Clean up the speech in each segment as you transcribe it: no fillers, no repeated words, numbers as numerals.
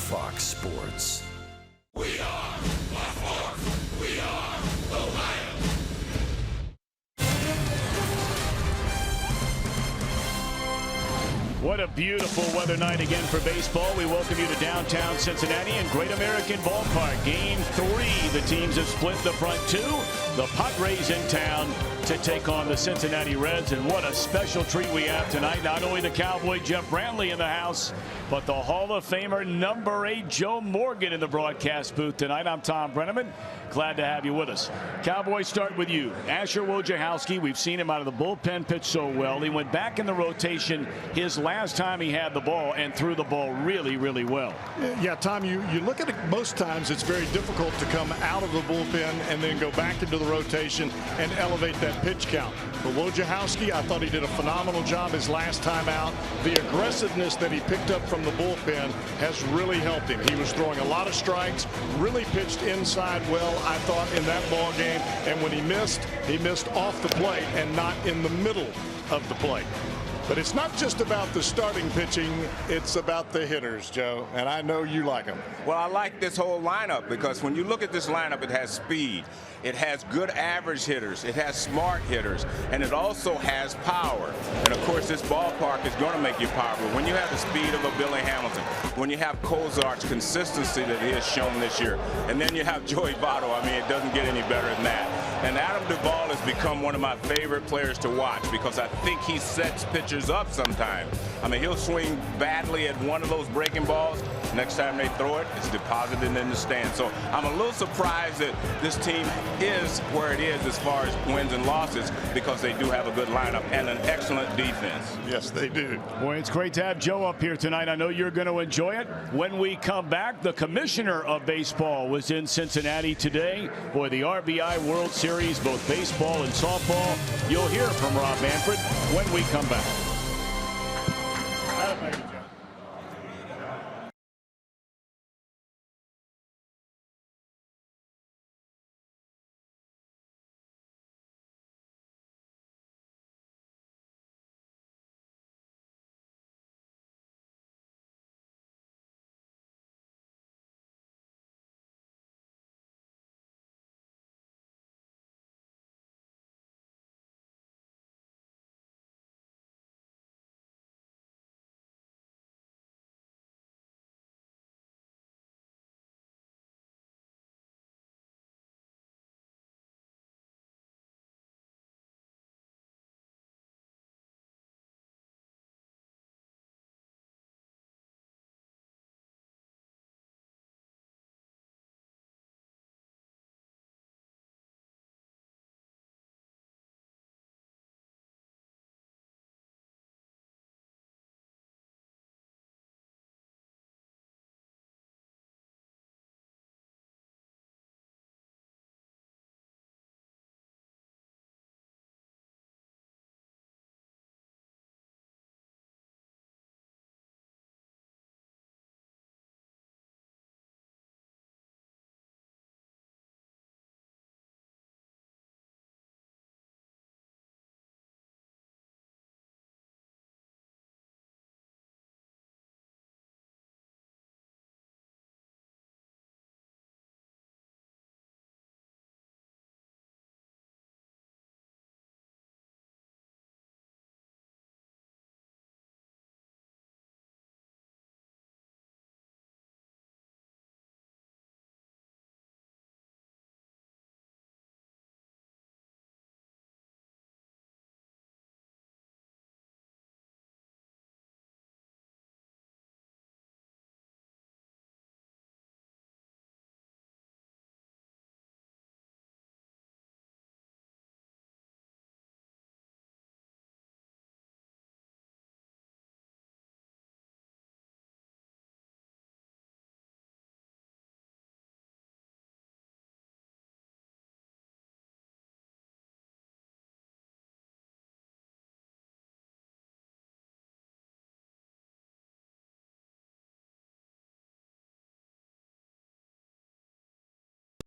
Fox Sports. We are Fox Sports. We are Ohio. What a beautiful weather night again for baseball. We welcome you to downtown Cincinnati and Great American Ballpark. Game 3. The teams have split the front two. The Padres in town to take on the Cincinnati Reds. And what a special treat we have tonight. Not only the Cowboy Jeff Brantley in the house, but the Hall of Famer number 8 Joe Morgan in the broadcast booth tonight. I'm Tom Brenneman. Glad to have you with us. Cowboys, start with you. Asher Wojciechowski, we've seen him out of the bullpen pitch so well. He went back in the rotation his last time he had the ball and threw the ball really, really well. Yeah, Tom, you look at it, most times it's very difficult to come out of the bullpen and then go back into the rotation and elevate that pitch count. But Wojciechowski, I thought he did a phenomenal job his last time out. The aggressiveness that he picked up from the bullpen has really helped him. He was throwing a lot of strikes, really pitched inside well, I thought, in that ball game. And when he missed off the plate and not in the middle of the plate. But it's not just about the starting pitching, it's about the hitters, Joe, and I know you like them. Well, I like this whole lineup because when you look at this lineup, it has speed. It has good average hitters. It has smart hitters. And it also has power. And, of course, this ballpark is going to make you powerful. When you have the speed of a Billy Hamilton, when you have Kozart's consistency that he has shown this year, and then you have Joey Votto, I mean, it doesn't get any better than that. And Adam Duvall has become one of my favorite players to watch because I think he sets pitchers up sometimes. I mean, he'll swing badly at one of those breaking balls. Next time they throw it, it's deposited in the stand. So I'm a little surprised that this team is where it is as far as wins and losses because they do have a good lineup and an excellent defense. Yes, they do. Boy, it's great to have Joe up here tonight. I know you're going to enjoy it. When we come back, the commissioner of baseball was in Cincinnati today. Boy, the RBI World Series, both baseball and softball. You'll hear from Rob Manfred when we come back.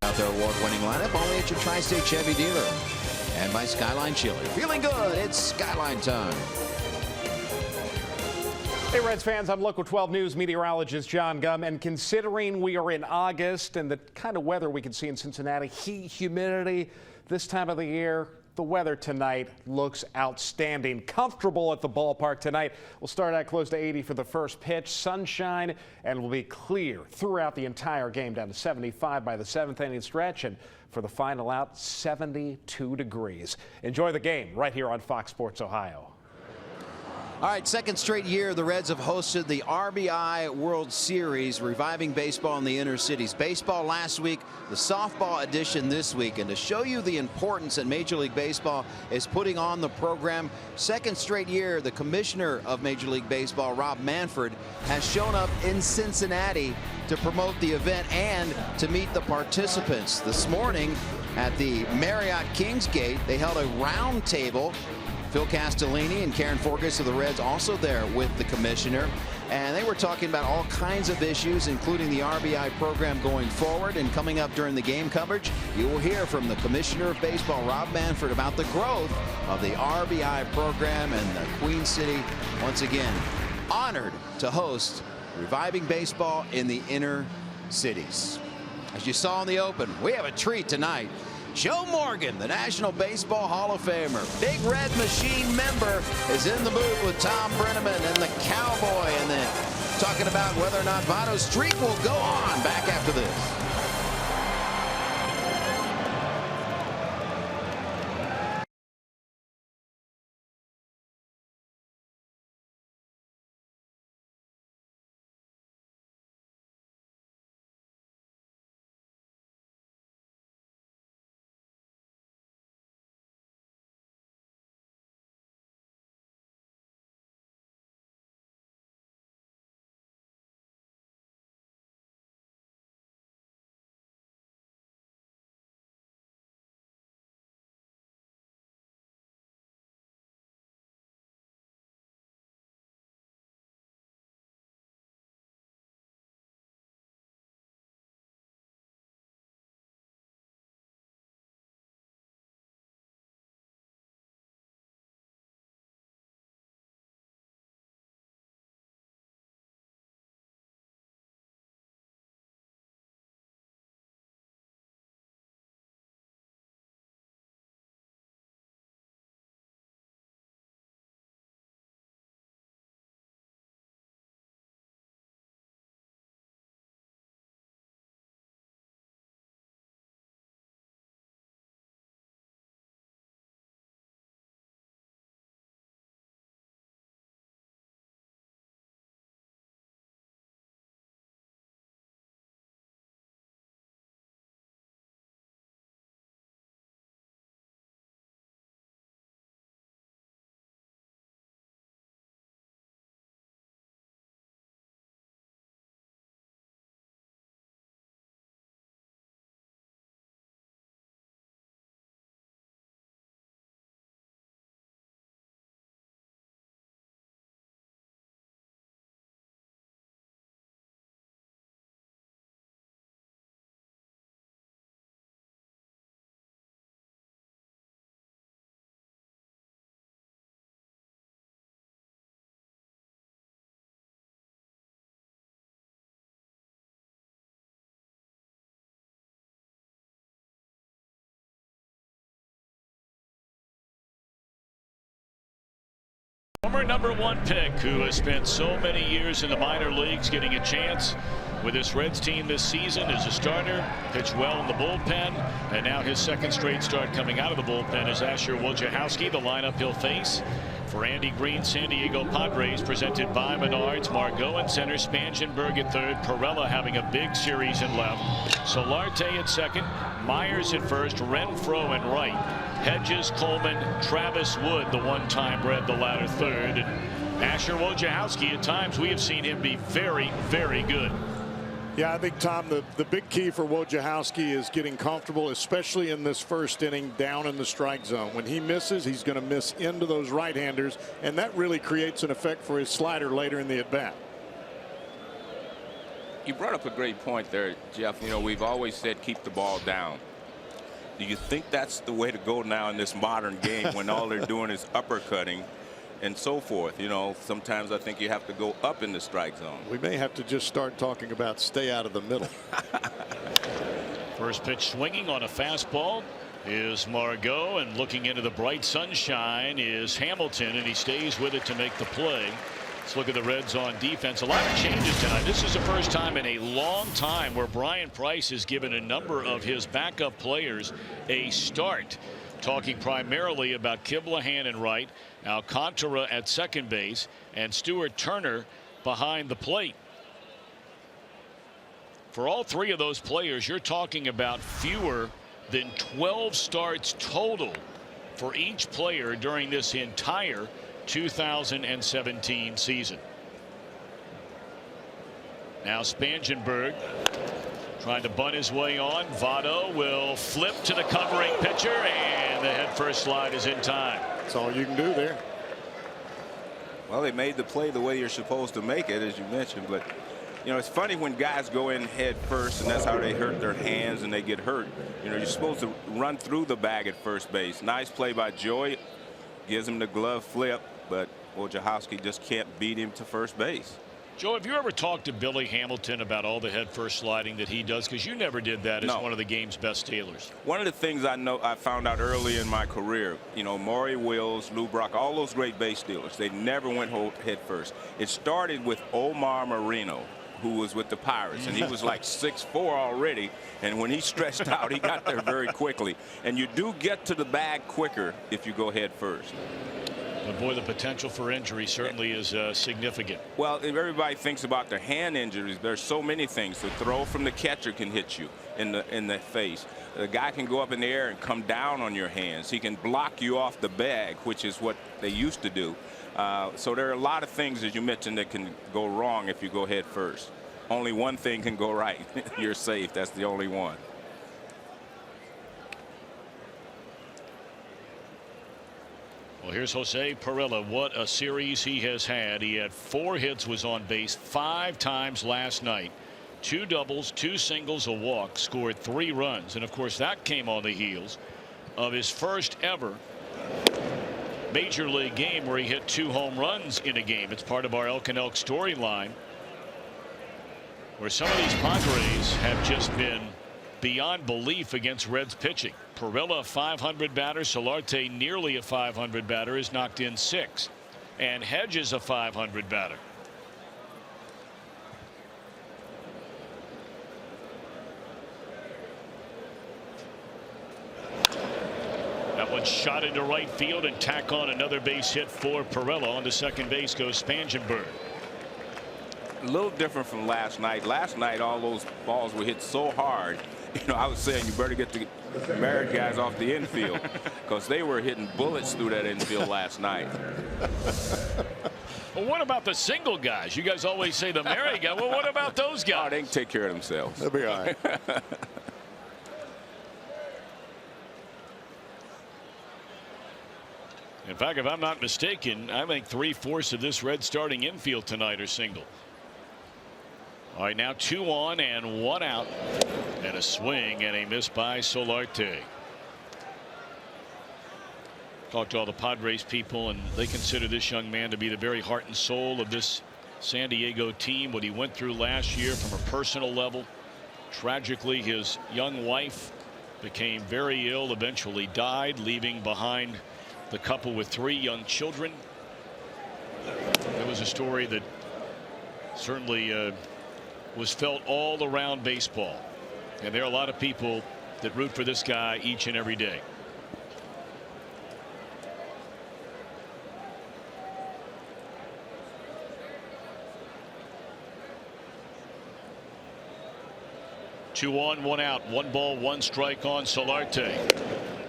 Out their award-winning lineup only at your Tri-State Chevy dealer. And by Skyline Chili. Feeling good, it's Skyline time. Hey Reds fans, I'm Local 12 News meteorologist John Gum, and considering we are in August and the kind of weather we can see in Cincinnati, heat, humidity, this time of the year, the weather tonight looks outstanding. Comfortable at the ballpark tonight. We'll start out close to 80 for the first pitch, sunshine, and will be clear throughout the entire game, down to 75 by the 7th inning stretch, and for the final out, 72 degrees. Enjoy the game right here on Fox Sports Ohio. All right, second straight year the Reds have hosted the RBI World Series, reviving baseball in the inner cities. Baseball last week, the softball edition this week. And to show you the importance that Major League Baseball is putting on the program, second straight year, the commissioner of Major League Baseball, Rob Manfred, has shown up in Cincinnati to promote the event and to meet the participants. This morning at the Marriott Kingsgate, they held a round table. Phil Castellini and Karen Forgas of the Reds also there with the commissioner. And they were talking about all kinds of issues, including the RBI program going forward. And coming up during the game coverage, you will hear from the commissioner of baseball, Rob Manfred, about the growth of the RBI program. And the Queen City, once again, honored to host reviving baseball in the inner cities. As you saw in the open, we have a treat tonight. Joe Morgan, the National Baseball Hall of Famer, Big Red Machine member, is in the booth with Tom Brenneman and the Cowboy, and then talking about whether or not Votto's streak will go on. Back after this. Former #1 pick who has spent so many years in the minor leagues getting a chance with this Reds team this season as a starter, pitched well in the bullpen, and now his second straight start coming out of the bullpen is Asher Wojciechowski. The lineup he'll face for Andy Green, San Diego Padres, presented by Menards. Margot in center, Spangenberg at third, Perella having a big series in left, Solarte at second, Myers at first, Renfroe in right, Hedges, Coleman, Travis Wood, the one-time Red, the latter third, and Asher Wojciechowski. At times we have seen him be very, very good. Yeah, I think, Tom, the big key for Wojciechowski is getting comfortable, especially in this first inning down in the strike zone. When he misses, he's going to miss into those right-handers, and that really creates an effect for his slider later in the at-bat. You brought up a great point there, Jeff. You know, we've always said keep the ball down. Do you think that's the way to go now in this modern game when all they're doing is uppercutting? and so forth. You know, sometimes I think you have to go up in the strike zone. We may have to just start talking about stay out of the middle. First pitch swinging on a fastball is Margot, and looking into the bright sunshine is Hamilton, and he stays with it to make the play. Let's look at the Reds on defense. A lot of changes tonight. This is the first time in a long time where Brian Price has given a number of his backup players a start. Talking primarily about Kiblahan in right, Alcantara at second base, and Stuart Turner behind the plate. For all three of those players, you're talking about fewer than 12 starts total for each player during this entire 2017 season. Now Spangenberg trying to bunt his way on. Votto will flip to the covering pitcher, and the head first slide is in time. That's all you can do there. Well, they made the play the way you're supposed to make it, as you mentioned, but you know, it's funny when guys go in head first, and that's how they hurt their hands and they get hurt. You know, you're supposed to run through the bag at first base. Nice play by Joey. Gives him the glove flip, but Wojciechowski just can't beat him to first base. Joe, have you ever talked to Billy Hamilton about all the head first sliding that he does? Because you never did that as one of the game's best stealers. One of the things I found out early in my career, you know, Maury Wills, Lou Brock, all those great base stealers, they never went head first. It started with Omar Moreno, who was with the Pirates, and he was like 6'4" already, and when he stretched out, he got there very quickly. And you do get to the bag quicker if you go head first. But boy, the potential for injury certainly is significant. Well, if everybody thinks about their hand injuries, there's so many things. The throw from the catcher can hit you in the face. The guy can go up in the air and come down on your hands. He can block you off the bag, which is what they used to do. So there are a lot of things, as you mentioned, that can go wrong if you go head first. Only one thing can go right. You're safe. That's the only one. Well, here's Jose Perella. What a series he has had. He had 4 hits, was on base 5 times last night. 2 doubles, 2 singles, a walk, scored 3 runs. And of course, that came on the heels of his first ever major league game where he hit 2 home runs in a game. It's part of our Elk and Elk storyline, where some of these Padres have just been beyond belief against Reds pitching. Perella, a 500 batter. Solarte, nearly a 500 batter, has knocked in 6. And Hedges, a 500 batter. That one shot into right field, and tack on another base hit for Perella. On to second base goes Spangenberg. A little different from last night. Last night, all those balls were hit so hard. You know, I was saying you better get the married guys off the infield, because they were hitting bullets through that infield last night. Well, what about the single guys? You guys always say the married guy. Well, what about those guys? Oh, they can take care of themselves. They'll be all right. In fact, if I'm not mistaken, I think 3/4 of this Red starting infield tonight are single. All right, now 2 on and 1 out, and a swing and a miss by Solarte. Talked to all the Padres people, and they consider this young man to be the very heart and soul of this San Diego team. What he went through last year from a personal level. Tragically, his young wife became very ill, eventually died, leaving behind the couple with 3 young children. It was a story that certainly was felt all around baseball, and there are a lot of people that root for this guy each and every day. Two on, 1 out, 1 ball, 1 strike on Solarte.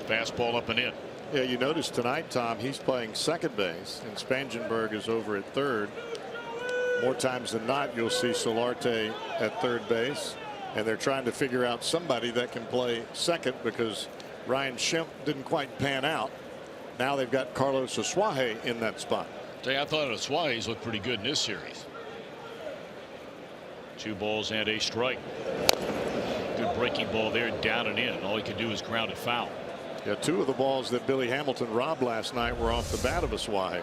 Fastball up and in. Yeah, you notice tonight, Tom, he's playing second base, and Spangenberg is over at third. More times than not, you'll see Solarte at third base, and they're trying to figure out somebody that can play second, because Ryan Schimpf didn't quite pan out. Now they've got Carlos Asuaje in that spot. I thought Asuaje's looked pretty good in this series. 2 balls and a strike. Good breaking ball there, down and in. All he could do is ground it foul. Yeah, 2 of the balls that Billy Hamilton robbed last night were off the bat of Asuaje.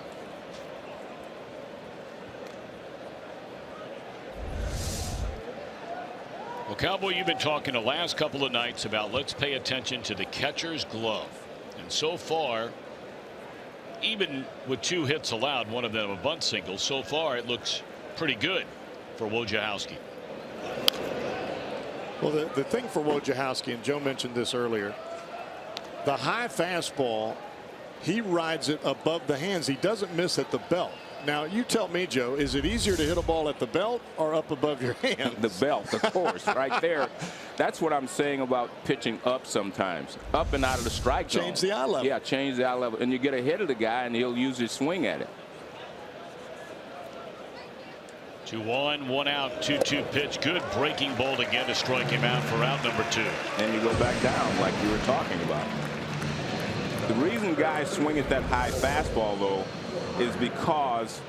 Well, Cowboy, you've been talking the last couple of nights about let's pay attention to the catcher's glove. And so far, even with 2 hits allowed, one of them a bunt single, so far it looks pretty good for Wojciechowski. Well, the thing for Wojciechowski, and Joe mentioned this earlier, the high fastball, he rides it above the hands. He doesn't miss at the belt. Now, you tell me, Joe, is it easier to hit a ball at the belt or up above your hands? The belt, of course, right there. That's what I'm saying about pitching up sometimes. Up and out of the strike zone. Change the eye level. Yeah, change the eye level. And you get ahead of the guy, and he'll use his swing at it. 2-1, 1 out, 2-2 pitch. Good breaking ball again to strike him out for out number 2. And you go back down like you were talking about. The reason guys swing at that high fastball, though, is because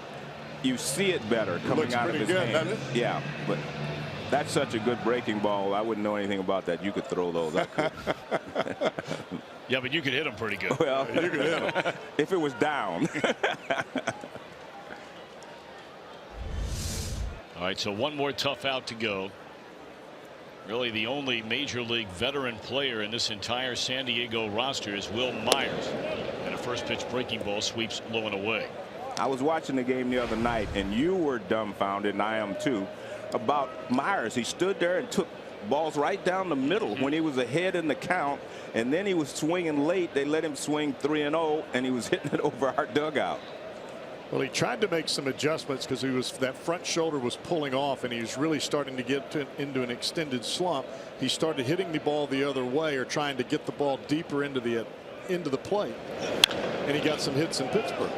you see it better coming out of his hand. Yeah, but that's such a good breaking ball. I wouldn't know anything about that. You could throw those. I could. Yeah, but you could hit them pretty good. Well, you could hit them if it was down. All right, so one more tough out to go. Really, the only major league veteran player in this entire San Diego roster is Will Myers. And a first pitch breaking ball sweeps low and away. I was watching the game the other night, and you were dumbfounded, and I am too, about Myers. He stood there and took balls right down the middle when he was ahead in the count, and then he was swinging late. They let him swing 3-0, and he was hitting it over our dugout. Well, he tried to make some adjustments because that front shoulder was pulling off, and he was really starting to get into an extended slump. He started hitting the ball the other way, or trying to get the ball deeper into the plate, and he got some hits in Pittsburgh.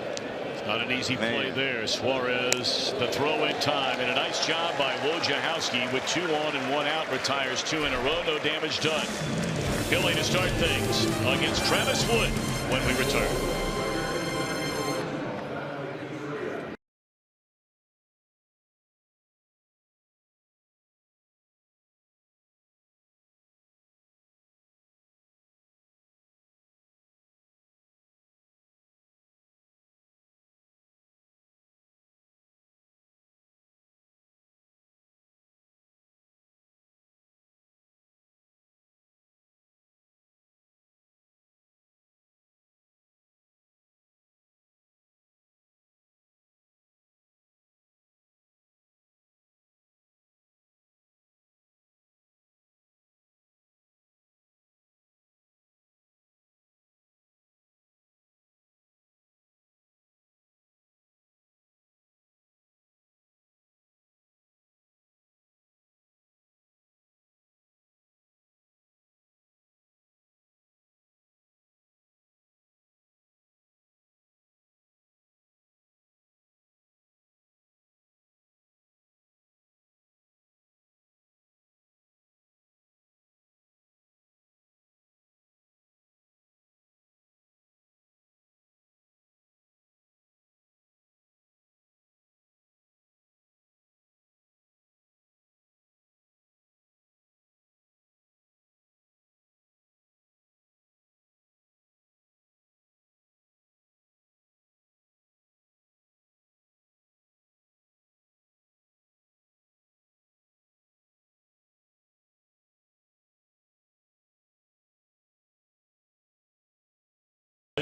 It's not an easy play there. Suarez, the throw in time, and a nice job by Wojciechowski with 2 on and 1 out. Retires 2 in a row. No damage done. Billy to start things against Travis Wood when we return.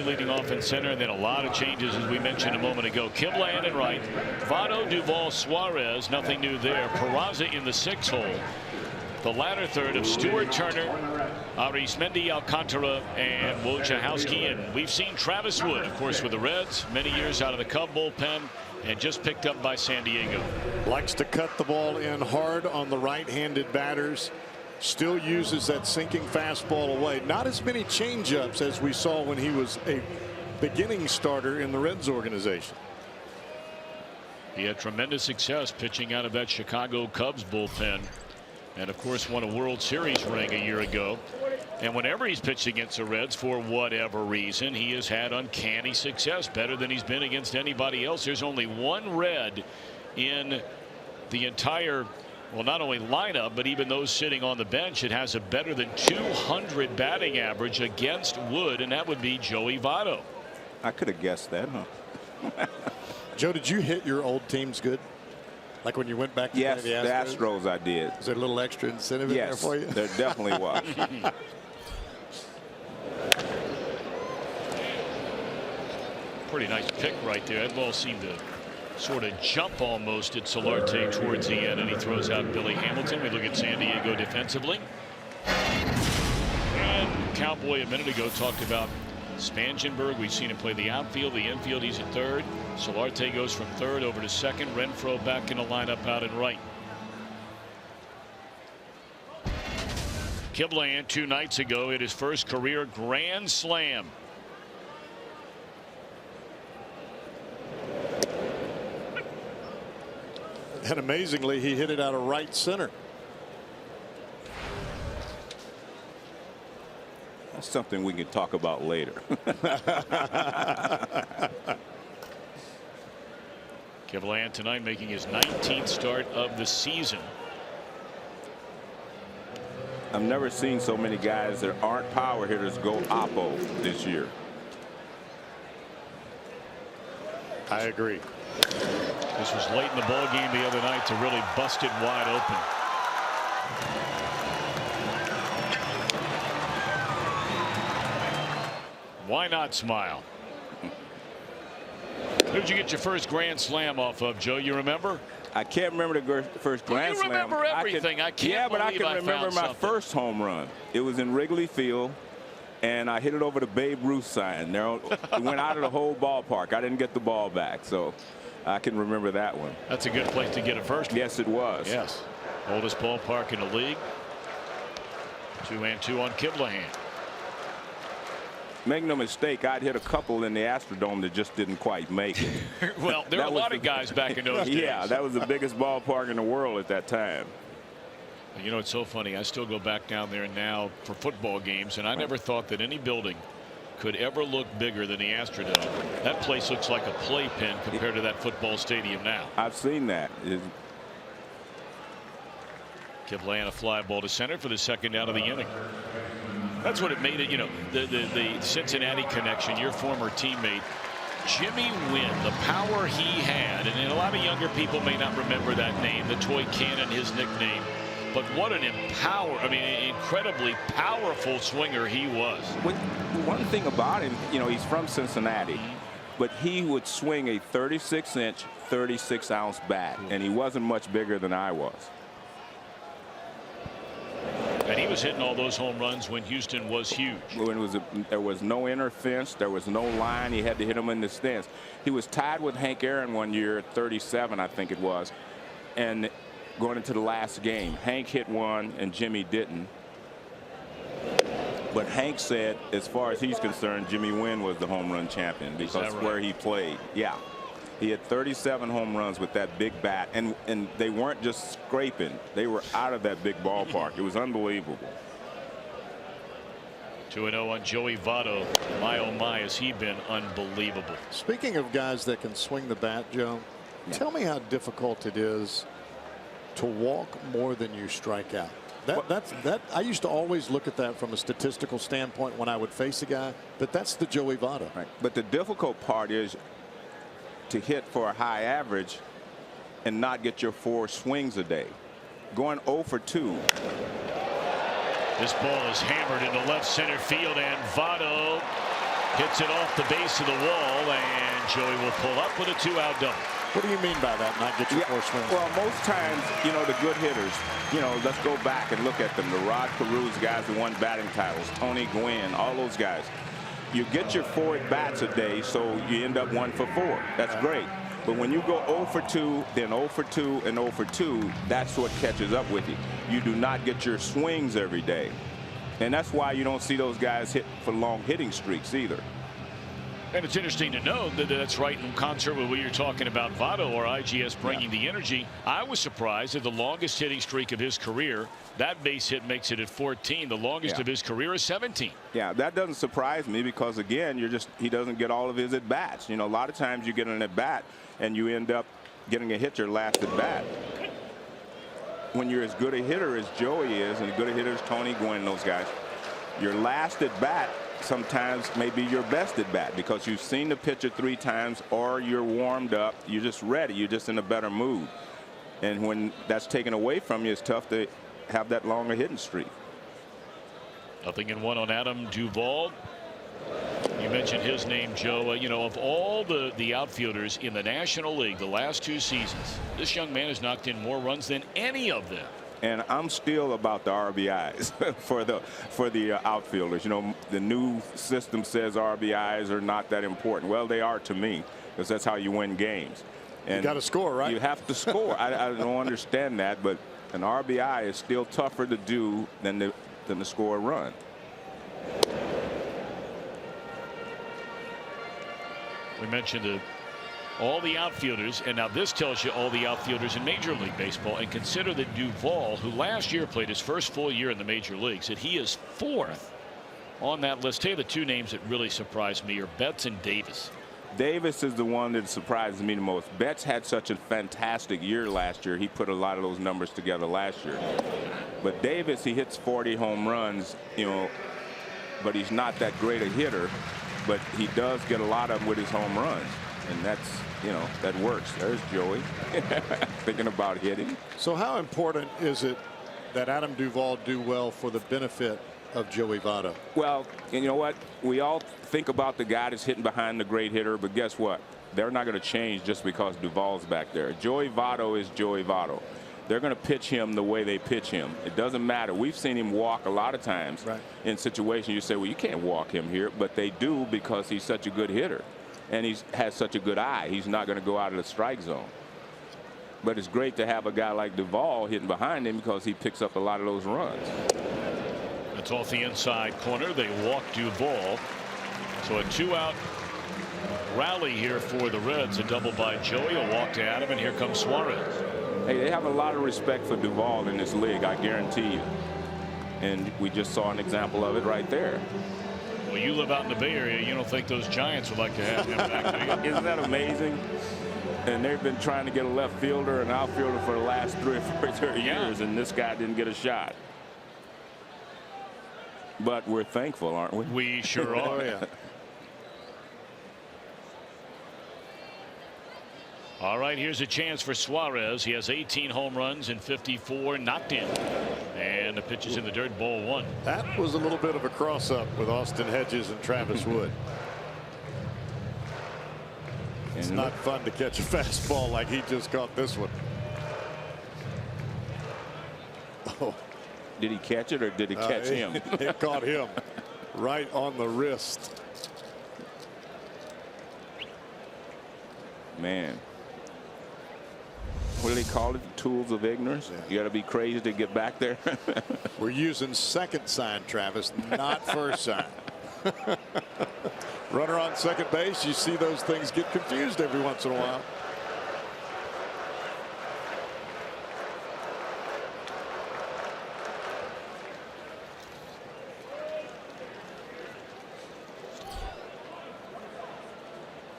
Leading off in center, and then a lot of changes, as we mentioned a moment ago. Kimland in right, Votto, Duvall, Suarez, nothing new there. Peraza in the 6 hole. The latter third of Stewart, Turner, Arismendi, Alcantara, and Wojciechowski. And we've seen Travis Wood, of course, with the Reds, many years out of the Cub bullpen, and just picked up by San Diego. Likes to cut the ball in hard on the right-handed batters. Still uses that sinking fastball away. Not as many changeups as we saw when he was a beginning starter in the Reds organization. He had tremendous success pitching out of that Chicago Cubs bullpen, and of course won a World Series ring a year ago. And whenever he's pitched against the Reds, for whatever reason, he has had uncanny success, better than he's been against anybody else. There's only one Red in the entire, well, not only lineup, but even those sitting on the bench. It has a better than 200 batting average against Wood, and that would be Joey Votto. I could have guessed that, huh? Joe, did you hit your old teams good? Like when you went back to Yes, play the Astros I did. Is there a little extra incentive in there Yes, for you? there definitely was. Pretty nice pick right there. That ball seemed to sort of jump almost at Solarte towards the end, and he throws out Billy Hamilton. We look at San Diego defensively. And Cowboy a minute ago talked about Spangenberg. We've seen him play the outfield, the infield. He's at third. Solarte goes from third over to second. Renfroe back in the lineup out in right. Kibland 2 nights ago hit his first career grand slam. And amazingly, he hit it out of right center. That's something we can talk about later. Kibland tonight making his 19th start of the season. I've never seen so many guys that aren't power hitters go oppo this year. I agree. This was late in the ball game the other night to really bust it wide open. Why not smile? Who did you get your first grand slam off of, Joe? You remember? I can't remember the first grand slam. You remember everything. I can't yeah, but I believe can remember my first home run. It was in Wrigley Field, and I hit it over the Babe Ruth sign. It went out of the whole ballpark. I didn't get the ball back, so I can remember that one. That's a good place to get a first. Yes, it was. Yes. Oldest ballpark in the league. 2-2 on Kibland. Make no mistake, I'd hit a couple in the Astrodome that just didn't quite make it. Well, there were a lot of guys back in those days. Yeah, that was the biggest ballpark in the world at that time. You know, it's so funny. I still go back down there now for football games, and I never thought that any building could ever look bigger than the Astrodome. That place looks like a playpen compared to that football stadium now. I've seen that. Kibland a fly ball to center for the second out of the inning. That's what it made it. You know, the Cincinnati connection, your former teammate Jimmy Wynn, the power he had, and a lot of younger people may not remember that name, the toy cannon, his nickname, but what an incredibly powerful swinger he was. One thing about him, you know, he's from Cincinnati, but he would swing a 36-inch, 36-ounce bat, and he wasn't much bigger than I was. And he was hitting all those home runs when Houston was huge. When there was no inner fence, there was no line. He had to hit them in the stands. He was tied with Hank Aaron one year at 37, I think it was, and going into the last game, Hank hit one and Jimmy didn't. But Hank said, as far as he's concerned, Jimmy Wynn was the home run champion because right? where he played. Yeah. He had 37 home runs with that big bat, and they weren't just scraping. They were out of that big ballpark. It was unbelievable. 2-0 on Joey Votto. My, oh my, has he been unbelievable. Speaking of guys that can swing the bat, Joe, tell me how difficult it is to walk more than you strike out. I used to always look at that from a statistical standpoint when I would face a guy, that's the Joey Votto. Right. But the difficult part is to hit for a high average and not get your 4 swings a day. Going 0 for 2. This ball is hammered into left center field, and Votto hits it off the base of the wall, and Joey will pull up with a 2-out double. What do you mean by that, not get your 4 swings? Well, most times, you know, the good hitters, you know, let's go back and look at them. The Rod Carews guys who won batting titles, Tony Gwynn, all those guys. You get your 4 at-bats a day, so you end up 1 for 4. That's great. But when you go 0 for 2, then 0 for 2, and 0 for 2, that's what catches up with you. You do not get your swings every day. And that's why you don't see those guys hit for long hitting streaks either. And it's interesting to know that that's right in concert with what you're talking about, Votto or IGS bringing the energy. I was surprised at the longest hitting streak of his career. That base hit makes it at 14. The longest of his career is 17. Yeah, that doesn't surprise me because, again, he doesn't get all of his at-bats. You know, a lot of times you get an at-bat and you end up getting a hit your last at-bat. When you're as good a hitter as Joey is, and as good a hitter as Tony Gwynn, those guys, your last at-bat sometimes may be your best at bat because you've seen the pitcher 3 times, or you're warmed up, you're just ready, you're just in a better mood. And when that's taken away from you, it's tough to have that longer hitting streak. 0-1 on Adam Duvall. You mentioned his name, Joe. You know, of all the outfielders in the National League the last 2 seasons, this young man has knocked in more runs than any of them. And I'm still about the RBIs for the outfielders. You know, the new system says RBIs are not that important. Well, they are to me, because that's how you win games. And you got to score, right? You have to score. I don't understand that, but an RBI is still tougher to do than to score a run. We mentioned all the outfielders, and now this tells you all the outfielders in Major League Baseball. And consider that Duvall, who last year played his first full year in the major leagues, that he is 4th on that list. Tell you the 2 names that really surprised me are Betts and Davis. Davis is the one that surprises me the most. Betts had such a fantastic year last year. He put a lot of those numbers together last year. But Davis, he hits 40 home runs, you know, but he's not that great a hitter. But he does get a lot of them with his home runs. And that's, you know, that works. There's Joey thinking about hitting. So how important is it that Adam Duvall do well for the benefit of Joey Votto? Well, you know what? We all think about the guy that's hitting behind the great hitter, but guess what? They're not going to change just because Duvall's back there. Joey Votto is Joey Votto. They're going to pitch him the way they pitch him. It doesn't matter. We've seen him walk a lot of times in situations you say, well, you can't walk him here, but they do because he's such a good hitter. And he has such a good eye. He's not going to go out of the strike zone. But it's great to have a guy like Duvall hitting behind him because he picks up a lot of those runs. It's off the inside corner. They walk Duvall. So a 2-out rally here for the Reds. A double by Joey, a walk to Adam, and here comes Suarez. Hey, they have a lot of respect for Duvall in this league, I guarantee you. And we just saw an example of it right there. Well, you live out in the Bay Area. You don't think those Giants would like to have him back, do you? Isn't that amazing? And they've been trying to get a left fielder and outfielder for the last 3 or 4 years, and this guy didn't get a shot. But we're thankful, aren't we? We sure are. Oh, yeah. All right, here's a chance for Suarez. He has 18 home runs and 54 knocked in. And the pitch is in the dirt, ball 1. That was a little bit of a cross-up with Austin Hedges and Travis Wood. It's not fun to catch a fastball like he just caught this one. Oh. Did he catch it or did it catch him? It caught him right on the wrist. Man. What do they call it? The tools of ignorance? Yeah. You got to be crazy to get back there. We're using second sign, Travis, not first sign. Runner on second base. You see those things get confused every once in a while.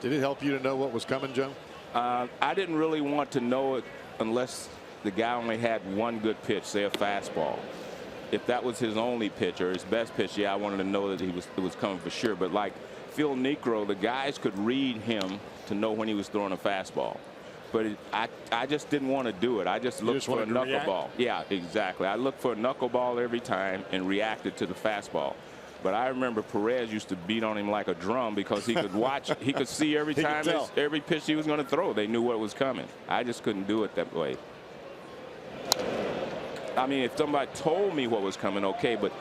Did it help you to know what was coming, Joe? I didn't really want to know it unless the guy only had one good pitch, say a fastball. If that was his only pitch or his best pitch, yeah, I wanted to know that it was coming for sure. But like Phil Niekro, the guys could read him to know when he was throwing a fastball. But I just didn't want to do it. I just looked for a knuckleball. Yeah, exactly. I looked for a knuckleball every time and reacted to the fastball. But I remember Perez used to beat on him like a drum because he could watch, he could see every time, every pitch he was going to throw. They knew what was coming. I just couldn't do it that way. I mean, if somebody told me what was coming, okay, but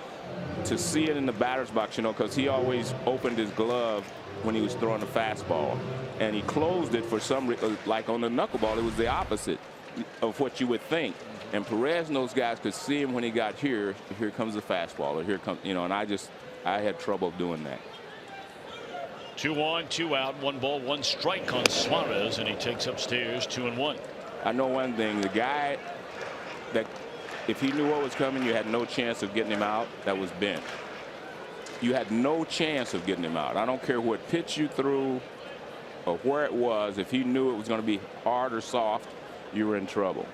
to see it in the batter's box, you know, because he always opened his glove when he was throwing a fastball. And he closed it for some reason, like on the knuckleball, it was the opposite of what you would think. And Perez and those guys could see him when he got here. Here comes the fastball, or here comes, you know, and I had trouble doing that. 2 on, 2 out, 1 ball, 1 strike on Suarez, and he takes upstairs 2-1. I know one thing, the guy that if he knew what was coming, you had no chance of getting him out. That was Ben. You had no chance of getting him out. I don't care what pitch you threw or where it was. If he knew it was going to be hard or soft, you were in trouble.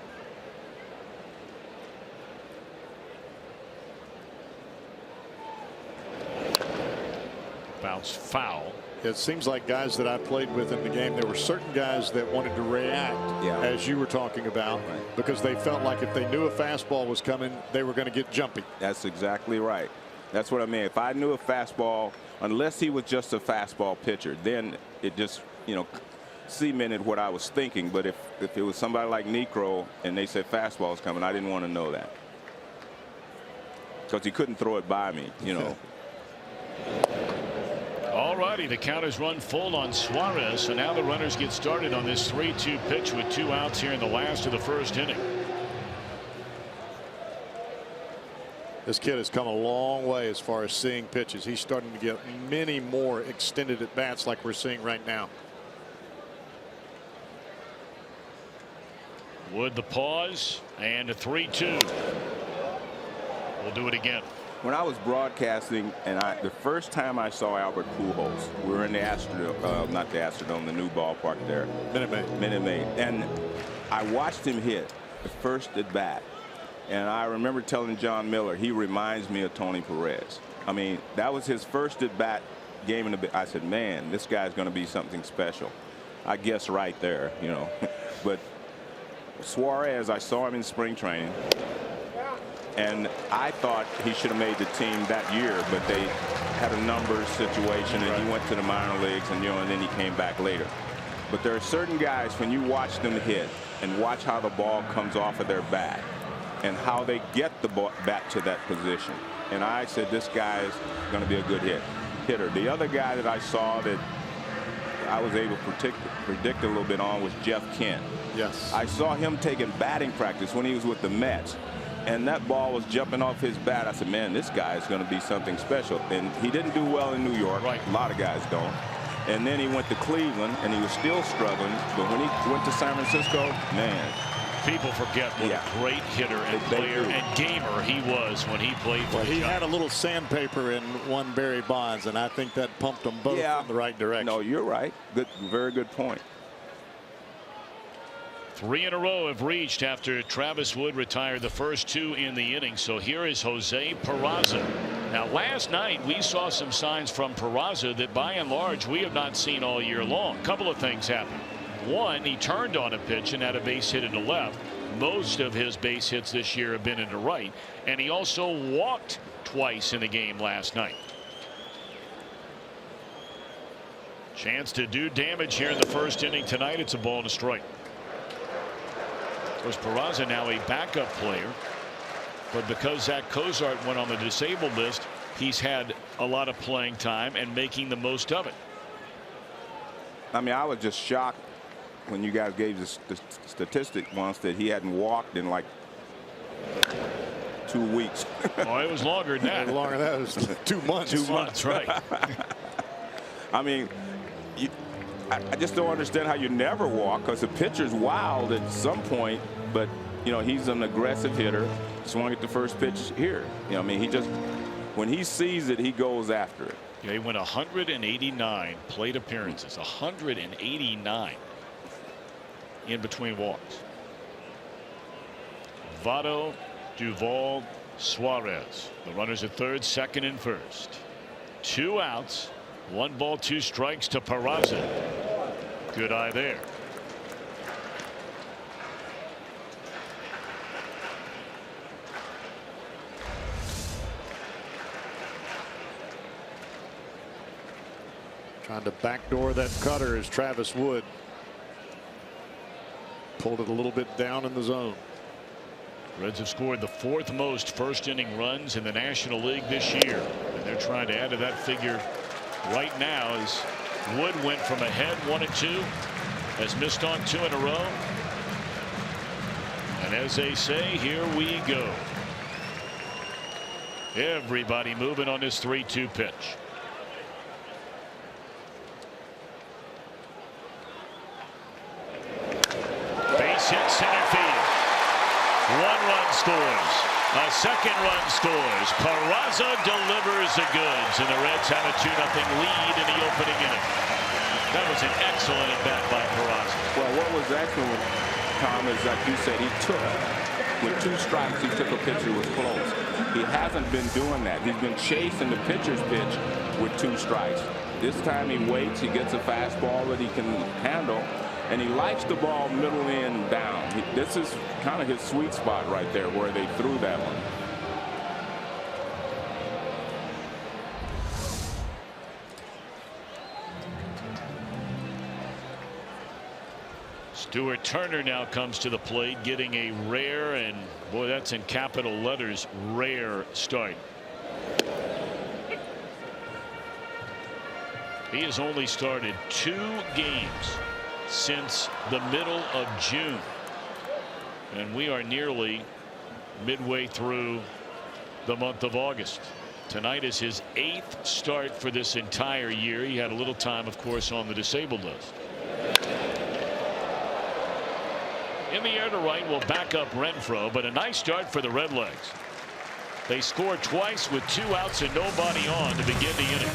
Bounce foul. It seems like guys that I played with in the game, there were certain guys that wanted to react, as you were talking about, because they felt like if they knew a fastball was coming, they were going to get jumpy. That's exactly right. That's what I mean. If I knew a fastball, unless he was just a fastball pitcher, then it just, cemented what I was thinking. But if it was somebody like Necro and they said fastball is coming, I didn't want to know that. Because he couldn't throw it by me, All righty, the count is run full on Suarez, so now the runners get started on this 3-2 pitch with 2 outs here in the last of the first inning. This kid has come a long way as far as seeing pitches. He's starting to get many more extended at bats like we're seeing right now. Wood the pause and a 3-2. We'll do it again. When I was broadcasting, and the first time I saw Albert Pujols, we were in the Astrodome, not the Astrodome, the new ballpark there. Minute Maid. And I watched him hit the first at bat. And I remember telling John Miller, he reminds me of Tony Perez. I mean, that was his first at bat game in the. I said, man, this guy's going to be something special. I guess right there, But Suarez, I saw him in spring training. And I thought he should have made the team that year, but they had a numbers situation, and he went to the minor leagues, and and then he came back later. But there are certain guys, when you watch them hit and watch how the ball comes off of their bat and how they get the bat to that position. And I said, this guy is going to be a good hitter. The other guy that I saw that I was able to predict a little bit on was Jeff Kent. Yes. I saw him taking batting practice when he was with the Mets. And that ball was jumping off his bat. I said, man, this guy is going to be something special. And he didn't do well in New York. Right. A lot of guys don't. And then he went to Cleveland, and he was still struggling. But when he went to San Francisco, man. People forget what a great hitter and player and gamer he was when he played for the Giants. He had a little sandpaper in one Barry Bonds, and I think that pumped them both in the right direction. No, you're right. Good, very good point. 3 in a row have reached after Travis Wood retired the first 2 in the inning. So here is Jose Peraza. Now, last night we saw some signs from Peraza that by and large we have not seen all year long. A couple of things happened. One, he turned on a pitch and had a base hit into left. Most of his base hits this year have been into right. And he also walked twice in the game last night. Chance to do damage here in the first inning tonight. It's a ball and a strike. Of course, Peraza now a backup player, but because Zach Cozart went on the disabled list, he's had a lot of playing time and making the most of it. I mean, I was just shocked when you guys gave the statistic once that he hadn't walked in like 2 weeks. Oh, it was longer than that. Longer than that. It was 2 months. 2 months, right. I mean, I just don't understand how you never walk, because the pitcher's wild at some point, but he's an aggressive hitter. Swung at the first pitch here. I mean, he just, when he sees it, he goes after it. Yeah, he went 189 plate appearances, 189 in between walks. Votto, Duvall, Suarez. The runners at third, second, and first. 2 outs. 1 ball, 2 strikes to Peraza. Good eye there. Trying to backdoor that cutter is Travis Wood. Pulled it a little bit down in the zone. Reds have scored the 4th most first inning runs in the National League this year, and they're trying to add to that figure right now as Wood went from ahead 1-2, has missed on 2 in a row. And as they say, here we go. Everybody moving on this 3-2 pitch. Base hit center field. 1 run scores. A second run scores. Peraza delivers the goods, and the Reds have a 2-0 lead in the opening inning. That was an excellent at bat by Peraza. Well, what was excellent, Tom, is like you said, he took, with 2 strikes, he took a pitch that was close. He hasn't been doing that. He's been chasing the pitcher's pitch with 2 strikes. This time he waits. He gets a fastball that he can handle. And he likes the ball middle in down. This is kind of his sweet spot right there where they threw that one. Stuart Turner now comes to the plate, getting a rare, and boy, that's in capital letters, rare start. He has only started 2 games since the middle of June, and we are nearly midway through the month of August. Tonight is his 8th start for this entire year. He had a little time, of course, on the disabled list. In the air to right will back up Renfroe, but a nice start for the Redlegs. They scored twice with 2 outs and nobody on to begin the inning.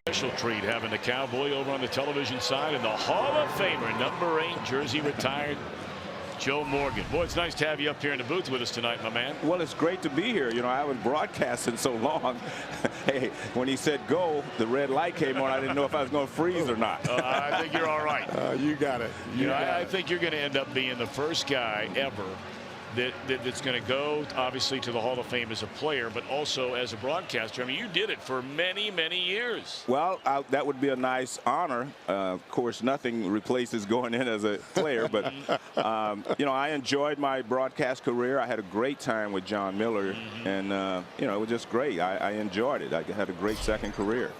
Special treat having the Cowboy over on the television side, and the Hall of Famer, number 8 jersey retired, Joe Morgan. Boy, it's nice to have you up here in the booth with us tonight, my man. Well, it's great to be here. You know, I haven't broadcasted so long. Hey, when he said go, the red light came on. I didn't know if I was going to freeze or not. I think you're all right. You got it. I think you're going to end up being the first guy ever that's going to go, obviously, to the Hall of Fame as a player, but also as a broadcaster. I mean, you did it for many, many years. Well, that would be a nice honor. Of course, nothing replaces going in as a player, but, you know, I enjoyed my broadcast career. I had a great time with John Miller, and, you know, it was just great. I enjoyed it. I had a great second career.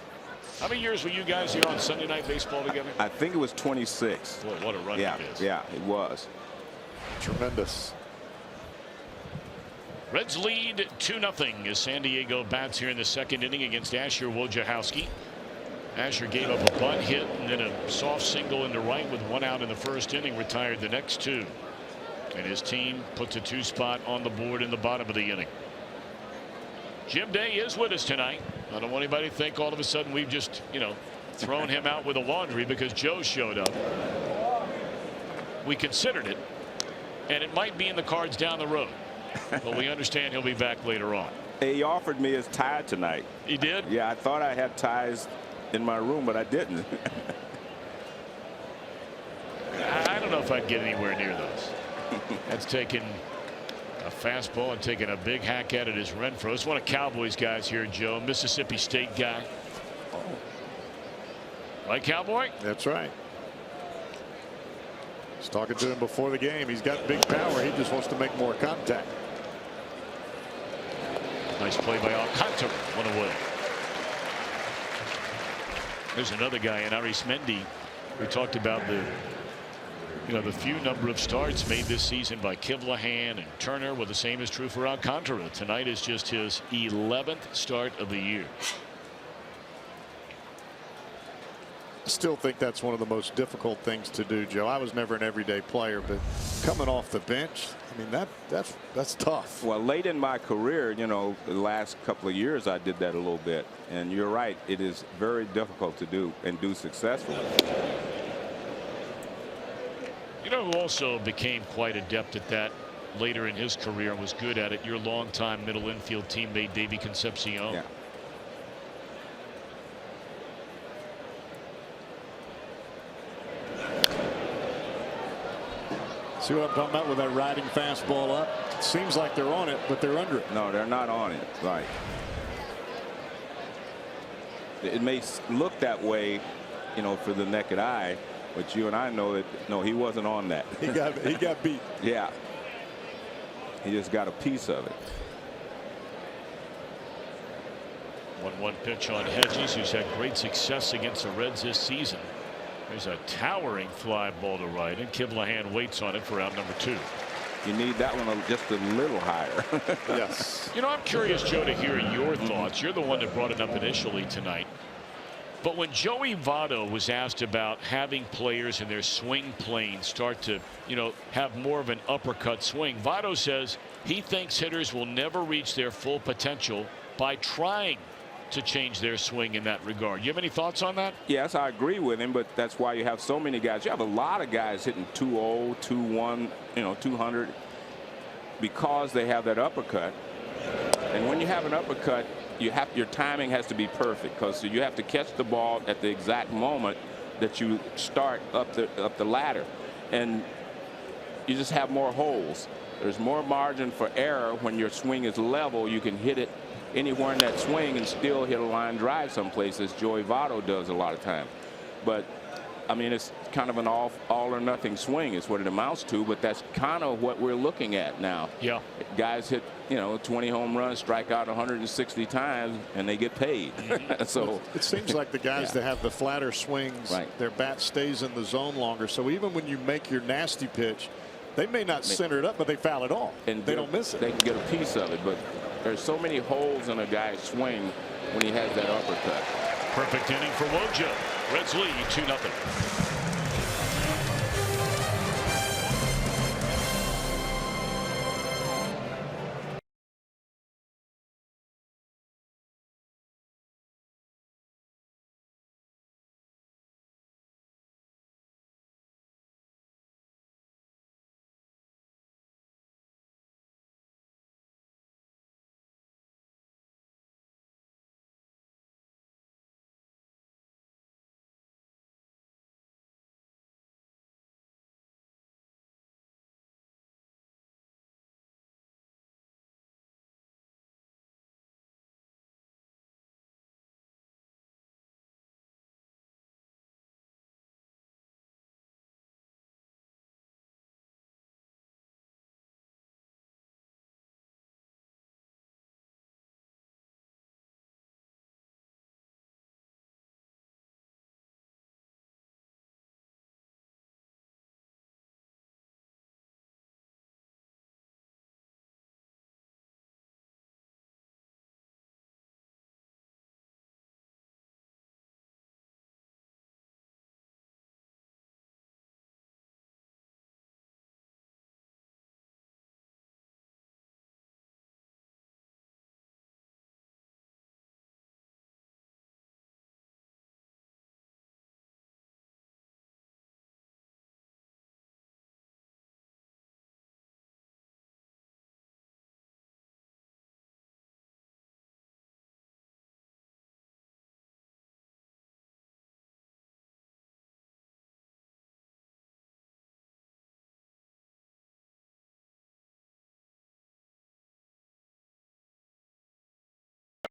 How many years were you guys here on Sunday Night Baseball together? I think it was 26. Boy, what a run it is. Yeah, it was. Tremendous. Reds lead 2-0 as San Diego bats here in the second inning against Asher Wojciechowski. Asher gave up a bunt hit and then a soft single into right with 1 out in the first inning, retired the next 2. And his team puts a 2 spot on the board in the bottom of the inning. Jim Day is with us tonight. I don't want anybody to think all of a sudden we've just, you know, thrown him out with the laundry because Joe showed up. We considered it, and it might be in the cards down the road. But we understand he'll be back later on. He offered me his tie tonight. He did? Yeah, I thought I had ties in my room, but I didn't. I don't know if I'd get anywhere near those. That's taking a fastball and taking a big hack at it as Renfroe. It's one of Cowboys guys here, Joe. Mississippi State guy. Right, Cowboy? That's right. I was talking to him before the game. He's got big power. He just wants to make more contact. Nice play by Alcantara. 1 away. There's another guy in Arismendi. We talked about the You know, the few number of starts made this season by Kivlahan and Turner, well, the same is true for Alcantara. Tonight is just his 11th start of the year. I still think that's one of the most difficult things to do, Joe. I was never an everyday player, but coming off the bench, I mean, that's tough. Well, late in my career, you know, the last couple of years I did that a little bit, and you're right, it is very difficult to do and do successfully. You know who also became quite adept at that later in his career and was good at it? Your longtime middle infield teammate Davey Concepcion. Yeah. See what I'm talking about with that riding fastball up? It seems like they're on it, but they're under it. No, they're not on it. Right. It may look that way, you know, for the naked eye, but you and I know that no, he wasn't on that. He got beat. Yeah. He just got a piece of it. 1-1 pitch on Hedges, who's had great success against the Reds this season. There's a towering fly ball to right, and Kivlahan waits on it for out number 2. You need that one just a little higher. Yes. You know, I'm curious, Joe, to hear your thoughts. You're the one that brought it up initially tonight. But when Joey Votto was asked about having players in their swing plane start to, you know, have more of an uppercut swing, Votto says he thinks hitters will never reach their full potential by trying to change their swing in that regard. You have any thoughts on that? Yes, I agree with him, but that's why you have so many guys. You have a lot of guys hitting 2-0, 2-1, you know, 200 because they have that uppercut. And when you have an uppercut, your timing has to be perfect because you have to catch the ball at the exact moment that you start up the ladder, and you just have more holes. There's more margin for error when your swing is level. You can hit it anywhere in that swing and still hit a line drive someplace, as Joey Votto does a lot of time. But I mean, it's kind of an all or nothing swing is what it amounts to, but that's kind of what we're looking at now. Yeah. Guys hit, you know, 20 home runs, strike out 160 times, and they get paid. So it seems like the guys that have the flatter swings, right, their bat stays in the zone longer. So even when you make your nasty pitch, they may not center it up, but they foul it off. And they don't miss it. They can get a piece of it, but there's so many holes in a guy's swing when he has that uppercut. Perfect inning for Woj. Reds lead 2-0.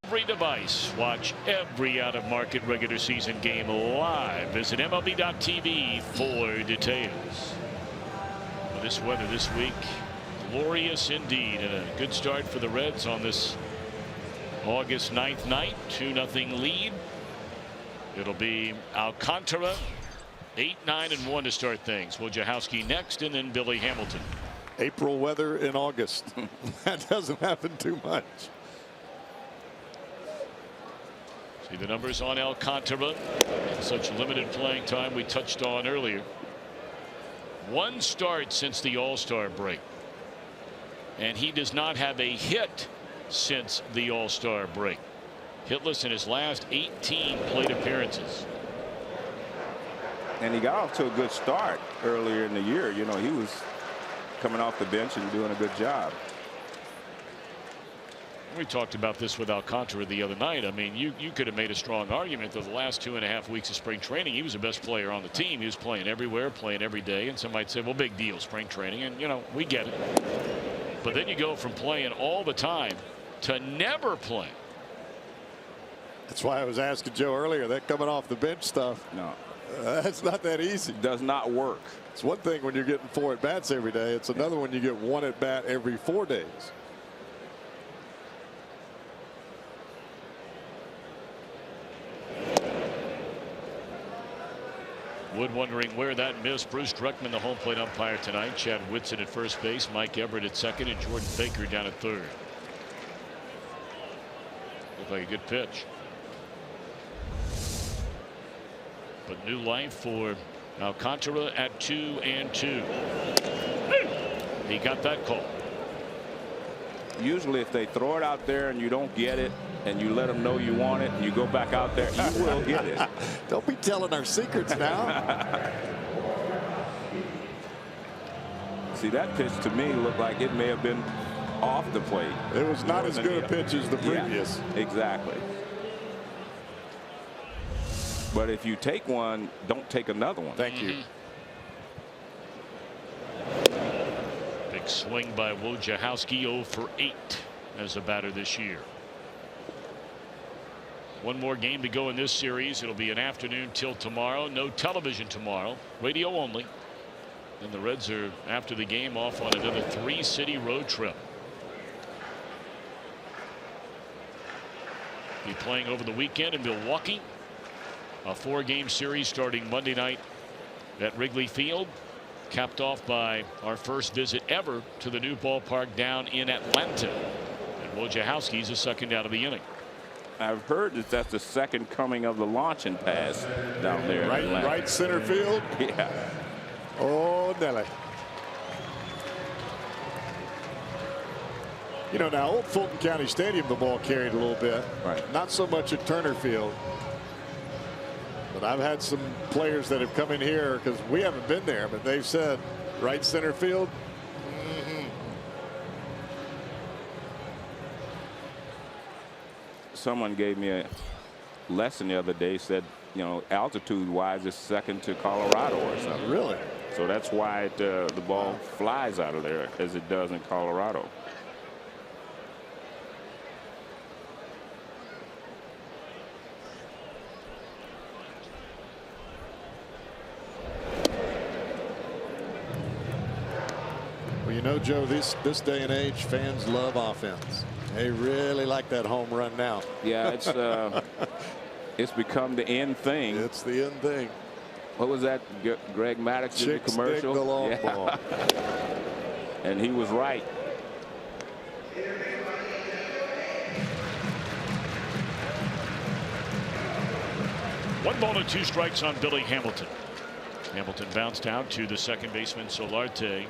Every device. Watch every out-of-market regular season game live. Visit MLB.tv for details. Well, this weather this week, glorious indeed, and a good start for the Reds on this August 9th night. 2-0 lead. It'll be Alcantara 8, 9, and 1 to start things. Wojciechowski next, and then Billy Hamilton. April weather in August. That doesn't happen too much. See the numbers on Alcantara and such limited playing time we touched on earlier. 1 start since the All-Star break, and he does not have a hit since the All-Star break. Hitless in his last 18 plate appearances. And he got off to a good start earlier in the year. You know, he was coming off the bench and doing a good job. We talked about this with Alcantara the other night. I mean, you could have made a strong argument that the last 2.5 weeks of spring training, he was the best player on the team. He was playing everywhere, playing every day. And some might say, well, big deal, spring training. And, you know, we get it. But then you go from playing all the time to never playing. That's why I was asking Joe earlier, that coming off the bench stuff. No, that's not that easy. does not work. It's one thing when you're getting 4 at-bats every day. It's another when you get 1 at-bat every 4 days. Wood wondering where that missed. Bruce Druckmann, the home plate umpire tonight. Chad Whitson at first base. Mike Everett at second. And Jordan Baker down at third. Looked like a good pitch. But new life for Alcantara at 2-2. He got that call. Usually if they throw it out there and you don't get it and you let them know you want it and you go back out there, you will get it. Don't be telling our secrets now. See, that pitch to me looked like it may have been off the plate. It was not as good a pitch as the previous. Yeah, exactly. But if you take one, don't take another one. Thank you. Big swing by Wojciechowski, 0 for 8 as a batter this year. One more game to go in this series. It'll be an afternoon till tomorrow. No television tomorrow. Radio only. And the Reds are, after the game, off on another 3-city road trip. Be playing over the weekend in Milwaukee. A 4-game series starting Monday night at Wrigley Field, capped off by our first visit ever to the new ballpark down in Atlanta. And Wojciechowski's a second out of the inning. I've heard that that's the second coming of the launching pass down there. Right center field. Yeah. Oh, Nelly. You know, now old Fulton County Stadium, the ball carried a little bit. Right. Not so much at Turner Field. But I've had some players that have come in here because we haven't been there, but they've said right center field. Someone gave me a lesson the other day, said, you know, altitude wise it's second to Colorado or something. Really? So that's why the ball flies out of there as it does in Colorado. Well, you know, Joe, this day and age, fans love offense. They really like that home run now. Yeah, it's become the end thing. It's the end thing. What was that? Greg Maddux did the commercial. Dig the long ball. And he was right. One ball and 2 strikes on Billy Hamilton. Hamilton bounced out to the second baseman Solarte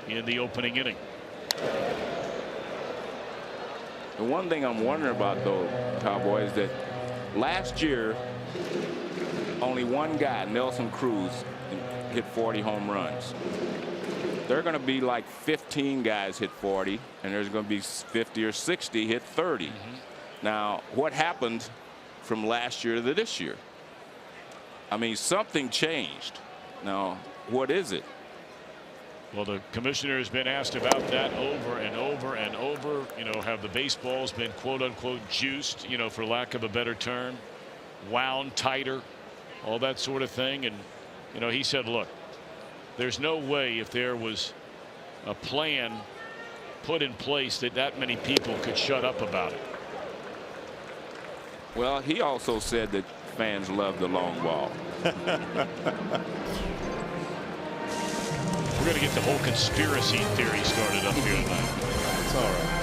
in the opening inning. The one thing I'm wondering about, though, Cowboys, that last year only one guy, Nelson Cruz, hit 40 home runs. There are going to be like 15 guys hit 40, and there's going to be 50 or 60 hit 30. Now, what happened from last year to this year? I mean, something changed. Now, what is it? Well, the commissioner has been asked about that over and over and over. You know, have the baseballs been quote unquote juiced, you know, for lack of a better term, wound tighter, all that sort of thing. And, you know, he said, look, there's no way if there was a plan put in place that many people could shut up about it. Well, he also said that fans love the long ball. We're going to get the whole conspiracy theory started up here tonight. It's all right.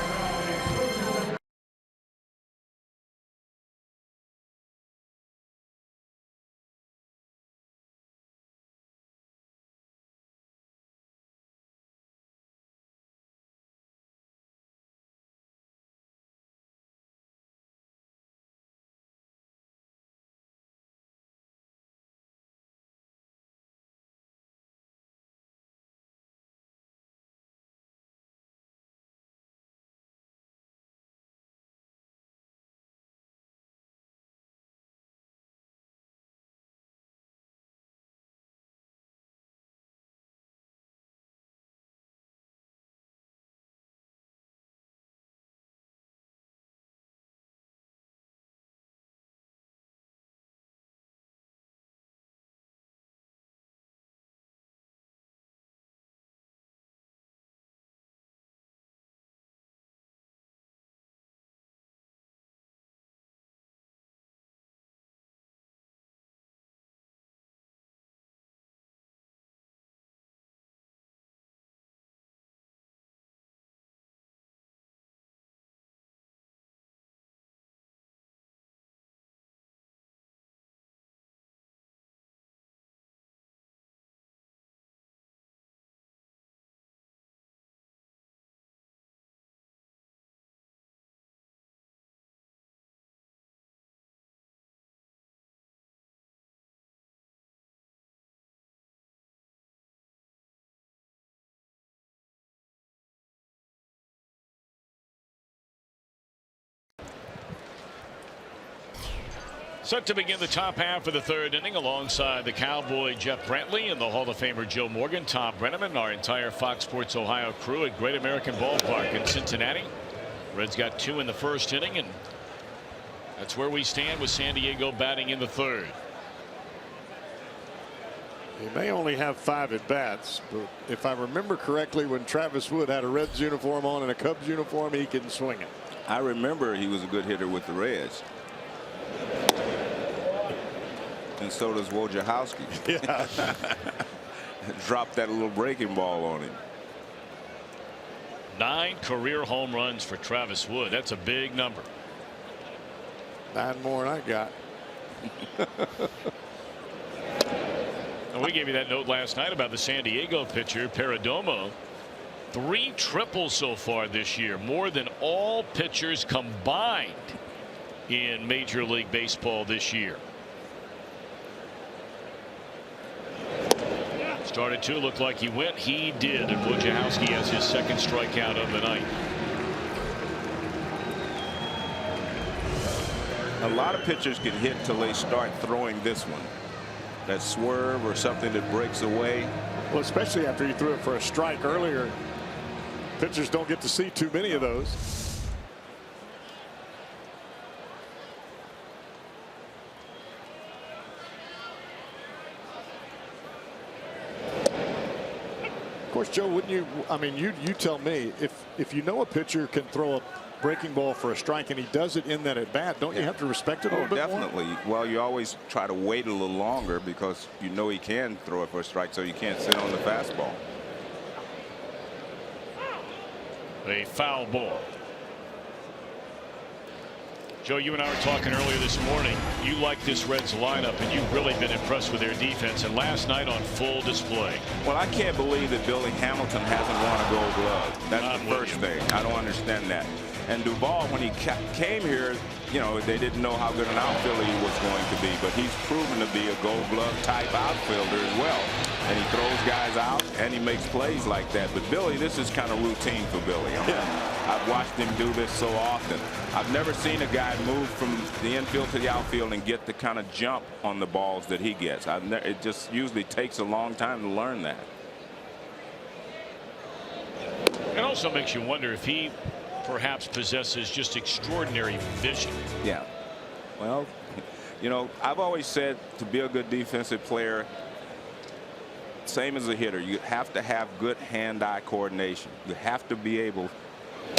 Set to begin the top half of the third inning alongside the Cowboy Jeff Brantley and the Hall of Famer Joe Morgan, Tom Brenneman, our entire Fox Sports Ohio crew at Great American Ballpark in Cincinnati. Reds got 2 in the first inning, and that's where we stand with San Diego batting in the third. He may only have 5 at bats, but if I remember correctly, when Travis Wood had a Reds uniform on and a Cubs uniform, he can swing it. I remember he was a good hitter with the Reds. And so does Wojciechowski. Yeah. Dropped that little breaking ball on him. 9 career home runs for Travis Wood. That's a big number. 9 more than I got. And we gave you that note last night about the San Diego pitcher Perdomo. 3 triples so far this year, more than all pitchers combined in Major League Baseball this year. Started to look like he went. He did. And Wojciechowski has his second strikeout of the night. A lot of pitchers can hit till they start throwing this one. That swerve or something that breaks away. Well, especially after he threw it for a strike earlier. Pitchers don't get to see too many of those. Of course, Joe, wouldn't you? I mean, you tell me, if you know a pitcher can throw a breaking ball for a strike and he does it in that at bat, don't you have to respect it a little bit definitely more? Well, you always try to wait a little longer because you know he can throw it for a strike, so you can't sit on the fastball. A foul ball. Joe, you and I were talking earlier this morning. You like this Reds lineup, and you've really been impressed with their defense. And last night on full display. Well, I can't believe that Billy Hamilton hasn't won a Gold Glove. That's the first thing. I don't understand that. And Duvall, when he came here, you know, they didn't know how good an outfielder he was going to be, but he's proven to be a Gold Glove type outfielder as well. And he throws guys out and he makes plays like that. But Billy, this is kind of routine for Billy. I've watched him do this so often. I've never seen a guy move from the infield to the outfield and get the kind of jump on the balls that he gets. It just usually takes a long time to learn that. It also makes you wonder if he perhaps possesses just extraordinary vision. Yeah. Well, you know, I've always said to be a good defensive player, same as a hitter, you have to have good hand-eye coordination. You have to be able,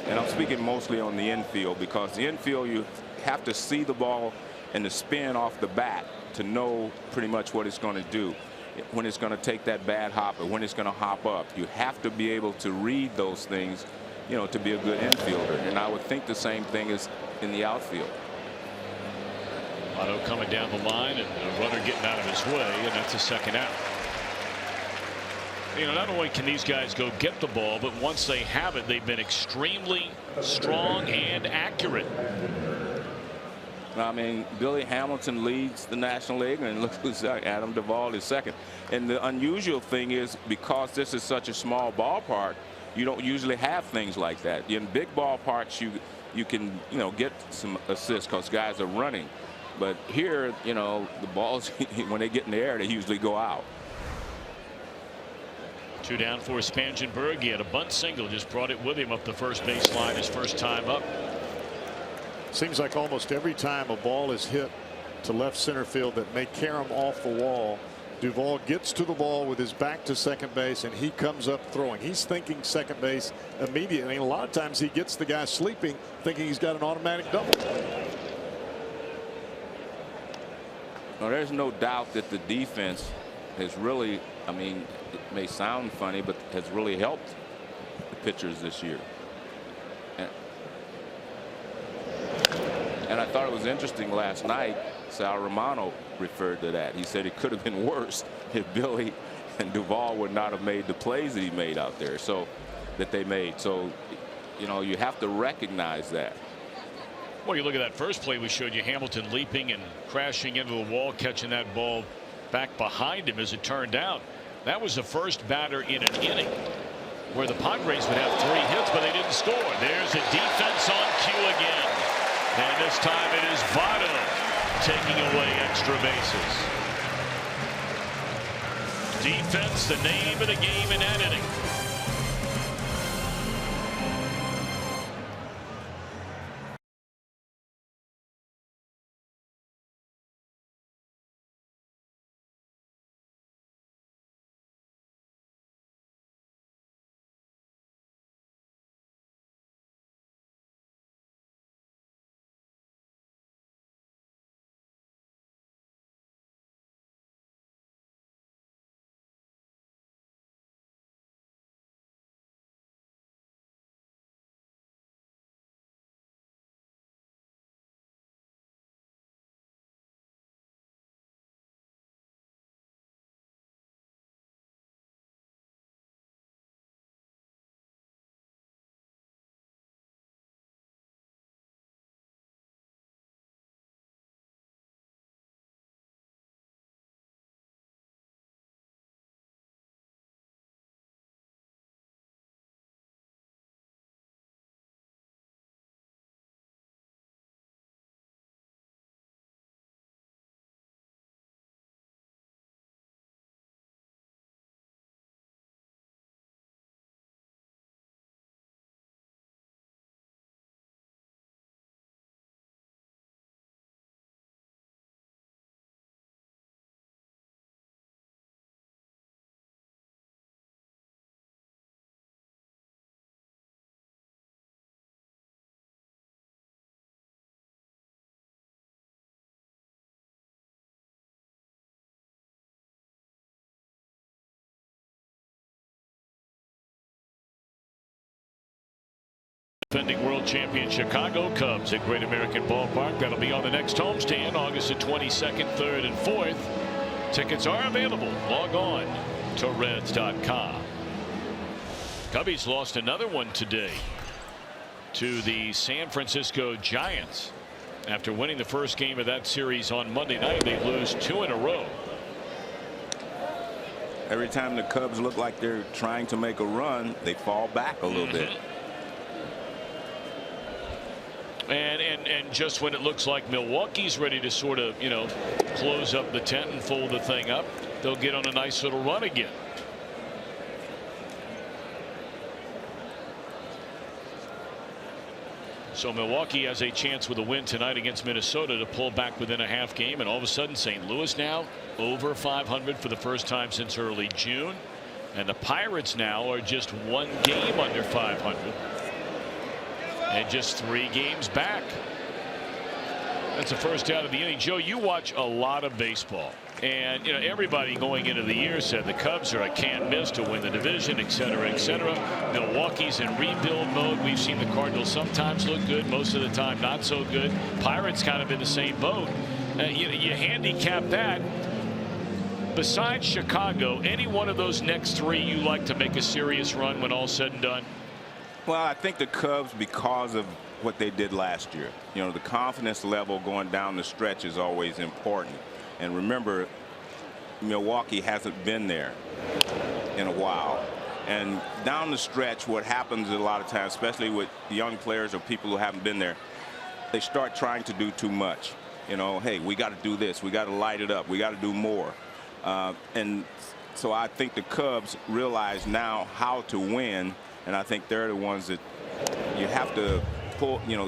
and I'm speaking mostly on the infield, because the infield you have to see the ball and the spin off the bat to know pretty much what it's going to do, when it's going to take that bad hop or when it's going to hop up. You have to be able to read those things, you know, to be a good infielder. And I would think the same thing is in the outfield. Otto coming down the line and a runner getting out of his way, and that's a second out. You know, not only can these guys go get the ball, but once they have it, they've been extremely strong and accurate. I mean, Billy Hamilton leads the National League, and look who's Adam Duvall is second. And the unusual thing is, because this is such a small ballpark, you don't usually have things like that. In big ballparks, you can, you know, get some assists because guys are running. But here, you know, the balls, when they get in the air, they usually go out. 2 down for Spangenberg. He had a bunt single, just brought it with him up the first baseline his first time up. Seems like almost every time a ball is hit to left center field that may carry him off the wall, Duvall gets to the ball with his back to second base, and he comes up throwing. He's thinking second base immediately. And a lot of times he gets the guy sleeping, thinking he's got an automatic double. Well, there's no doubt that the defense has really, I mean, it may sound funny, but has really helped the pitchers this year. And I thought it was interesting last night, Sal Romano referred to that. He said it could have been worse if Billy and Duvall would not have made the plays that he made out there, so that they made. So, you know, you have to recognize that. Well, you look at that first play we showed you, Hamilton leaping and crashing into the wall, catching that ball back behind him as it turned out. That was the first batter in an inning where the Padres would have 3 hits, but they didn't score. There's a defense on cue again. And this time it is Votto taking away extra bases. Defense, the name of the game in that inning. Defending world champion Chicago Cubs at Great American Ballpark. That'll be on the next homestand, August the 22nd, 3rd, and 4th. Tickets are available. Log on to Reds.com. Cubbies lost another one today to the San Francisco Giants. After winning the first game of that series on Monday night, they lose 2 in a row. Every time the Cubs look like they're trying to make a run, they fall back a little bit. And just when it looks like Milwaukee's ready to sort of, you know, close up the tent and fold the thing up, they'll get on a nice little run again. So Milwaukee has a chance with a win tonight against Minnesota to pull back within a half game, and all of a sudden St. Louis now over 500 for the first time since early June, and the Pirates now are just 1 game under 500 and just 3 games back. That's the first out of the inning. Joe, you watch a lot of baseball, and you know everybody going into the year said the Cubs are a can't miss to win the division, et cetera, et cetera. Milwaukee's in rebuild mode. We've seen the Cardinals sometimes look good, most of the time not so good. Pirates kind of in the same boat. You handicap that. Besides Chicago, any one of those next three you like to make a serious run when all's said and done? Well, I think the Cubs, because of what they did last year. You know, the confidence level going down the stretch is always important. And remember, Milwaukee hasn't been there in a while. And down the stretch, what happens a lot of times, especially with young players or people who haven't been there, they start trying to do too much. You know, hey, we got to do this. We got to light it up. We got to do more. And so I think the Cubs realize now how to win. And I think they're the ones that you have to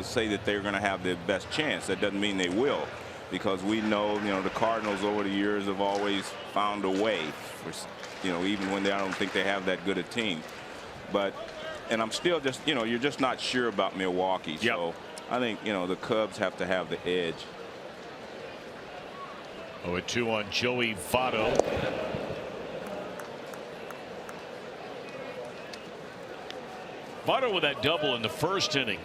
say that they're going to have the best chance. That doesn't mean they will, because we know, the Cardinals over the years have always found a way, even when I don't think they have that good a team. And I'm still just, you're just not sure about Milwaukee. Yep. So I think, the Cubs have to have the edge. 0-2 on Joey Votto. Votto with that double in the first inning.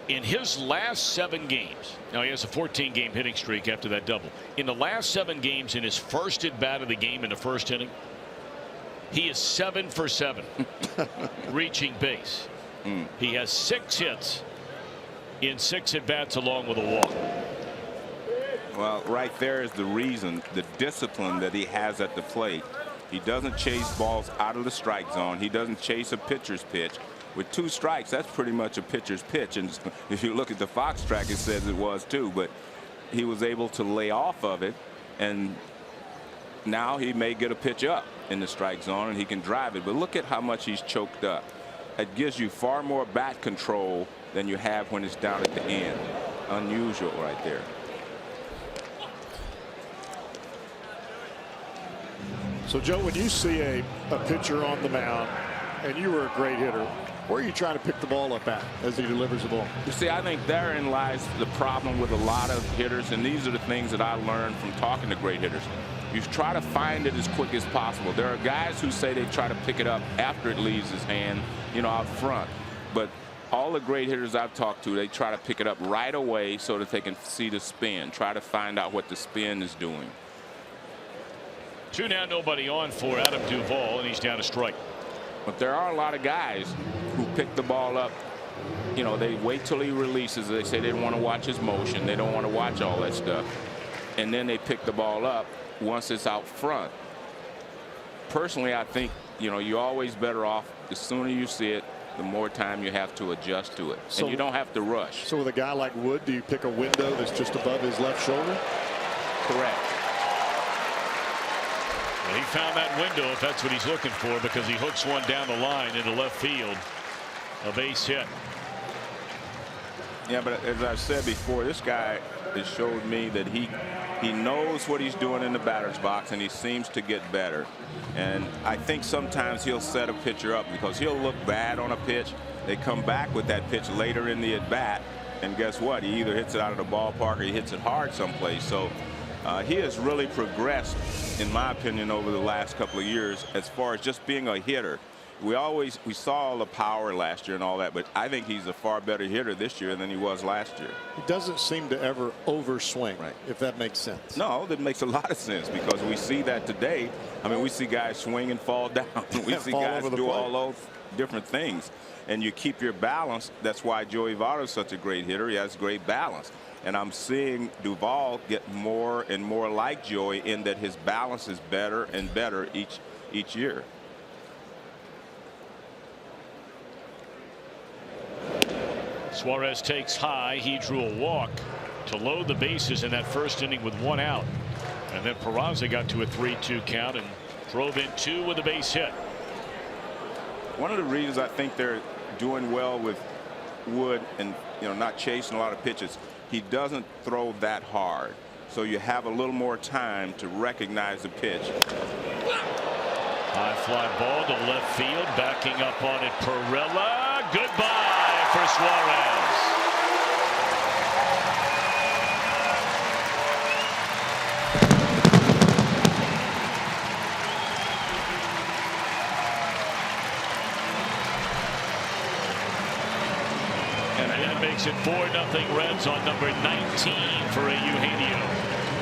In his last 7 games, now he has a 14-game hitting streak after that double. In the last 7 games, in his first at bat of the game in the first inning, he is 7 for 7 reaching base. He has 6 hits in 6 at bats along with a walk. Well, right there is the reason, the discipline that he has at the plate. He doesn't chase balls out of the strike zone. He doesn't chase a pitcher's pitch. With 2 strikes, that's pretty much a pitcher's pitch. And if you look at the Fox track, it says it was too. But he was able to lay off of it. And now he may get a pitch up in the strike zone and he can drive it. But look at how much he's choked up. It gives you far more bat control than you have when it's down at the end. Unusual right there. So, Joe, when you see a pitcher on the mound and you were a great hitter, where are you trying to pick the ball up at as he delivers the ball? You see, I think therein lies the problem with a lot of hitters, and these are the things that I learned from talking to great hitters. You try to find it as quick as possible. There are guys who say they try to pick it up after it leaves his hand, out front. But all the great hitters I've talked to, they try to pick it up right away so that they can see the spin, try to find out what the spin is doing. 2 now, nobody on for Adam Duvall, and he's down a strike. But there are a lot of guys who pick the ball up. They wait till he releases. They say they don't want to watch his motion. They don't want to watch all that stuff. And then they pick the ball up once it's out front. Personally, I think, you're always better off the sooner you see it, the more time you have to adjust to it. And you don't have to rush. So with a guy like Wood, do you pick a window that's just above his left shoulder? Correct. Well, he found that window, if that's what he's looking for, because he hooks one down the line into left field. A base hit. Yeah, but as I've said before, this guy has showed me that he knows what he's doing in the batter's box, and he seems to get better. And I think sometimes he'll set a pitcher up because he'll look bad on a pitch. They come back with that pitch later in the at-bat, and guess what? He either hits it out of the ballpark or he hits it hard someplace. So he has really progressed, in my opinion, over the last couple of years as far as just being a hitter. We saw all the power last year and all that, but I think he's a far better hitter this year than he was last year. He doesn't seem to ever overswing, right? If that makes sense. No, that makes a lot of sense, because we see that today. I mean, we see guys swing and fall down. We see guys do all those different things, and you keep your balance. That's why Joey Votto is such a great hitter. He has great balance. And I'm seeing Duvall get more and more like Joey in that his balance is better and better each year. Suarez takes high. He drew a walk to load the bases in that first inning with 1 out. And then Peraza got to a 3-2 count and drove in 2 with a base hit. One of the reasons I think they're doing well with Wood and not chasing a lot of pitches, he doesn't throw that hard. So you have a little more time to recognize the pitch. High fly ball to left field. Backing up on it, Perella. Goodbye for Suarez. makes it 4-0 Reds on number 19 for a Eugenio.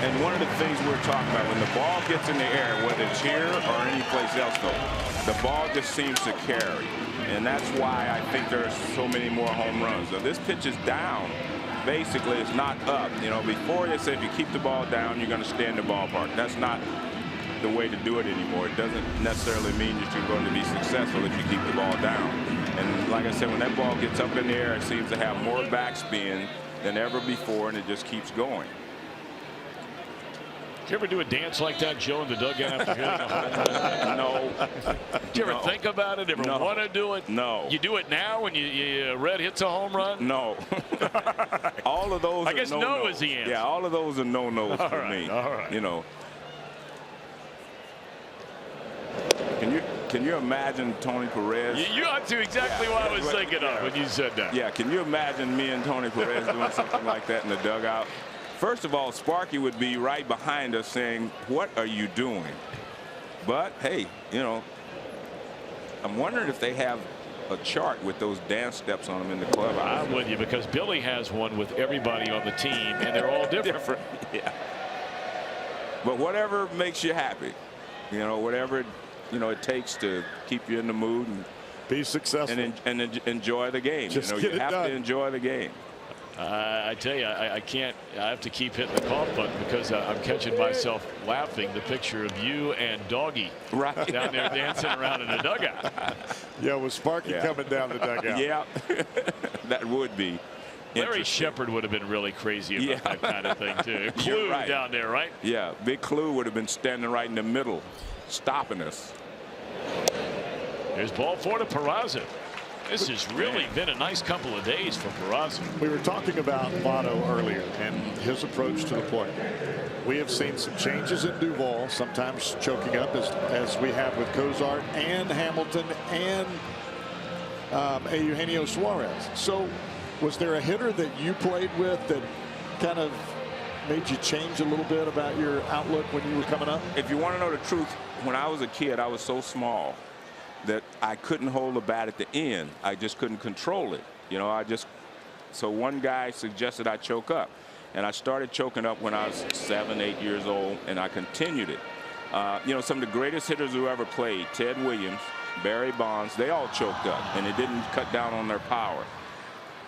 And one of the things we're talking about, when the ball gets in the air, whether it's here or any place else, though, the ball just seems to carry. And that's why I think there's so many more home runs. So this pitch is down. Basically, it's not up. You know, before they say if you keep the ball down, you're going to stay in the ballpark. That's not the way to do it anymore. It doesn't necessarily mean that you're going to be successful if you keep the ball down. And like I said, when that ball gets up in the air, it seems to have more backspin than ever before, and it just keeps going. Did you ever do a dance like that, Joe, in the dugout after hitting a home run? No. Did you ever think about it? Ever want to do it? No. You do it now when Red hits a home run? No. All of those I guess no is the answer. Yeah, all of those are no-nos for me. All right. You know. Can you imagine Tony Perez? You got to exactly what I was thinking of when you said that. Yeah, can you imagine me and Tony Perez doing something like that in the dugout? First of all, Sparky would be right behind us saying, "What are you doing?" But hey, you know, I'm wondering if they have a chart with those dance steps on them in the club. I'm with you, because Billy has one with everybody on the team, and they're all different. Yeah. But whatever makes you happy, you know, whatever it takes to keep you in the mood and be successful and enjoy the game. Just you get have it done. to enjoy the game. I tell you, I can't. I have to keep hitting the cough button because I'm catching myself laughing. The picture of you and Doggy down there dancing around in the dugout. Yeah, with Sparky coming down the dugout. Yeah, that would be. Larry Shepard would have been really crazy about that kind of thing too. Clue right. down there, right? Yeah, Big Clue would have been standing right in the middle, stopping us. There's ball 4 to Peraza. This has really been a nice couple of days for Peraza. We were talking about Votto earlier and his approach to the plate. We have seen some changes in Duvall, sometimes choking up as we have with Cozart and Hamilton and Eugenio Suarez. So was there a hitter that you played with that kind of made you change a little bit about your outlook when you were coming up? If you want to know the truth, when I was a kid, I was so small that I couldn't hold the bat at the end. I just couldn't control it. You know, so one guy suggested I choke up. And I started choking up when I was 7, 8 years old, and I continued it. You know, some of the greatest hitters who ever played, Ted Williams, Barry Bonds, they all choked up, and it didn't cut down on their power.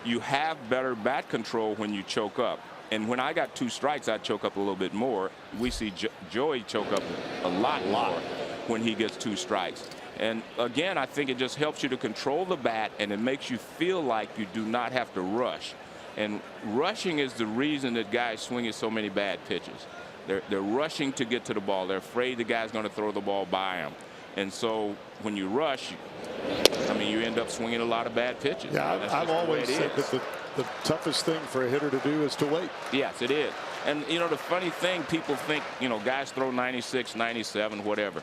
You have better bat control when you choke up. And when I got 2 strikes, I'd choke up a little bit more. We see Joey choke up a lot more when he gets 2 strikes. And again, I think it just helps you to control the bat, and it makes you feel like you do not have to rush. And rushing is the reason that guys swing so many bad pitches. They're rushing to get to the ball. They're afraid the guy's going to throw the ball by them. And so when you rush, I mean, you end up swinging a lot of bad pitches. Yeah, I've always said that the toughest thing for a hitter to do is to wait. Yes, it is. And, you know, the funny thing, people think, you know, guys throw 96, 97, whatever.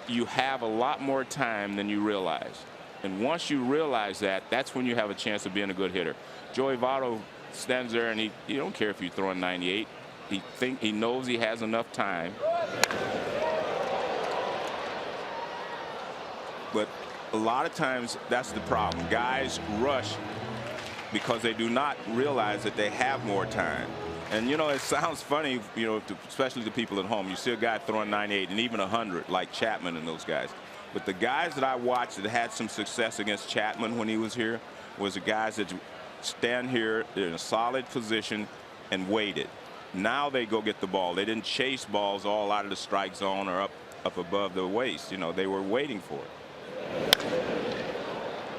You have a lot more time than you realize. And once you realize that, that's when you have a chance of being a good hitter. Joey Votto stands there and he don't care if you're throwing 98. He knows he has enough time. But a lot of times that's the problem. Guys rush because they do not realize that they have more time. And, you know, it sounds funny, you know, especially to people at home. You see a guy throwing 98 and even 100, like Chapman and those guys. But the guys that I watched that had some success against Chapman when he was here was the guys that stand here in a solid position and waited. Now they go get the ball. They didn't chase balls all out of the strike zone or up above the waist. You know, they were waiting for it.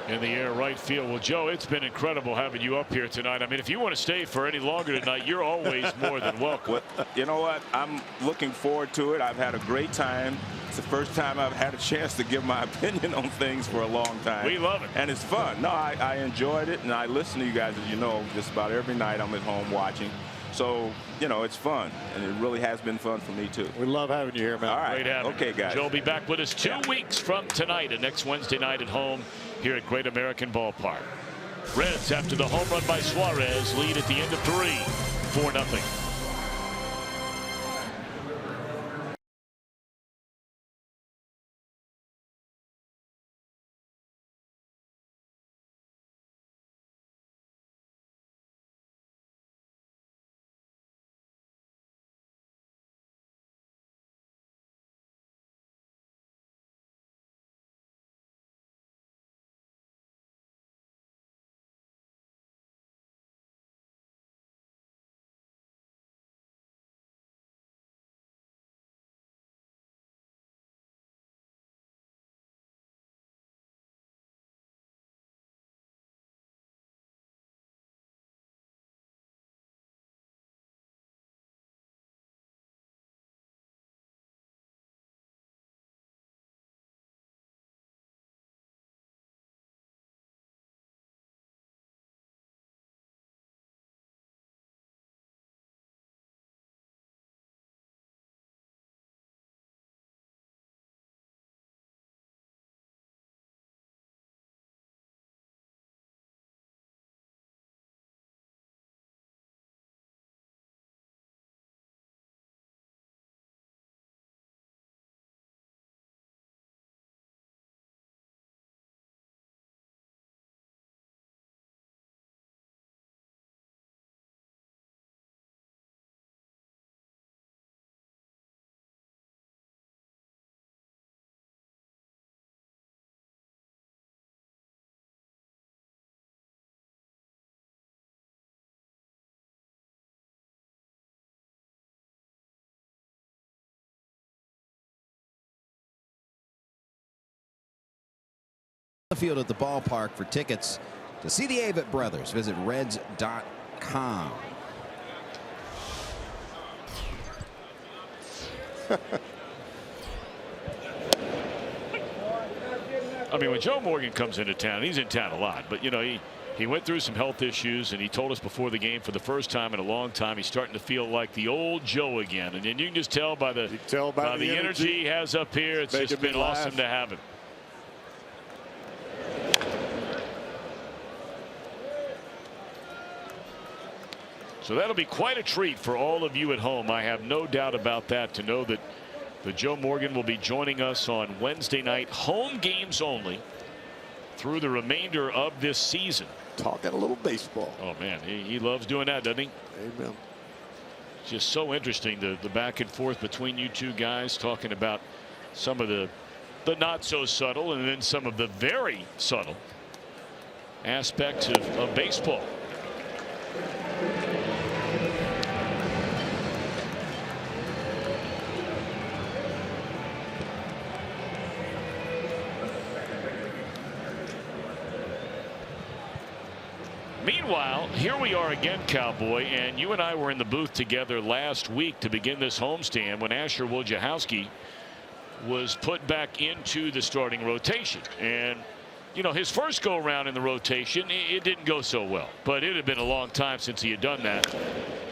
In the air right field. Well, Joe, it's been incredible having you up here tonight. I mean, if you want to stay for any longer tonight, you're always more than welcome. Well, you know what? I'm looking forward to it. I've had a great time. It's the first time I've had a chance to give my opinion on things for a long time. We love it. And it's fun. No, I enjoyed it, and I listen to you guys, as you know, just about every night I'm at home watching. So, you know, it's fun, and it really has been fun for me, too. We love having you here, man. All right. Great having Okay, you. guys. Joe will be back with us 2 weeks from tonight and next Wednesday night at home here at Great American Ballpark. Reds, after the home run by Suarez, lead at the end of 3, 4-0. The field at the ballpark. For tickets to see the Avett Brothers, visit reds.com. I mean, when Joe Morgan comes into town, he's in town a lot, but you know, he went through some health issues, and he told us before the game, for the first time in a long time, he's starting to feel like the old Joe again. And then you can just tell by the energy he has up here. It's just been awesome to have him. So that'll be quite a treat for all of you at home. I have no doubt about that, to know that the Joe Morgan will be joining us on Wednesday night, home games only, through the remainder of this season. Talking a little baseball. Oh man, he loves doing that, doesn't he? Amen. Just so interesting, the back and forth between you two guys, talking about some of the not so subtle and then some of the very subtle aspects of baseball. Meanwhile, here we are again, Cowboy, and you and I were in the booth together last week to begin this homestand when Asher Wojciechowski was put back into the starting rotation. And, you know, his first go around in the rotation, it didn't go so well, but it had been a long time since he had done that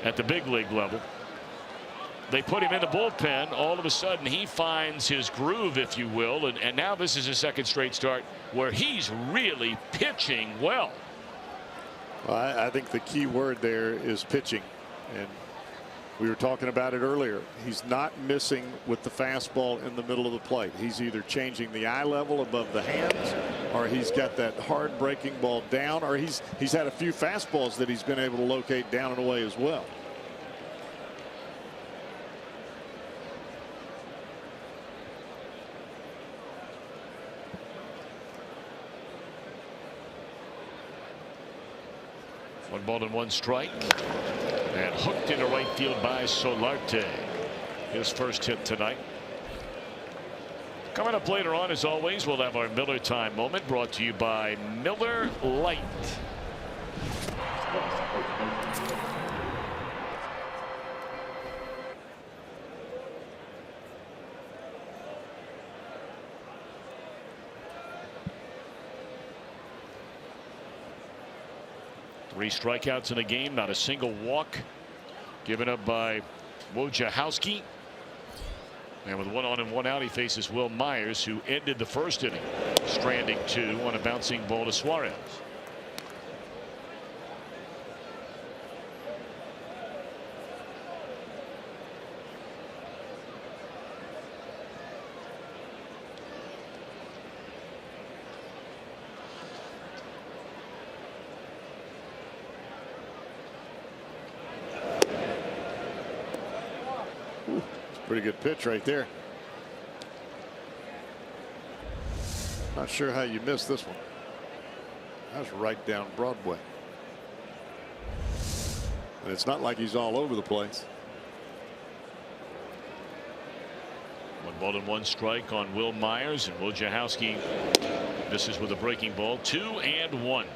at the big league level. They put him in the bullpen. All of a sudden, he finds his groove, if you will, and now this is his second straight start where he's really pitching well. Well, I think the key word there is pitching, and we were talking about it earlier. He's not missing with the fastball in the middle of the plate. He's either changing the eye level above the hands, or he's got that hard breaking ball down, or he's had a few fastballs that he's been able to locate down and away as well. One ball and one strike, and hooked into right field by Solarte. His first hit tonight. Coming up later on, as always, we'll have our Miller Time moment, brought to you by Miller Lite. Three strikeouts in a game, not a single walk given up by Wojciechowski. And with one on and one out, he faces Will Myers, who ended the first inning, stranding two on a bouncing ball to Suarez. Pretty good pitch right there. Not sure how you missed this one. That was right down Broadway. And it's not like he's all over the place. One ball and one strike on Will Myers, and Wojciechowski misses with a breaking ball. 2-1.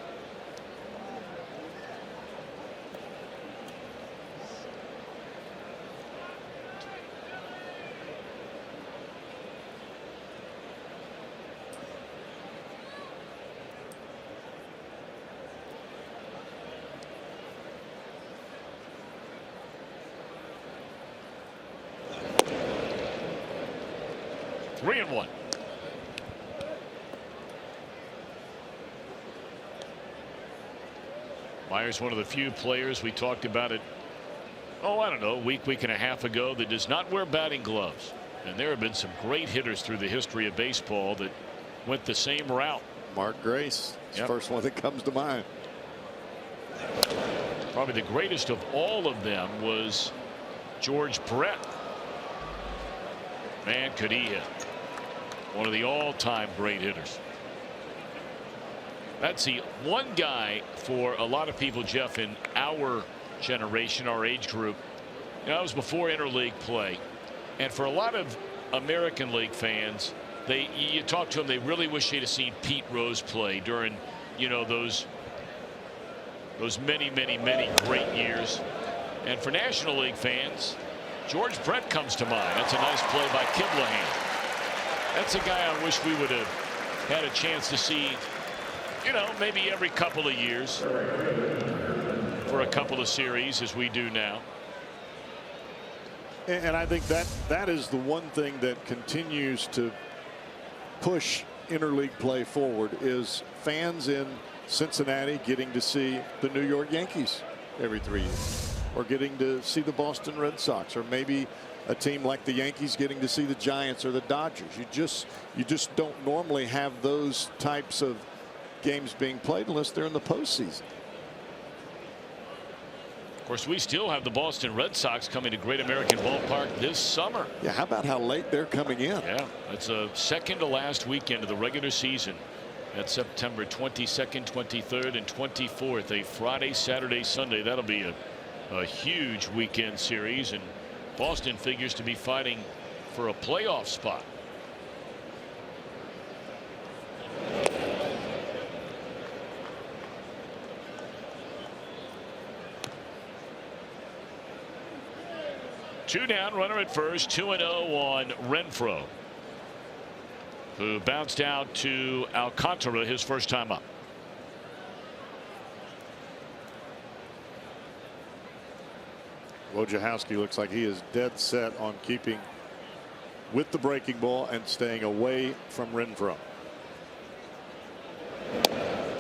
Myers, one of the few players we talked about it, I don't know, week and a half ago, that does not wear batting gloves. And there have been some great hitters through the history of baseball that went the same route. Mark Grace, first one that comes to mind. Probably the greatest of all of them was George Brett. Man, could he hit. One of the all-time great hitters. That's the one guy for a lot of people, Jeff, in our generation, our age group. You know, that was before interleague play. And for a lot of American League fans, you talk to them, they really wish they'd have seen Pete Rose play during, you know, those many great years. And for National League fans, George Brett comes to mind. That's a nice play by Kiblahan. That's a guy I wish we would have had a chance to see, you know, maybe every couple of years for a couple of series as we do now. And I think that is the one thing that continues to push interleague play forward, is fans in Cincinnati getting to see the New York Yankees every 3 years, or getting to see the Boston Red Sox, or maybe a team like the Yankees getting to see the Giants or the Dodgers. You just don't normally have those types of games being played unless they're in the postseason. Of course, we still have the Boston Red Sox coming to Great American Ballpark this summer. Yeah, how about how late they're coming in? Yeah, it's a second to last weekend of the regular season. That's September 22nd, 23rd, and 24th. A Friday, Saturday, Sunday. That'll be a huge weekend series, and Boston figures to be fighting for a playoff spot. Two down, runner at first, 2-0 on Renfroe, who bounced out to Alcantara his first time up. Wojciechowski looks like he is dead set on keeping with the breaking ball and staying away from Renfroe.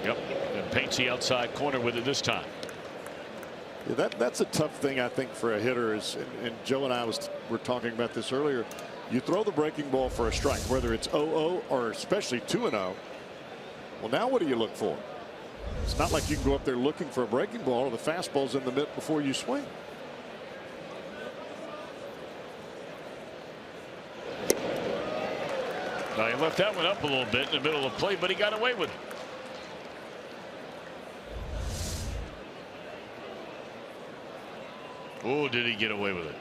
Yep, and paints the outside corner with it this time. Yeah, that's a tough thing, I think, for a hitter. Is, and Joe and I were talking about this earlier. You throw the breaking ball for a strike, whether it's 0-0 or especially 2-0. Well, now what do you look for? It's not like you can go up there looking for a breaking ball, or the fastball's in the mitt before you swing. Now, he left that one up a little bit in the middle of the play, but he got away with it. Oh, did he get away with it?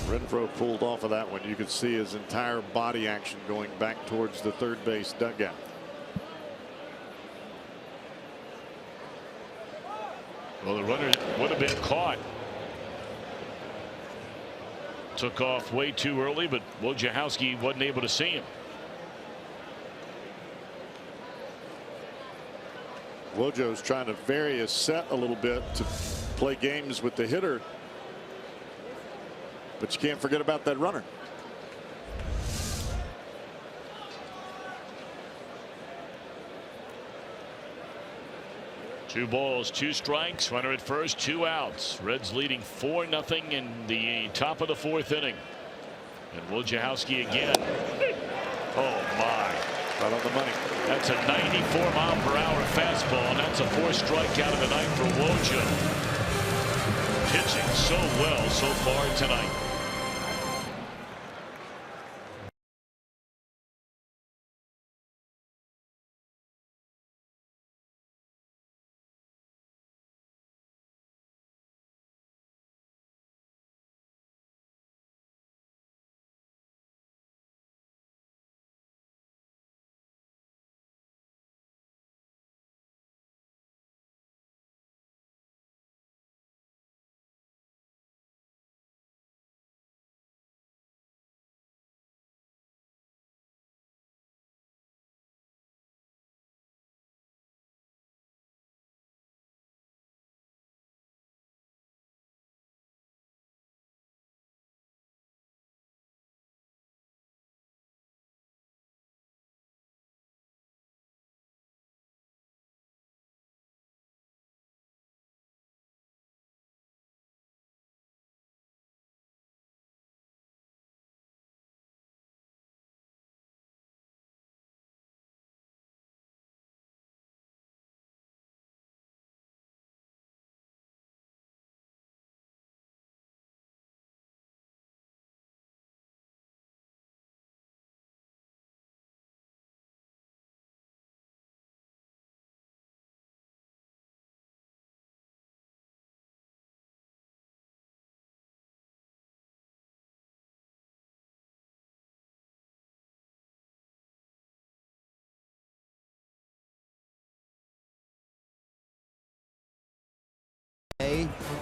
Renfroe pulled off of that one. You could see his entire body action going back towards the third base dugout. Well, the runner would have been caught. Took off way too early, but Wojciechowski wasn't able to see him. Wojo's trying to vary his set a little bit to play games with the hitter, but you can't forget about that runner. Two balls, two strikes, runner at first, two outs. Reds leading 4-0 in the top of the fourth inning. And Wojciechowski again. Oh my. Right on the money. That's a 94-mile-per-hour fastball, and that's a fourth strikeout of the night for Woj. Pitching so well so far tonight.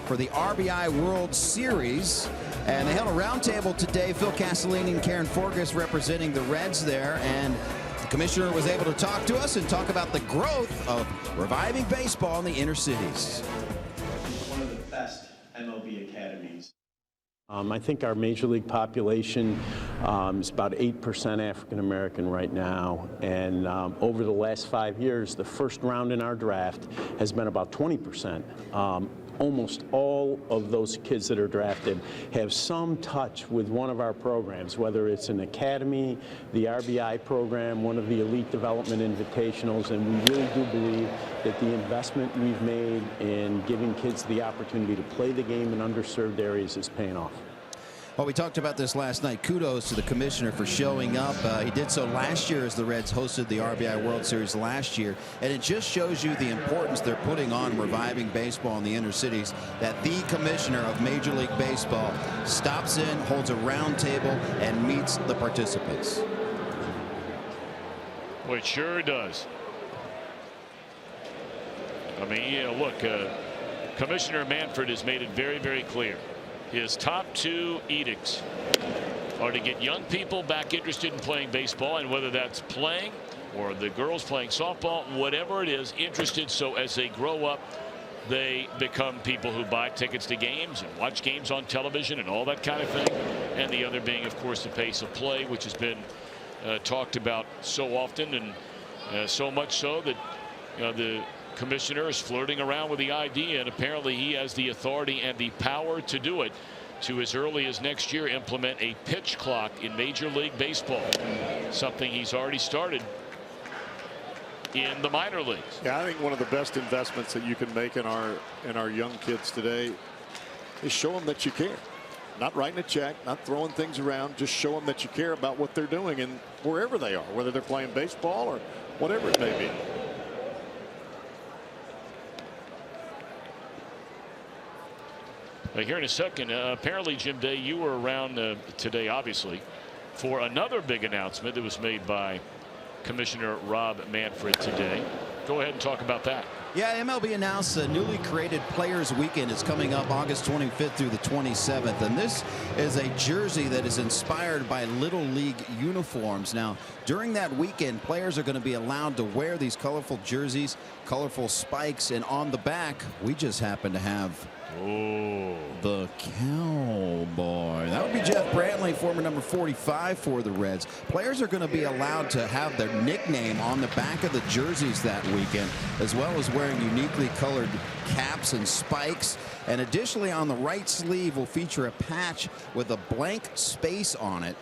for the RBI World Series. And they held a roundtable today. Phil Castellini and Karen Forgas representing the Reds there. And the commissioner was able to talk to us and talk about the growth of reviving baseball in the inner cities. One of the best MLB academies. I think our major league population is about 8% African American right now, and over the last 5 years, the first round in our draft has been about 20%. Almost all of those kids that are drafted have some touch with one of our programs, whether it's an academy, the RBI program, one of the elite development invitationals, and we really do believe that the investment we've made in giving kids the opportunity to play the game in underserved areas is paying off. Well, we talked about this last night. Kudos to the commissioner for showing up. He did so last year as the Reds hosted the RBI World Series last year. And it just shows you the importance they're putting on reviving baseball in the inner cities, that the commissioner of Major League Baseball stops in, holds a round table, and meets the participants. Well, it sure does. I mean, you know, look, Commissioner Manfred has made it very, very clear. His top 2 edicts are to get young people back interested in playing baseball, and whether that's playing or the girls playing softball, whatever it is, interested, so as they grow up, they become people who buy tickets to games and watch games on television and all that kind of thing. And the other being, of course, the pace of play, which has been talked about so often, and so much so that the commissioner is flirting around with the idea, and apparently he has the authority and the power to do it, to as early as next year implement a pitch clock in Major League Baseball, something he's already started in the minor leagues. Yeah, I think one of the best investments that you can make in our young kids today is show them that you care. Not writing a check, not throwing things around, just show them that you care about what they're doing and wherever they are, whether they're playing baseball or whatever it may be. Here in a second, apparently, Jim Day, you were around today, obviously, for another big announcement that was made by Commissioner Rob Manfred today. Go ahead and talk about that. Yeah, MLB announced the newly created Players Weekend is coming up August 25th through the 27th. And this is a jersey that is inspired by Little League uniforms. Now, during that weekend, players are going to be allowed to wear these colorful jerseys, colorful spikes, and on the back, we just happen to have the Cowboy. That would be Jeff Brantley, former number 45 for the Reds. Players are going to be allowed to have their nickname on the back of the jerseys that weekend, as well as wearing uniquely colored caps and spikes. And additionally, on the right sleeve will feature a patch with a blank space on it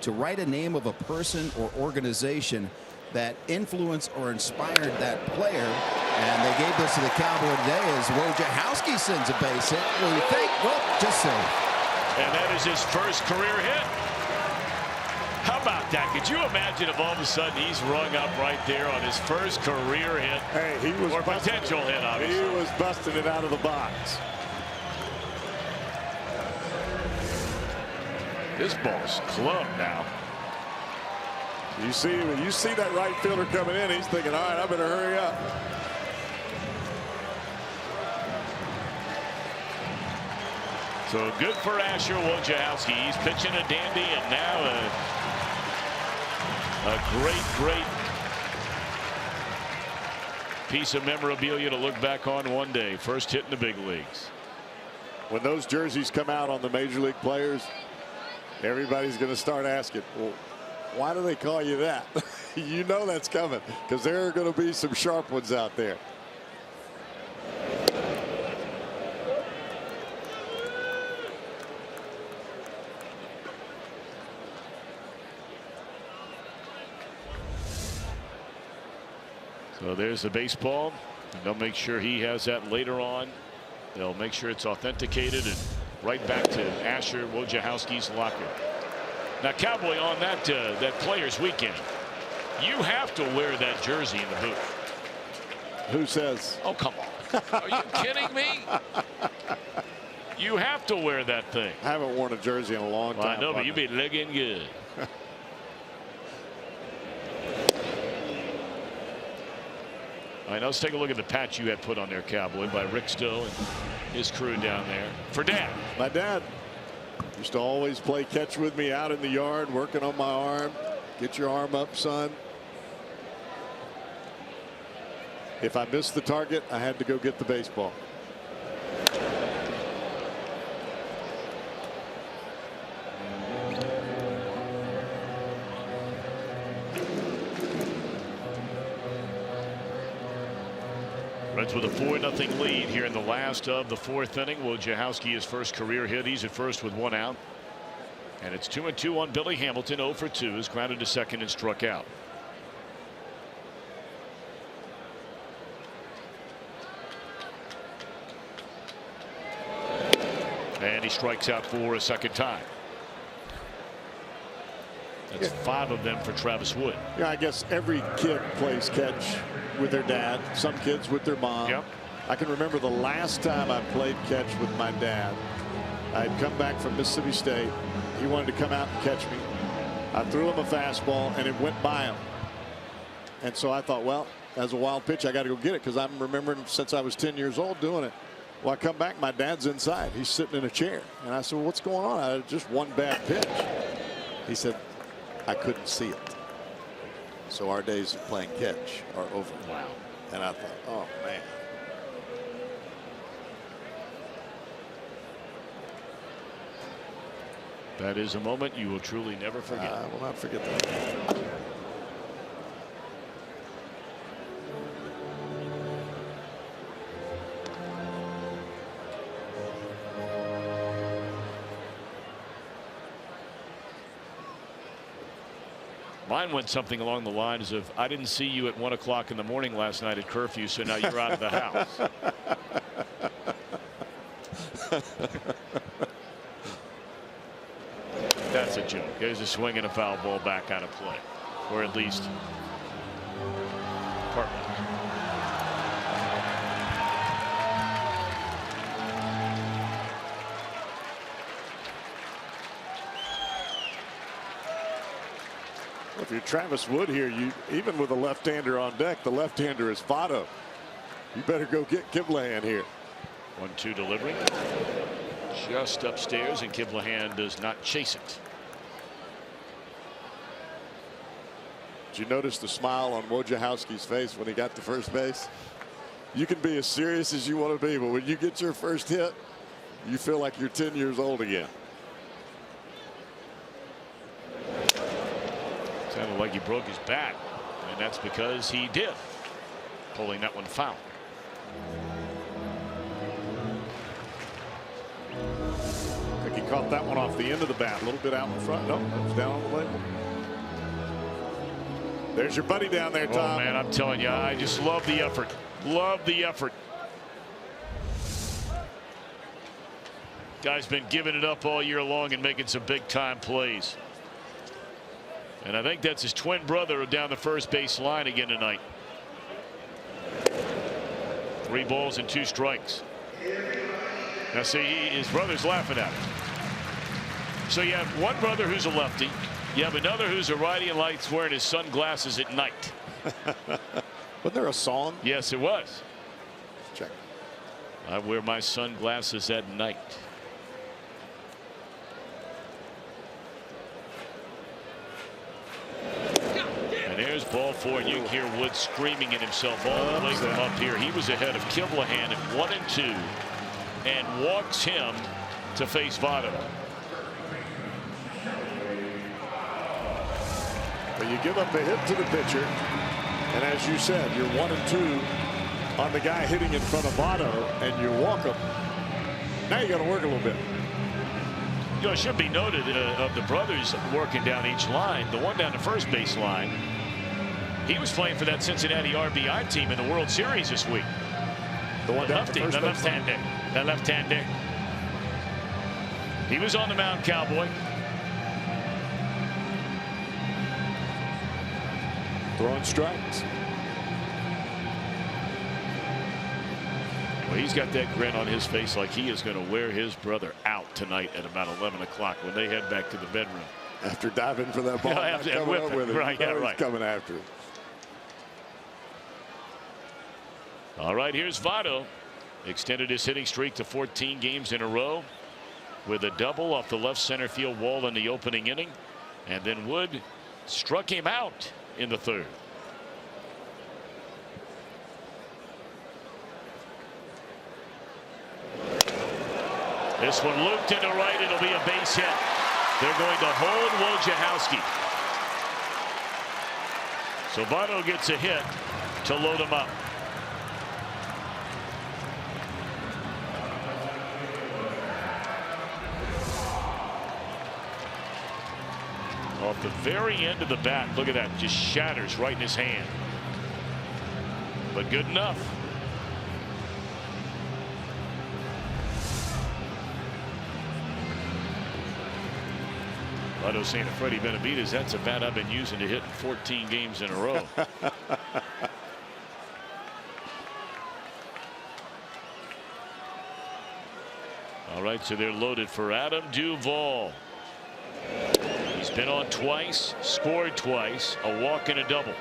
to write a name of a person or organization that influenced or inspired that player. And they gave this to the Cowboy today as Wojciechowski sends a base hit. What do you think? Well, just so. And that is his first career hit. How about that? Could you imagine if all of a sudden he's rung up right there on his first career hit? Hey, he was or potential hit, obviously. He was busting it out of the box. This ball's clubbed now. You see, when you see that right fielder coming in, he's thinking, all right, I better hurry up. So good for Asher Wojciechowski. He's pitching a dandy, and now a great piece of memorabilia to look back on one day. First hit in the big leagues. When those jerseys come out on the major league players, everybody's going to start asking, well, why do they call you that? You know that's coming, because there are going to be some sharp ones out there. So there's the baseball, and they'll make sure he has that later on. They'll make sure it's authenticated and right back to Asher Wojciechowski's locker. Now, Cowboy, on that Players Weekend, you have to wear that jersey in the booth. Who says? Oh, come on. Are you kidding me? You have to wear that thing. I haven't worn a jersey in a long time. I know, but you be looking good. All right, let's take a look at the patch you had put on there, Cowboy, by Rick Stowe and his crew down there. For Dad. My dad used to always play catch with me out in the yard, working on my arm. Get your arm up, son. If I missed the target, I had to go get the baseball. Reds with a 4-0 lead here in the last of the 4th inning. Wojciechowski his first career hit. He's at first with 1 out. And it's 2-2 on Billy Hamilton. 0 for 2 is grounded to second and struck out. And he strikes out for a second time. That's 5 of them for Travis Wood. Yeah, I guess every kid plays catch with their dad. Some kids with their mom. Yep. I can remember the last time I played catch with my dad. I had come back from Mississippi State. He wanted to come out and catch me. I threw him a fastball and it went by him. And so I thought, well, as a wild pitch, I got to go get it because I'm remembering since I was 10 years old doing it. Well, I come back, my dad's inside. He's sitting in a chair. And I said, well, what's going on? I had just one bad pitch. He said, I couldn't see it. So our days of playing catch are over. Wow. And I thought, oh, man. That is a moment you will truly never forget. I will not forget that. Mine went something along the lines of, I didn't see you at 1 o'clock in the morning last night at curfew, so now you're out of the house. That's a joke. There's a swing and a foul ball back out of play, or at least partly. If you're Travis Wood here, you even with a left-hander on deck, the left-hander is Votto. You better go get Kiblahan here. 1-2 delivery. Just upstairs, and Kiblahan does not chase it. Did you notice the smile on Wojciechowski's face when he got to first base? You can be as serious as you want to be, but when you get your first hit, you feel like you're 10 years old again. Sounded like he broke his back, and that's because he did, pulling that one foul. I think he caught that one off the end of the bat, a little bit out in front. No, that was down on the label. There's your buddy down there, Tom. Oh, man, I'm telling you, I just love the effort. Love the effort. Guy's been giving it up all year long and making some big-time plays. And I think that's his twin brother down the first base line again tonight. 3 balls and 2 strikes. Now see, his brother's laughing at him. So you have one brother who's a lefty. You have another who's a righty and likes wearing his sunglasses at night. Wasn't there a song? Yes, it was. Check. I wear my sunglasses at night. And there's ball 4, and you can hear Wood screaming at himself all the way from up here. He was ahead of Kiblahan at 1-2 and walks him to face Votto. But you give up a hit to the pitcher, and as you said, you're 1-2 on the guy hitting in front of Votto, and you walk him. Now you got to work a little bit. You know, it should be noted of the brothers working down each line, the one down the first base line, he was playing for that Cincinnati RBI team in the World Series this week. The one down lefty, the the left-hander, the left-hander. He was on the mound, Cowboy. Throwing strikes. Well, he's got that grin on his face like he is going to wear his brother out tonight at about 11 o'clock when they head back to the bedroom. After diving for that ball, Yeah, not coming up with it. Right, yeah, right. He's coming after it. All right, here's Votto. Extended his hitting streak to 14 games in a row with a double off the left center field wall in the opening inning. And then Wood struck him out in the third. This one looped into right. It'll be a base hit. They're going to hold Wojciechowski. So Votto gets a hit to load him up. Off the very end of the bat, look at that, just shatters right in his hand. But good enough. Votto saying to Freddie Benavidez, that's a bat I've been using to hit 14 games in a row. All right, so they're loaded for Adam Duvall. He's been on twice, scored twice, a walk and a double.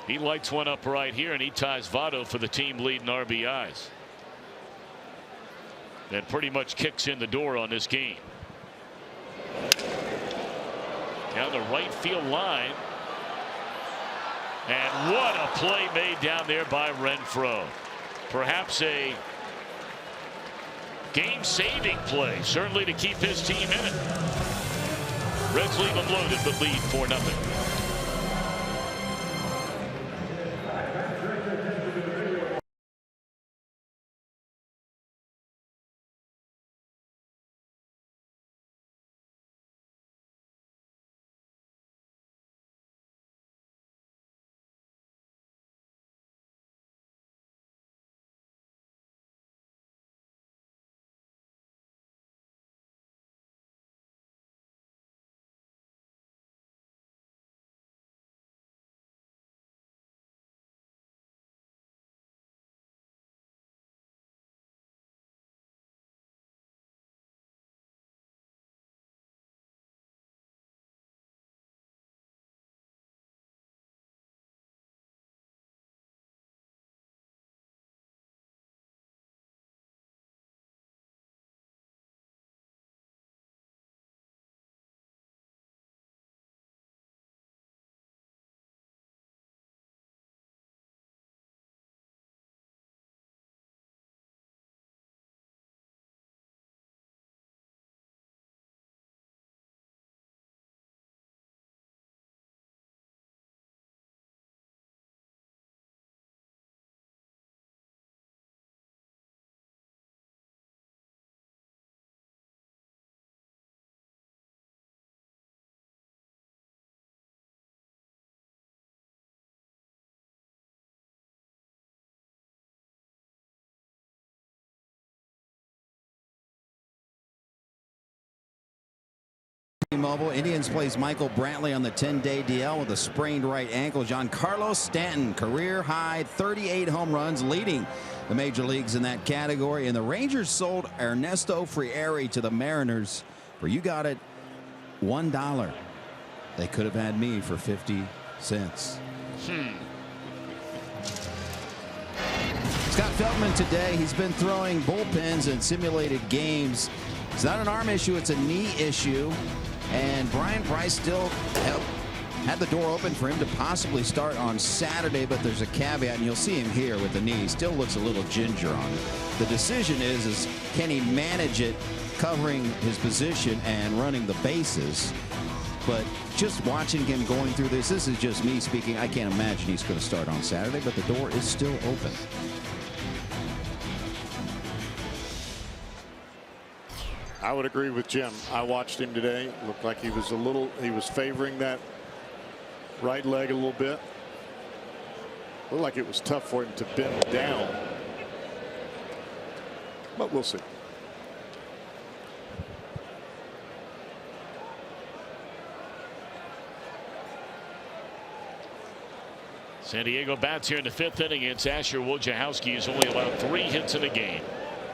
He lights one up right here, and he ties Votto for the team lead in RBIs. That pretty much kicks in the door on this game. Down the right field line. And what a play made down there by Renfroe. Perhaps a game-saving play, certainly to keep his team in it. Reds leave them loaded, but lead 4-0. Mobile. Indians plays Michael Brantley on the 10-day DL with a sprained right ankle. Giancarlo Stanton, career high 38 home runs, leading the major leagues in that category. And the Rangers sold Ernesto Frieri to the Mariners for, you got it, $1. They could have had me for 50 cents. Scott Feldman today, he's been throwing bullpens in simulated games. It's not an arm issue, it's a knee issue. And Brian Price still had the door open for him to possibly start on Saturday, but there's a caveat, and you'll see him here with the knee. He still looks a little ginger on it. The decision is can he manage it, covering his position and running the bases? But just watching him going through this is just me speaking. I can't imagine he's going to start on Saturday, but the door is still open. I would agree with Jim. I watched him today. Looked like he was favoring that right leg a little bit. Looked like it was tough for him to bend down. But we'll see. San Diego bats here in the 5th inning against Asher Wojciechowski, who's only allowed 3 hits in the game.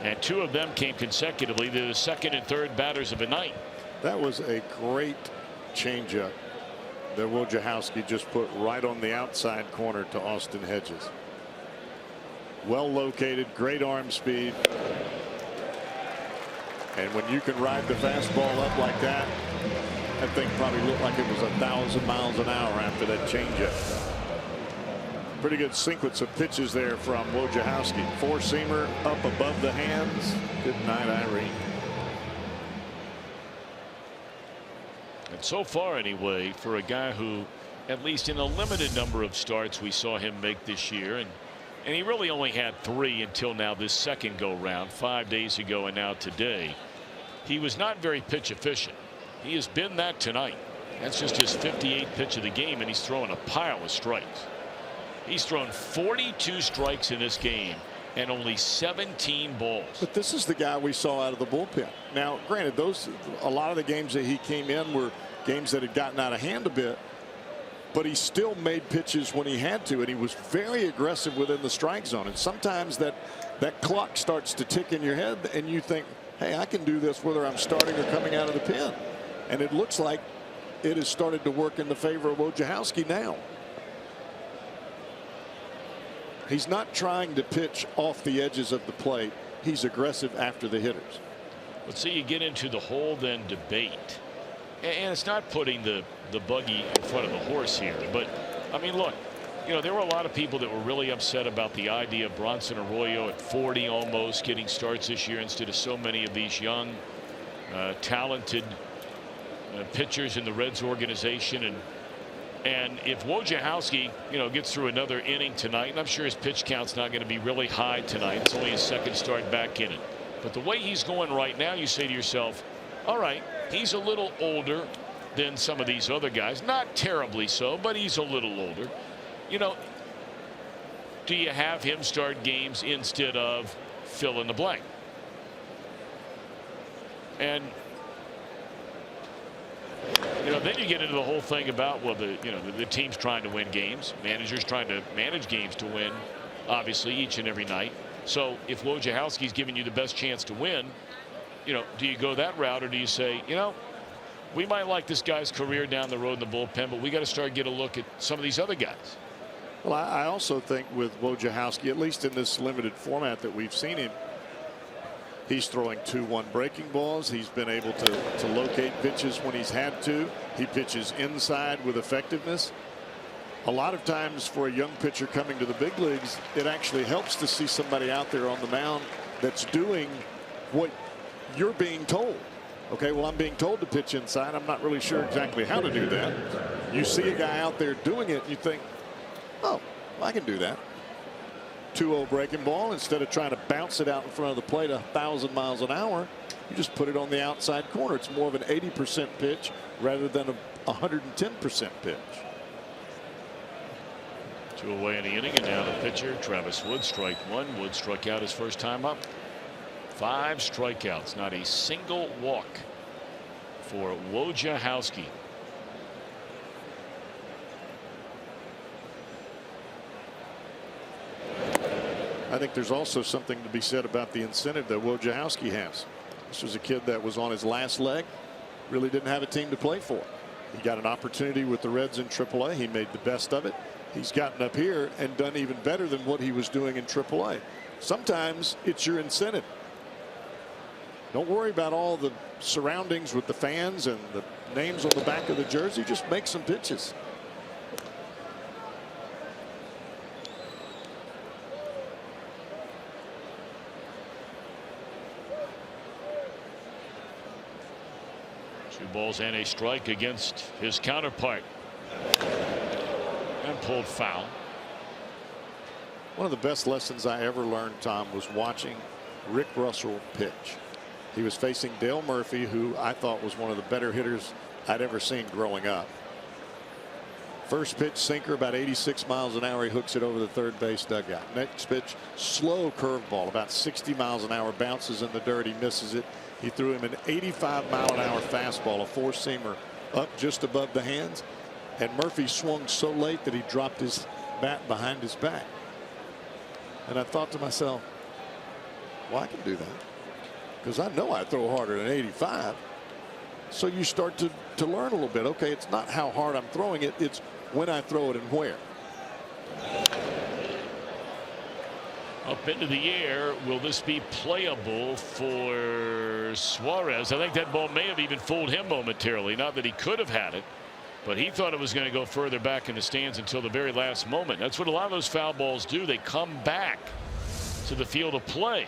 And 2 of them came consecutively. They're the second and third batters of the night. That was a great changeup that Wojciechowski just put right on the outside corner to Austin Hedges. Well located, great arm speed. And when you can ride the fastball up like that, that thing probably looked like it was 1,000 miles an hour after that changeup. Pretty good sequence of pitches there from Wojciechowski. Four-seamer up above the hands. Good night, Irene. And so far, anyway, for a guy who, at least in a limited number of starts we saw him make this year, and he really only had 3 until now this second go round, 5 days ago and now today. He was not very pitch efficient. He has been that tonight. That's just his 58th pitch of the game, and he's throwing a pile of strikes. He's thrown 42 strikes in this game and only 17 balls. But this is the guy we saw out of the bullpen. Now, granted, a lot of the games that he came in were games that had gotten out of hand a bit, but he still made pitches when he had to, and he was very aggressive within the strike zone. And sometimes that clock starts to tick in your head, and you think, hey, I can do this whether I'm starting or coming out of the pen. And it looks like it has started to work in the favor of Wojciechowski now. He's not trying to pitch off the edges of the plate. He's aggressive after the hitters. Let's see, you get into the whole then debate, and it's not putting the buggy in front of the horse here, but I mean, look, you know, there were a lot of people that were really upset about the idea of Bronson Arroyo at 40 almost getting starts this year instead of so many of these young talented pitchers in the Reds organization. And if Wojciechowski, you know, gets through another inning tonight, and I'm sure his pitch count's not going to be really high tonight. It's only his second start back in it. But the way he's going right now, you say to yourself, all right, he's a little older than some of these other guys. Not terribly so, but he's a little older. You know, do you have him start games instead of fill in the blank? And you know, then you get into the whole thing about, well, the team's trying to win games, managers trying to manage games to win, obviously, each and every night. So if Wojciechowski's giving you the best chance to win, you know, do you go that route, or do you say, you know, we might like this guy's career down the road in the bullpen, but we got to start get a look at some of these other guys? Well, I also think with Wojciechowski, at least in this limited format that we've seen him, he's throwing 2-1 breaking balls. He's been able to locate pitches when he's had to. He pitches inside with effectiveness. A lot of times for a young pitcher coming to the big leagues, it actually helps to see somebody out there on the mound that's doing what you're being told. Okay, well, I'm being told to pitch inside. I'm not really sure exactly how to do that. You see a guy out there doing it, and you think, oh, I can do that. 2-0 breaking ball, instead of trying to bounce it out in front of the plate 1,000 miles an hour, you just put it on the outside corner. It's more of an 80% pitch rather than a 110% pitch. 2 away in the inning, and now the pitcher, Travis Wood, strike one. Wood struck out his first time up. 5 strikeouts, not a single walk for Wojciechowski. I think there's also something to be said about the incentive that Wojciechowski has. This was a kid that was on his last leg, really didn't have a team to play for. He got an opportunity with the Reds in AAA. He made the best of it. He's gotten up here and done even better than what he was doing in AAA. Sometimes it's your incentive. Don't worry about all the surroundings with the fans and the names on the back of the jersey. Just make some pitches. Two balls and a strike against his counterpart. And pulled foul. One of the best lessons I ever learned, Tom, was watching Rick Russell pitch. He was facing Dale Murphy, who I thought was one of the better hitters I'd ever seen growing up. First pitch, sinker, about 86 miles an hour. He hooks it over the third base dugout. Next pitch, slow curveball, about 60 miles an hour, bounces in the dirt. He misses it. He threw him an 85-mile-an-hour fastball, a four-seamer, up just above the hands. And Murphy swung so late that he dropped his bat behind his back. And I thought to myself, well, I can do that, because I know I throw harder than 85. So you start to learn a little bit. Okay, it's not how hard I'm throwing it, it's when I throw it and where. Up into the air. Will this be playable for Suarez? I think that ball may have even fooled him momentarily. Not that he could have had it, but he thought it was going to go further back in the stands until the very last moment. That's what a lot of those foul balls do. They come back to the field of play.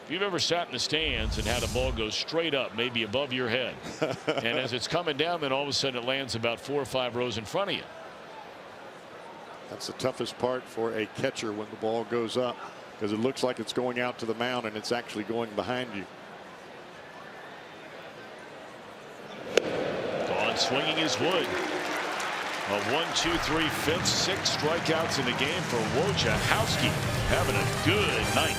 If you've ever sat in the stands and had a ball go straight up, maybe above your head, and as it's coming down, then all of a sudden it lands about 4 or 5 rows in front of you. That's the toughest part for a catcher when the ball goes up, because it looks like it's going out to the mound and it's actually going behind you. Gone swinging is Wood. A 1-2-3-5, 6 strikeouts in the game for Wojciechowski. Having a good night.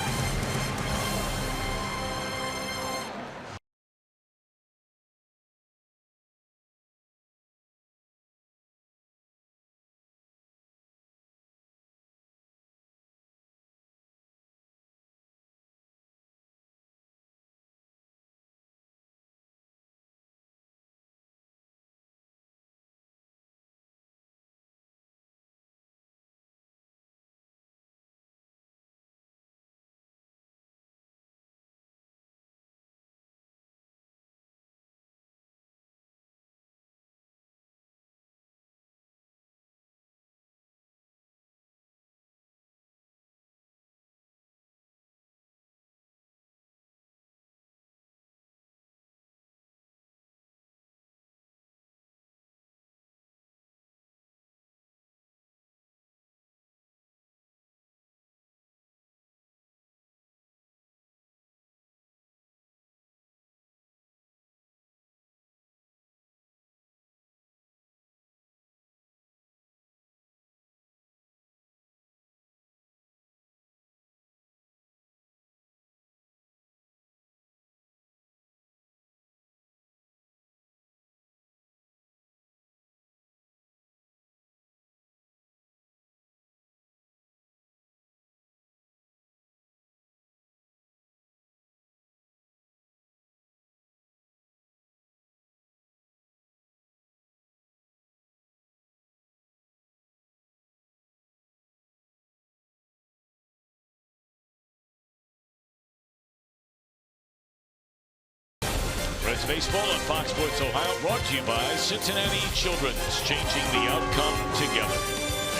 Reds baseball on Fox Sports Ohio, brought to you by Cincinnati Children's, changing the outcome together.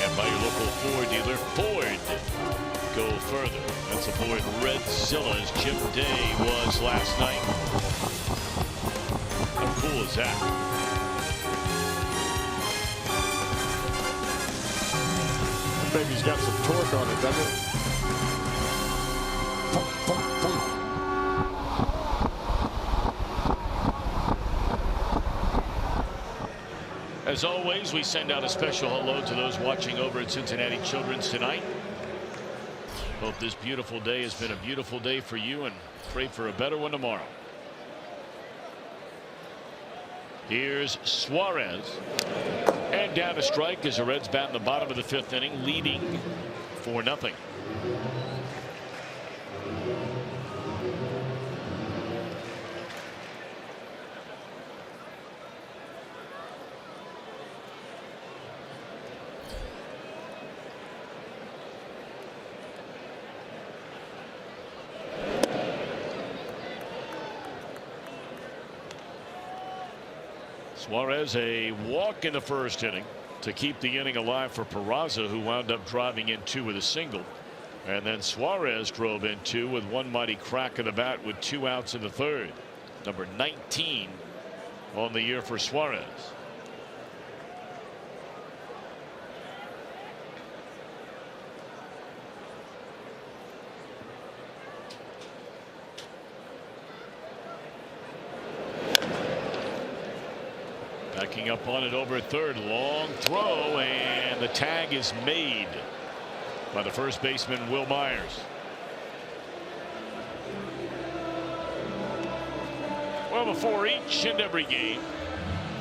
And by your local Ford dealer, Ford. Go further. That's aboard Redzilla's Chip Day was last night. How cool is that? Baby's got some torque on it, doesn't it? As always, we send out a special hello to those watching over at Cincinnati Children's tonight. Hope this beautiful day has been a beautiful day for you, and pray for a better one tomorrow. Here's Suarez, and down to strike as the Reds bat in the bottom of the 5th inning, leading 4-0. Suarez, a walk in the 1st inning to keep the inning alive for Peraza, who wound up driving in 2 with a single. And then Suarez drove in 2 with one mighty crack of the bat with 2 outs in the 3rd. Number 19 on the year for Suarez. Backing up on it over 3rd. Long throw, and the tag is made by the first baseman, Will Myers. Well, before each and every game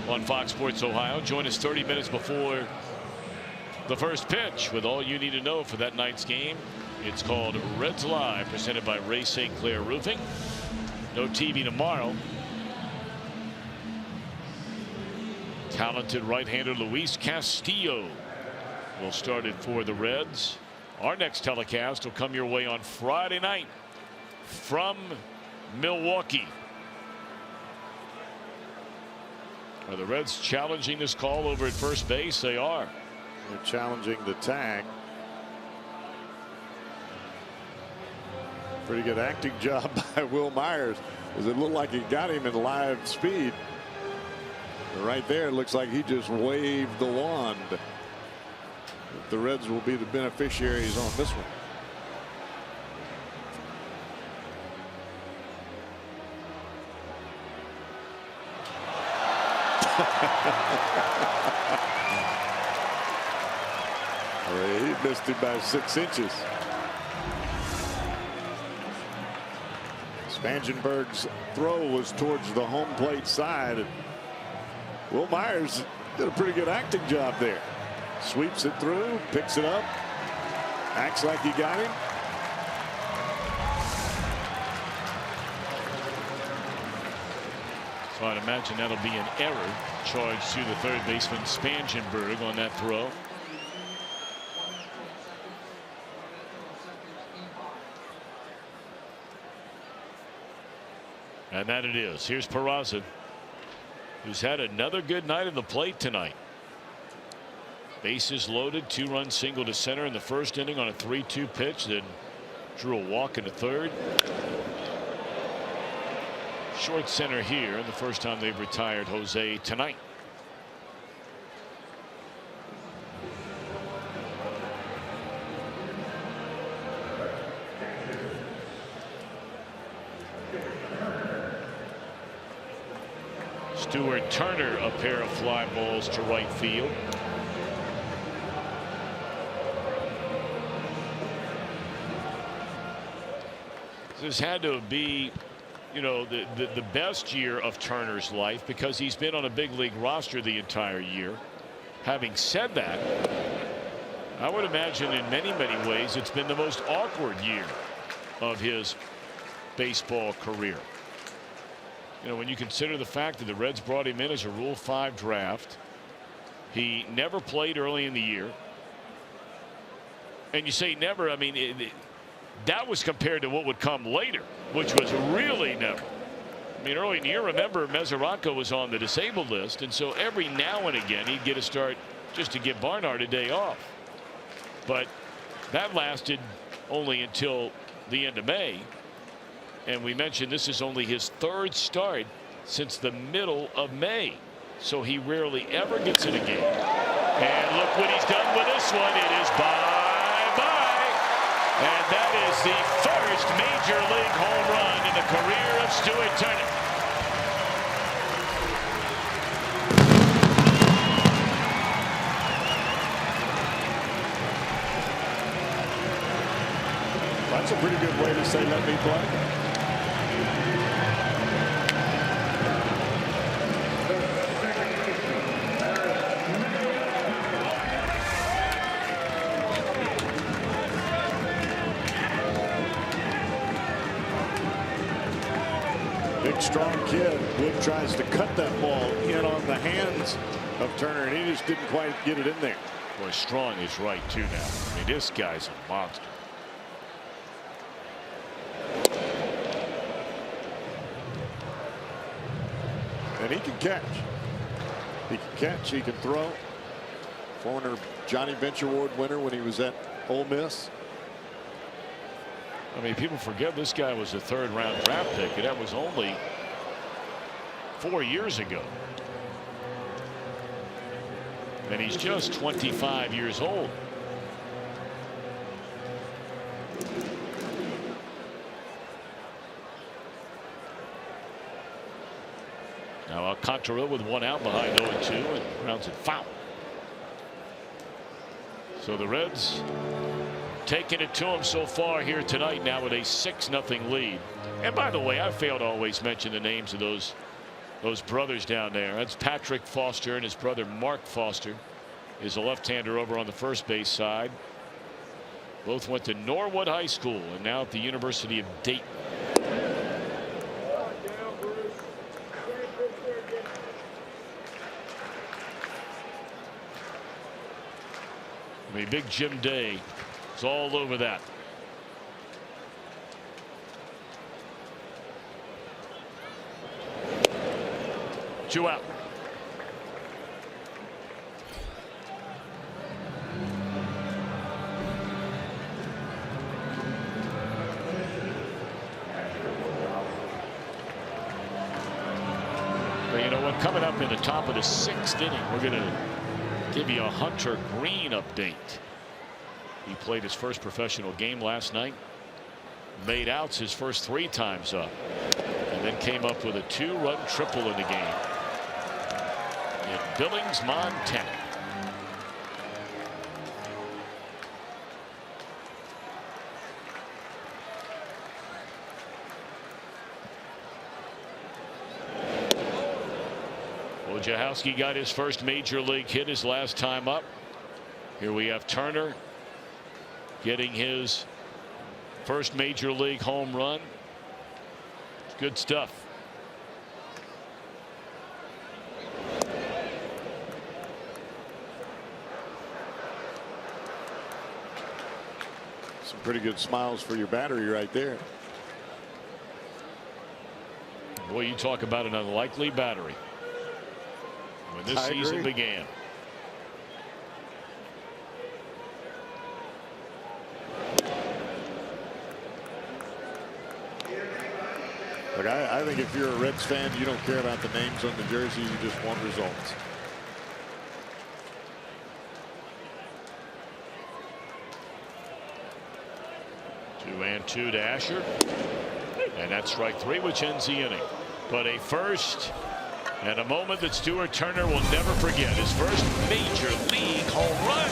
on Fox Sports Ohio, join us 30 minutes before the first pitch with all you need to know for that night's game It's called Reds Live, presented by Ray St. Clair Roofing. No TV tomorrow. Talented right-hander Luis Castillo will start it for the Reds. Our next telecast will come your way on Friday night from Milwaukee. Are the Reds challenging this call over at first base? They are. They're challenging the tag. Pretty good acting job by Will Myers, because it looked like he got him in live speed. But right there, it looks like he just waved the wand. The Reds will be the beneficiaries on this one. He missed him by 6 inches. Spangenberg's throw was towards the home plate side. And Will Myers did a pretty good acting job there. Sweeps it through, picks it up, acts like he got him. So I'd imagine that'll be an error charged to the third baseman Spangenberg on that throw. And that it is. Here's Peraza, who's had another good night in the plate tonight. Bases loaded, 2-run single to center in the first inning on a 3-2 pitch, then drew a walk in the third. Short center here, and the first time they've retired Jose tonight. Stuart Turner, a pair of fly balls to right field. This had to be, you know, the best year of Turner's life, because he's been on a big league roster the entire year. Having said that, I would imagine in many ways it's been the most awkward year of his baseball career. You know, when you consider the fact that the Reds brought him in as a Rule 5 draft, he never played early in the year. And you say never, I mean, that was compared to what would come later, which was really never. I mean, early in the year, remember, Mesoraco was on the disabled list, and so every now and again he'd get a start just to give Barnhart a day off. But that lasted only until the end of May. And we mentioned this is only his third start since the middle of May. So he rarely ever gets in a game. And look what he's done with this one. It is bye-bye. And that is the first major league home run in the career of Stuart Turner. That's a pretty good way to say let me play. Strong kid. Wood tries to cut that ball in on the hands of Turner, and he just didn't quite get it in there. Boy, Strong is right too now. I mean, this guy's a monster. And he can catch. He can catch. He can throw. Former Johnny Bench Award winner when he was at Ole Miss. I mean, people forget this guy was a third-round draft pick, and that was only 4 years ago. And he's just 25 years old. Now Alcantara with one out behind 0-2 and rounds it foul. So the Reds taking it to him so far here tonight, now with a 6-0 lead. And by the way, I failed to always mention the names of those brothers down there. That's Patrick Foster, and his brother Mark Foster is a left-hander over on the first base side. Both went to Norwood High School and now at the University of Dayton. I mean, Big Jim Day is all over that. Two out. But you know what? Coming up in the top of the 6th inning, we're going to give you a Hunter Green update. He played his first professional game last night. Made outs his first 3 times up. And then came up with a 2-run triple in the game. In Billings, Montana. Wojciechowski got his first major league hit his last time up. Here we have Turner getting his first major league home run. It's good stuff. Some pretty good smiles for your battery right there. Boy, you talk about an unlikely battery when this season began. Look, I think if you're a Reds fan, you don't care about the names on the jersey. You just want results. Two and two to Asher. And that's strike 3, which ends the inning. But a first and a moment that Stuart Turner will never forget. His first major league home run.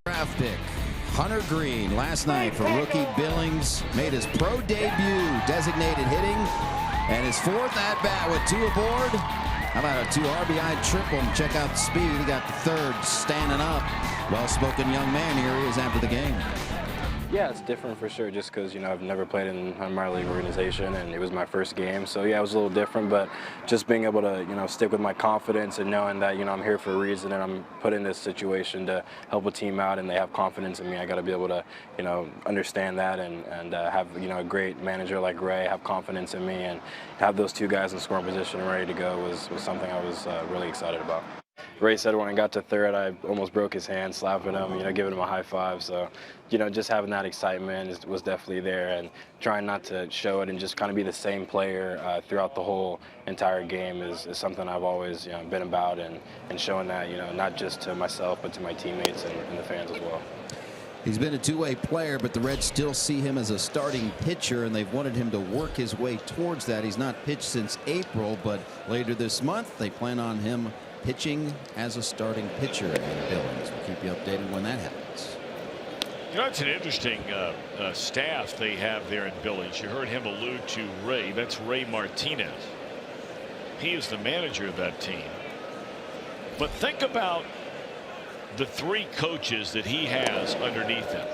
Draft pick Hunter Green last night for rookie Billings made his pro debut, designated hitting, and his 4th at bat with 2 aboard. How about a 2 RBI triple? And check out the speed. He got the 3rd standing up. Well-spoken young man. Here he is after the game. Yeah, it's different for sure, just because, you know, I've never played in a minor league organization, and it was my first game. So, yeah, it was a little different, but just being able to, you know, stick with my confidence and knowing that, you know, I'm here for a reason and I'm put in this situation to help a team out and they have confidence in me. I got to be able to, you know, understand that and have, you know, a great manager like Ray have confidence in me and have those 2 guys in scoring position and ready to go was something I was really excited about. Ray said when I got to 3rd, I almost broke his hand, slapping him, you know, giving him a high five. So, you know, just having that excitement was definitely there, and trying not to show it and just kind of be the same player throughout the whole entire game is something I've always, you know, been about, and showing that, you know, not just to myself but to my teammates and the fans as well. He's been a two-way player, but the Reds still see him as a starting pitcher, and they've wanted him to work his way towards that. He's not pitched since April, but later this month they plan on him pitching as a starting pitcher in Billings. We'll keep you updated when that happens. You know, it's an interesting staff they have there in Billings. You heard him allude to Ray. That's Ray Martinez. He is the manager of that team. But think about the three coaches that he has underneath him.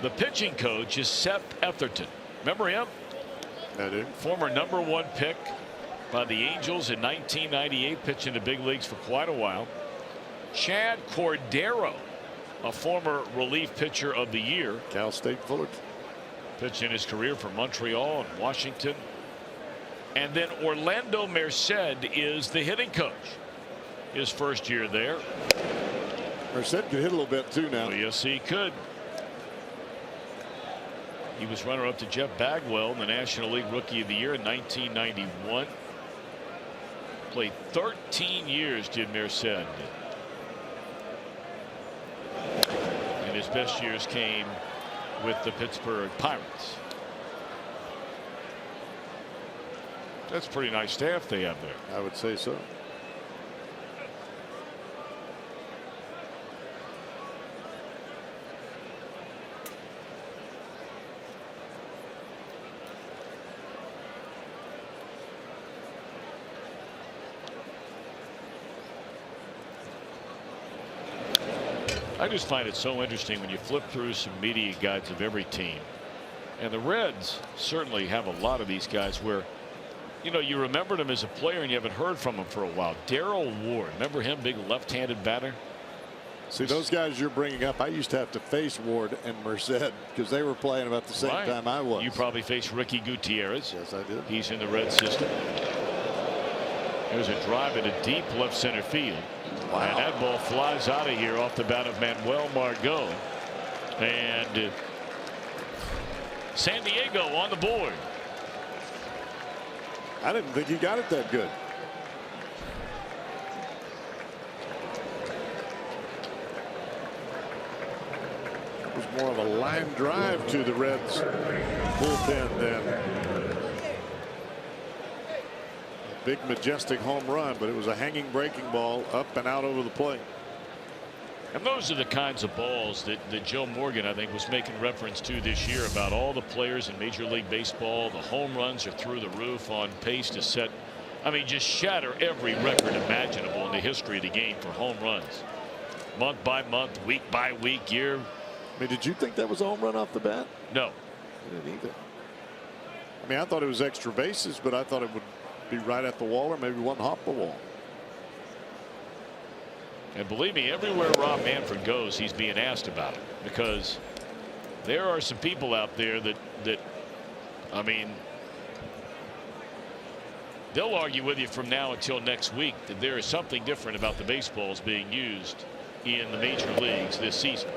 The pitching coach is Seth Etherton. Remember him? I do. Former #1 pick by the Angels in 1998, pitched in the big leagues for quite a while. Chad Cordero, a former relief pitcher of the year. Cal State Fullerton. Pitched in his career for Montreal and Washington. And then Orlando Merced is the hitting coach. His first year there. Merced could hit a little bit too now. Well, yes, he could. He was runner-up to Jeff Bagwell in the National League Rookie of the Year in 1991. Played 13 years, did Merced. And his best years came with the Pittsburgh Pirates. That's a pretty nice staff they have there. I would say so. I just find it so interesting when you flip through some media guides of every team, and the Reds certainly have a lot of these guys where, you know, you remembered him as a player and you haven't heard from him for a while. Darrell Ward, remember him, big left-handed batter? See, those guys you're bringing up, I used to have to face Ward and Merced because they were playing about the same time I was. You probably faced Ricky Gutierrez. Yes, I did. He's in the Red system. There's a drive into deep left center field. Wow. And that ball flies out of here off the bat of Manuel Margot. And San Diego on the board. I didn't think he got it that good. It was more of a line drive to the Reds bullpen than big majestic home run, but it was a hanging breaking ball up and out over the plate. And those are the kinds of balls that Joe Morgan, I think, was making reference to this year about all the players in Major League Baseball. The home runs are through the roof, on pace to set, I mean, just shatter every record imaginable in the history of the game for home runs. Month by month, week by week, year. I mean, did you think that was a home run off the bat? No. I didn't either. I mean, I thought it was extra bases, but I thought it would be right at the wall or maybe one hop the wall. And believe me, everywhere Rob Manfred goes, he's being asked about it, because there are some people out there that I mean, they'll argue with you from now until next week that there is something different about the baseballs being used in the major leagues this season,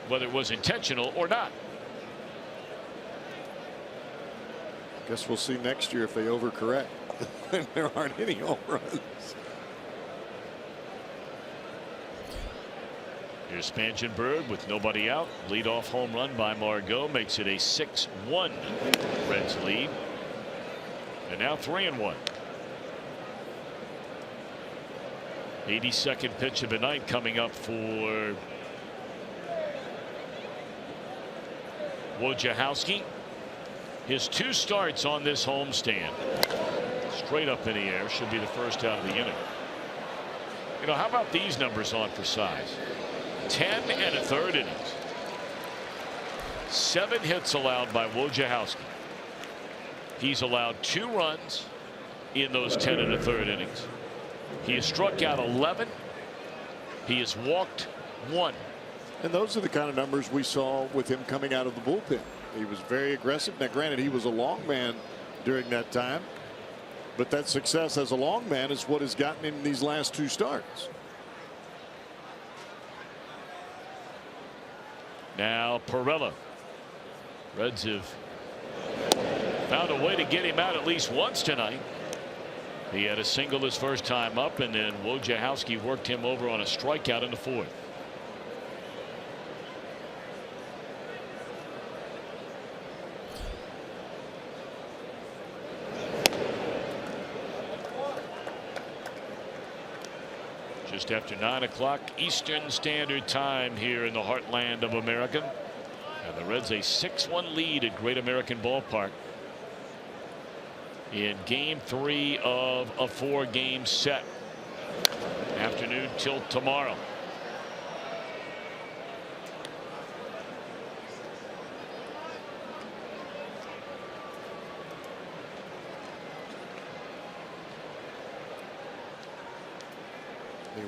whether it was intentional or not. Guess we'll see next year if they overcorrect and there aren't any home runs. Here's Spangenberg with nobody out. Leadoff home run by Margot makes it a 6-1 Reds lead. And now 3-1. 82nd pitch of the night coming up for Wojciechowski. His 2 starts on this homestand. Straight up in the air, should be the first out of the inning. You know, how about these numbers on for size? 10 1/3 innings. 7 hits allowed by Wojciechowski. He's allowed 2 runs in those 10 1/3 innings. He has struck out 11. He has walked 1. And those are the kind of numbers we saw with him coming out of the bullpen. He was very aggressive. Now, granted, he was a long man during that time, but that success as a long man is what has gotten him these last 2 starts. Now Perella. Reds have found a way to get him out at least once tonight. He had a single his first time up, and then Wojciechowski worked him over on a strikeout in the 4th. Just after 9 o'clock Eastern Standard Time here in the heartland of America. And the Reds a 6-1 lead at Great American Ballpark in game 3 of a 4-game set. Afternoon till tomorrow.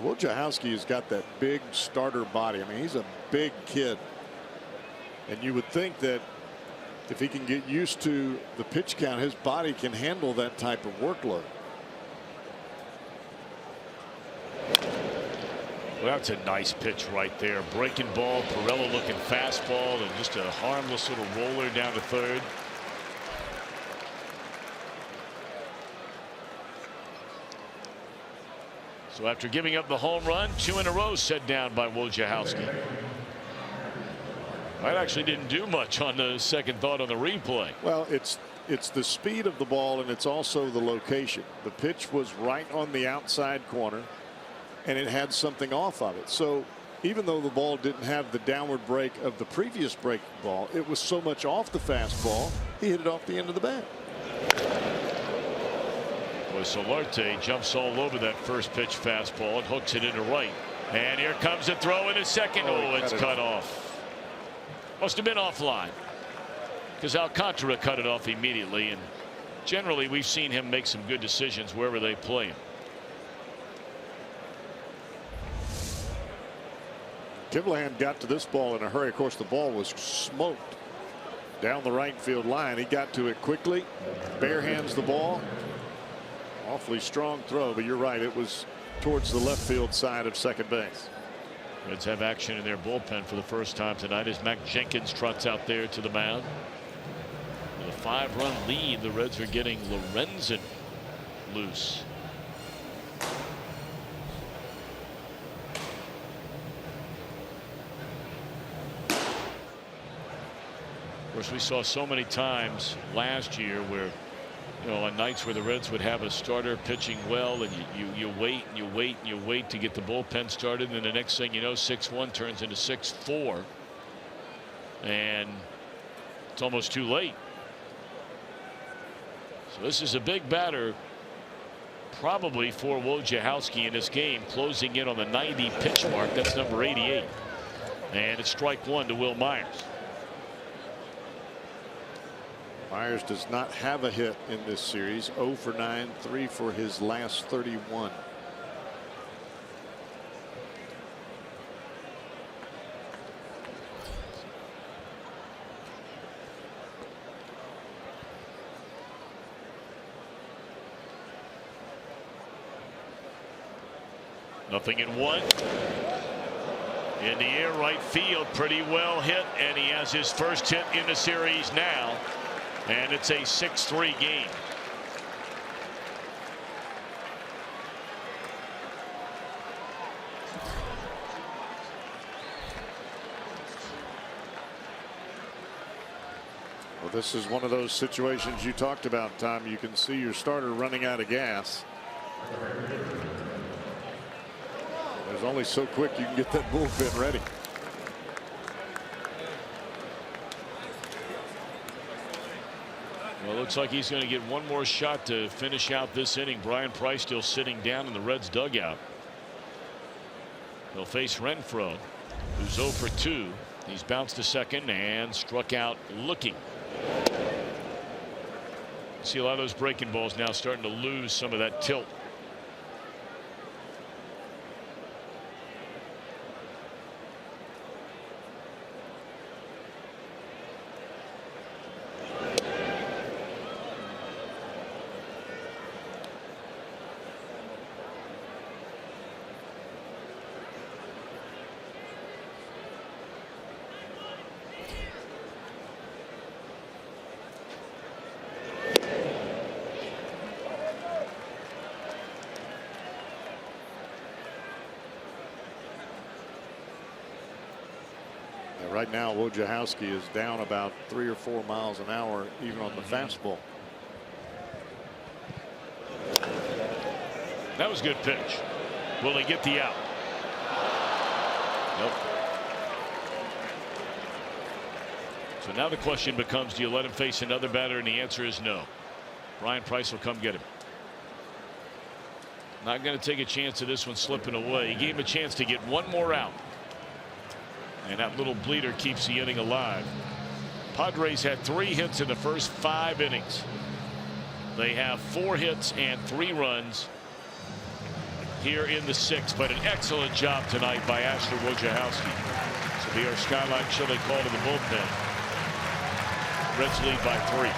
Wojciechowski has got that big starter body. I mean, he's a big kid. And you would think that if he can get used to the pitch count, his body can handle that type of workload. Well, that's a nice pitch right there. Breaking ball, Pirela looking fastball, and just a harmless little roller down to third. So after giving up the home run, 2 in a row set down by Wojciechowski. That actually didn't do much on the second thought on the replay. Well, it's the speed of the ball, and it's also the location. The pitch was right on the outside corner, and it had something off of it. So even though the ball didn't have the downward break of the previous breaking ball, it was so much off the fastball, he hit it off the end of the bat. Boy, Solarte jumps all over that first pitch fastball and hooks it into right. And here comes the throw in a second. Oh, it's cut off. Must have been offline, because Alcantara cut it off immediately, and generally we've seen him make some good decisions wherever they play him. Kivlahan got to this ball in a hurry. Of course, the ball was smoked down the right field line. He got to it quickly, bare hands the ball. Awfully strong throw, but you're right, it was towards the left field side of second base. Reds have action in their bullpen for the first time tonight as Mac Jenkins trots out there to the mound. With a 5-run lead, the Reds are getting Lorenzen loose. Of course, we saw so many times last year where, you know, on nights where the Reds would have a starter pitching well, and you wait and you wait and you wait to get the bullpen started, and the next thing you know, 6-1 turns into 6-4, and it's almost too late. So this is a big batter probably for Wojciechowski in this game, closing in on the 90 pitch mark. That's number 88, and it's strike 1 to Will Myers. Myers does not have a hit in this series. 0 for 9, 3 for his last 31. Nothing in 1. In the air, right field, pretty well hit, and he has his first hit in the series now. And it's a 6-3 game. Well, this is one of those situations you talked about, Tom. You can see your starter running out of gas. There's only so quick you can get that bullpen ready. Well, it looks like he's going to get one more shot to finish out this inning. Brian Price still sitting down in the Reds dugout. He'll face Renfroe, who's 0 for 2. He's bounced to second and struck out looking. See a lot of those breaking balls now starting to lose some of that tilt. Right now, Wojciechowski is down about 3 or 4 miles an hour, even on the fastball. That was a good pitch. Will he get the out? Nope. So now the question becomes, do you let him face another batter? And the answer is no. Brian Price will come get him. Not going to take a chance of this one slipping away. He gave him a chance to get one more out. And that little bleeder keeps the inning alive. Padres had 3 hits in the first 5 innings. They have 4 hits and 3 runs here in the 6th. But an excellent job tonight by Asher Wojciechowski. So be our Skyline Chili call to the bullpen. Reds lead by 3.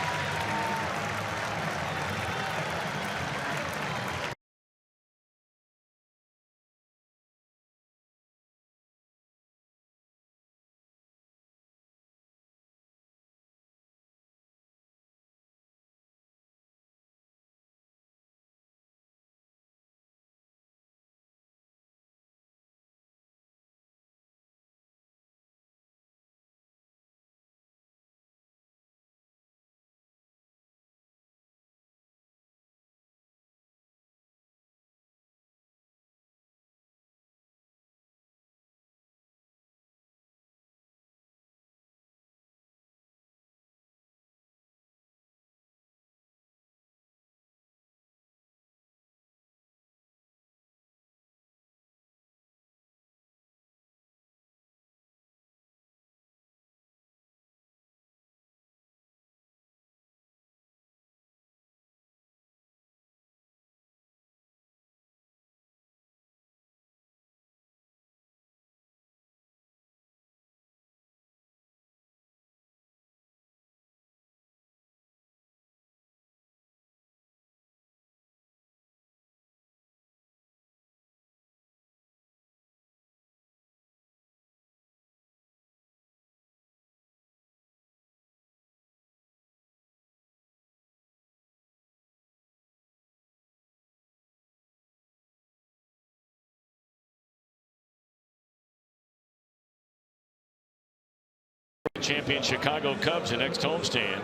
Champion Chicago Cubs, the next homestand.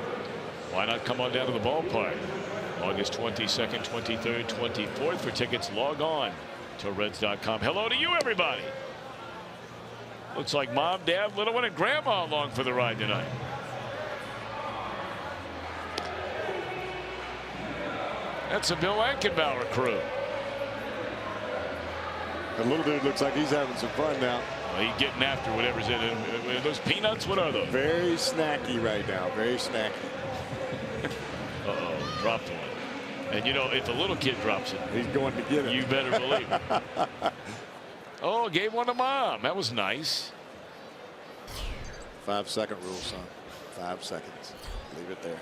Why not come on down to the ballpark? August 22nd, 23rd, 24th. For tickets, log on to Reds.com. Hello to you, everybody. Looks like Mom, Dad, little one, and Grandma along for the ride tonight. That's a Bill Ankenbauer crew. The little dude looks like he's having some fun now. Well, he's getting after whatever's in it. Those peanuts, what are those? Very snacky right now. Very snacky. Uh-oh, dropped one. And you know, if a little kid drops it, he's going to get it. You better believe it. Oh, gave one to Mom. That was nice. 5-second rule, son. 5 seconds. Leave it there.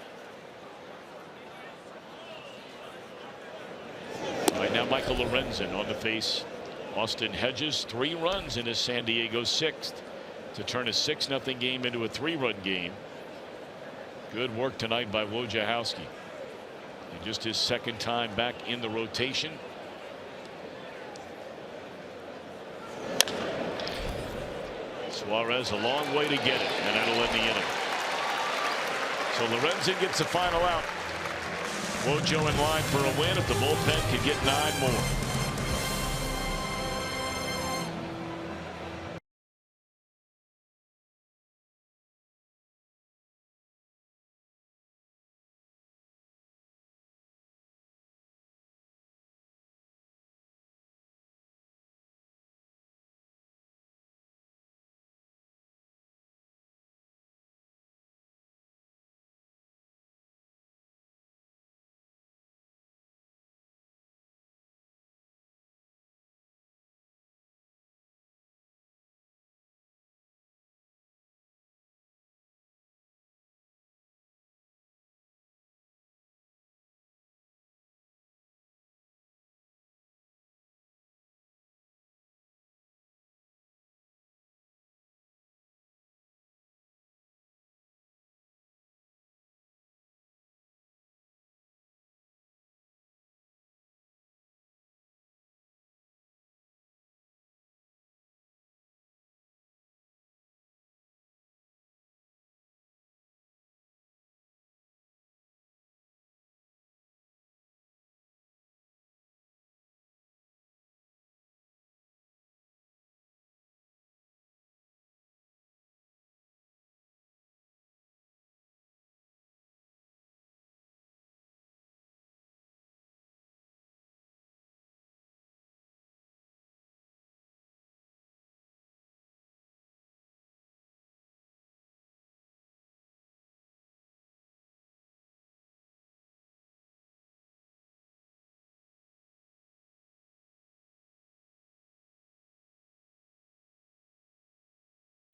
All right, now Michael Lorenzen on the face. Austin Hedges, 3 runs in his San Diego 6th to turn a 6-0 game into a 3-run game. Good work tonight by Wojciechowski. And just his 2nd time back in the rotation. Suarez a long way to get it, and that'll end the inning. So Lorenzen gets the final out. Wojo in line for a win if the bullpen could get 9 more.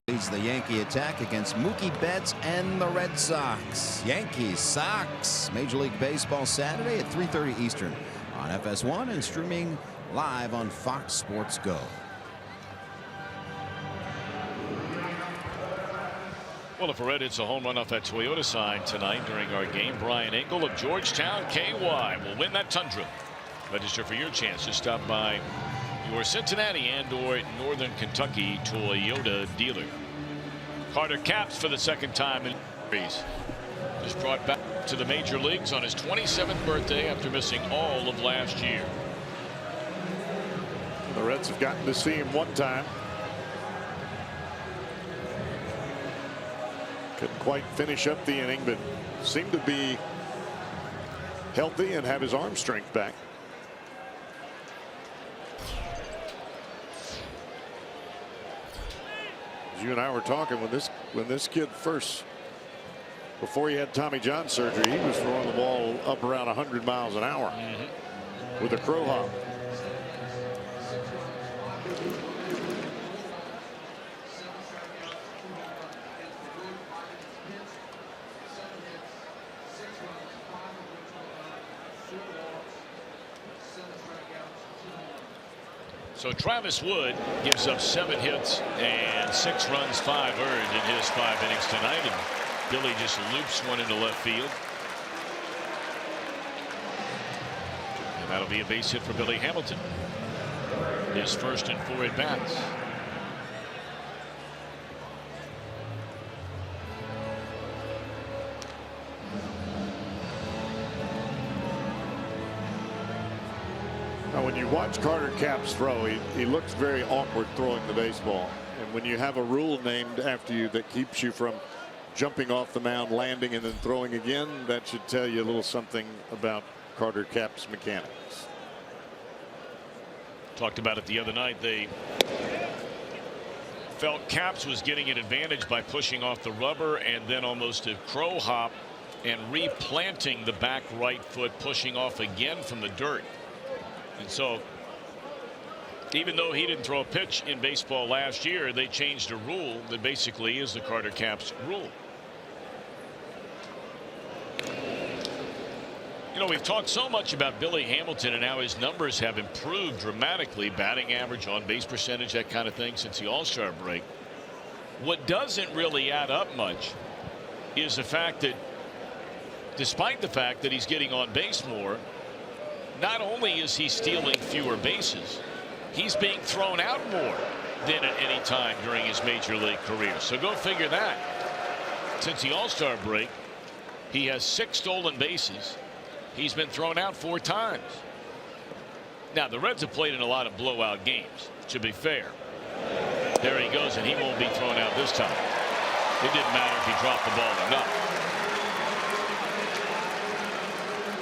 Leads the Yankee attack against Mookie Betts and the Red Sox. Yankees, Sox. Major League Baseball Saturday at 3:30 Eastern on FS1 and streaming live on Fox Sports Go. Well, if a Red hits a home run off that Toyota sign tonight during our game, Brian Engel of Georgetown, KY, will win that Tundra. Register for your chance to stop by your Cincinnati and or Northern Kentucky Toyota dealer. Carter Capps for the second time in series. Just brought back to the major leagues on his 27th birthday after missing all of last year. The Reds have gotten to see him one time. Couldn't quite finish up the inning, but seemed to be healthy and have his arm strength back. You and I were talking when this kid first, before he had Tommy John surgery, he was throwing the ball up around 100 miles an hour with a crow hop. So Travis Wood gives up 7 hits and 6 runs, 5 earned in his 5 innings tonight, and Billy just loops one into left field. And that'll be a base hit for Billy Hamilton. His first in 4 at-bats. When you watch Carter Capps throw, he looks very awkward throwing the baseball. And when you have a rule named after you that keeps you from jumping off the mound, landing, and then throwing again, that should tell you a little something about Carter Capps' mechanics. Talked about it the other night. They felt Capps was getting an advantage by pushing off the rubber and then almost a crow hop and replanting the back right foot, pushing off again from the dirt. And so even though he didn't throw a pitch in baseball last year, they changed a rule that basically is the Carter Capps rule. You know, we've talked so much about Billy Hamilton and how his numbers have improved dramatically, batting average, on base percentage, that kind of thing, since the All-Star break. What doesn't really add up much is the fact that despite the fact that he's getting on base more, not only is he stealing fewer bases, he's being thrown out more than at any time during his major league career. So go figure that. Since the All-Star break, he has 6 stolen bases. He's been thrown out 4 times. Now, the Reds have played in a lot of blowout games, to be fair. There he goes, and he won't be thrown out this time. It didn't matter if he dropped the ball or not.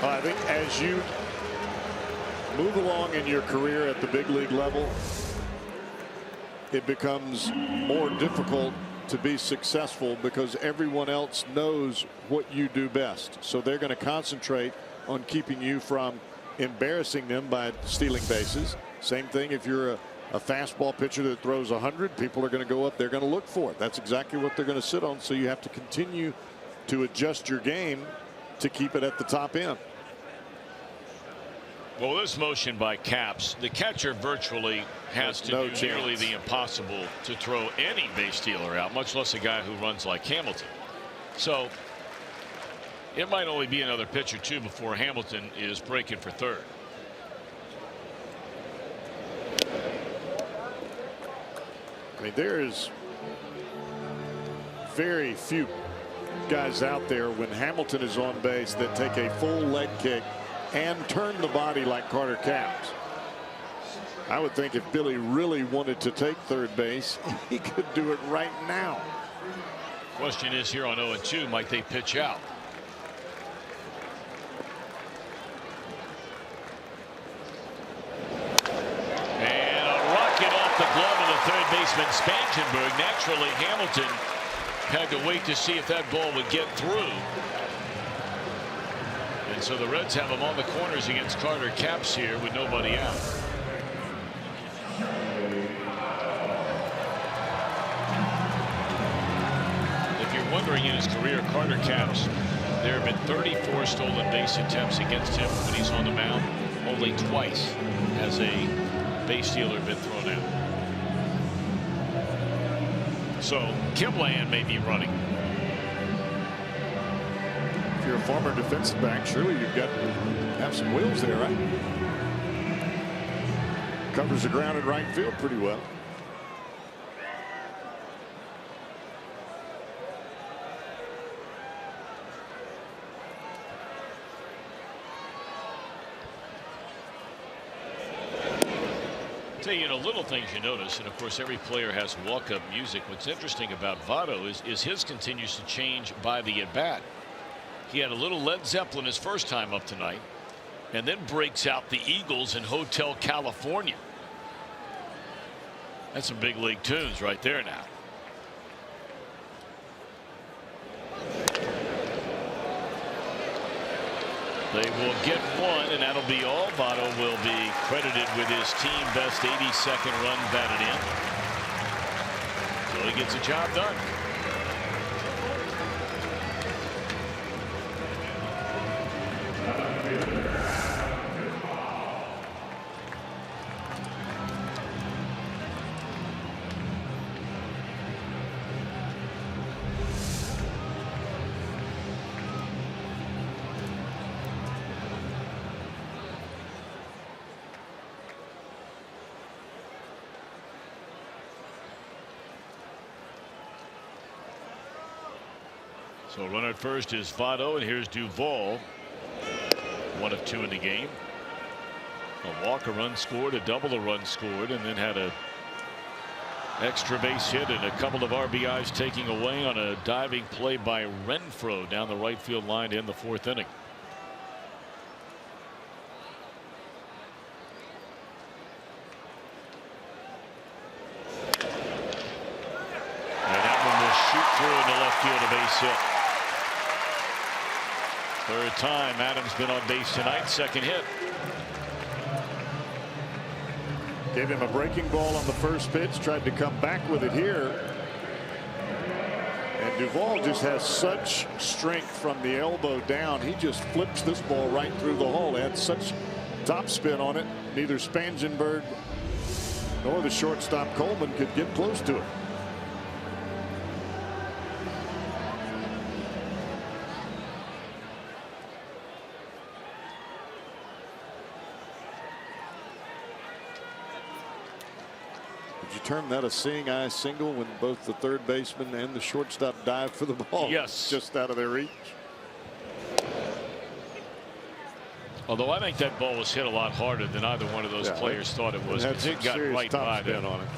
Well, I think as you move along in your career at the big league level, it becomes more difficult to be successful because everyone else knows what you do best. So they're going to concentrate on keeping you from embarrassing them by stealing bases. Same thing if you're a fastball pitcher that throws 100, people are going to go up, they're going to look for it. That's exactly what they're going to sit on. So you have to continue to adjust your game to keep it at the top end. Well, this motion by Capps, the catcher virtually has to do nearly the impossible to throw any base stealer out, much less a guy who runs like Hamilton. So it might only be another pitch or 2 before Hamilton is breaking for third. I mean, there's very few guys out there when Hamilton is on base that take a full leg kick and turn the body like Carter Capps. I would think if Billy really wanted to take third base, he could do it right now. Question is here on 0-2, might they pitch out? And a rocket off the glove of the third baseman Spangenberg. Naturally, Hamilton had to wait to see if that ball would get through. And so the Reds have him on the corners against Carter Capps here with nobody out. remembering in his career, Carter Capps, there have been 34 stolen base attempts against him when he's on the mound. Only twice has a base stealer been thrown out. So Kimland may be running. If you're a former defensive back, surely you've got to have some wheels there, right? Covers the ground in right field pretty well. Tell you, little things you notice, and of course every player has walk-up music. What's interesting about Votto is his continues to change by the at-bat. He had a little Led Zeppelin his first time up tonight, and then breaks out the Eagles in Hotel California. That's some big league tunes right there now. They will get one, and that'll be all. Votto will be credited with his team best 82nd run batted in. So he gets the job done. So runner at first is Votto, and here's Duvall. 1 of 2 in the game. A walk, a run scored, a double, a run scored, and then had a extra base hit and a couple of RBIs taking away on a diving play by Renfroe down the right field line in the 4th inning. And that one will shoot through into left field, a base hit. 3rd time Adams been on base tonight. 2nd hit. Gave him a breaking ball on the first pitch, tried to come back with it here. And Duvall just has such strength from the elbow down. He just flips this ball right through the hole. It had such top spin on it. Neither Spangenberg nor the shortstop Coleman could get close to it. Term that a seeing eye single when both the third baseman and the shortstop dive for the ball. Yes. Just out of their reach. Although I think that ball was hit a lot harder than either one of those players thought it was, because it got right by them. On it.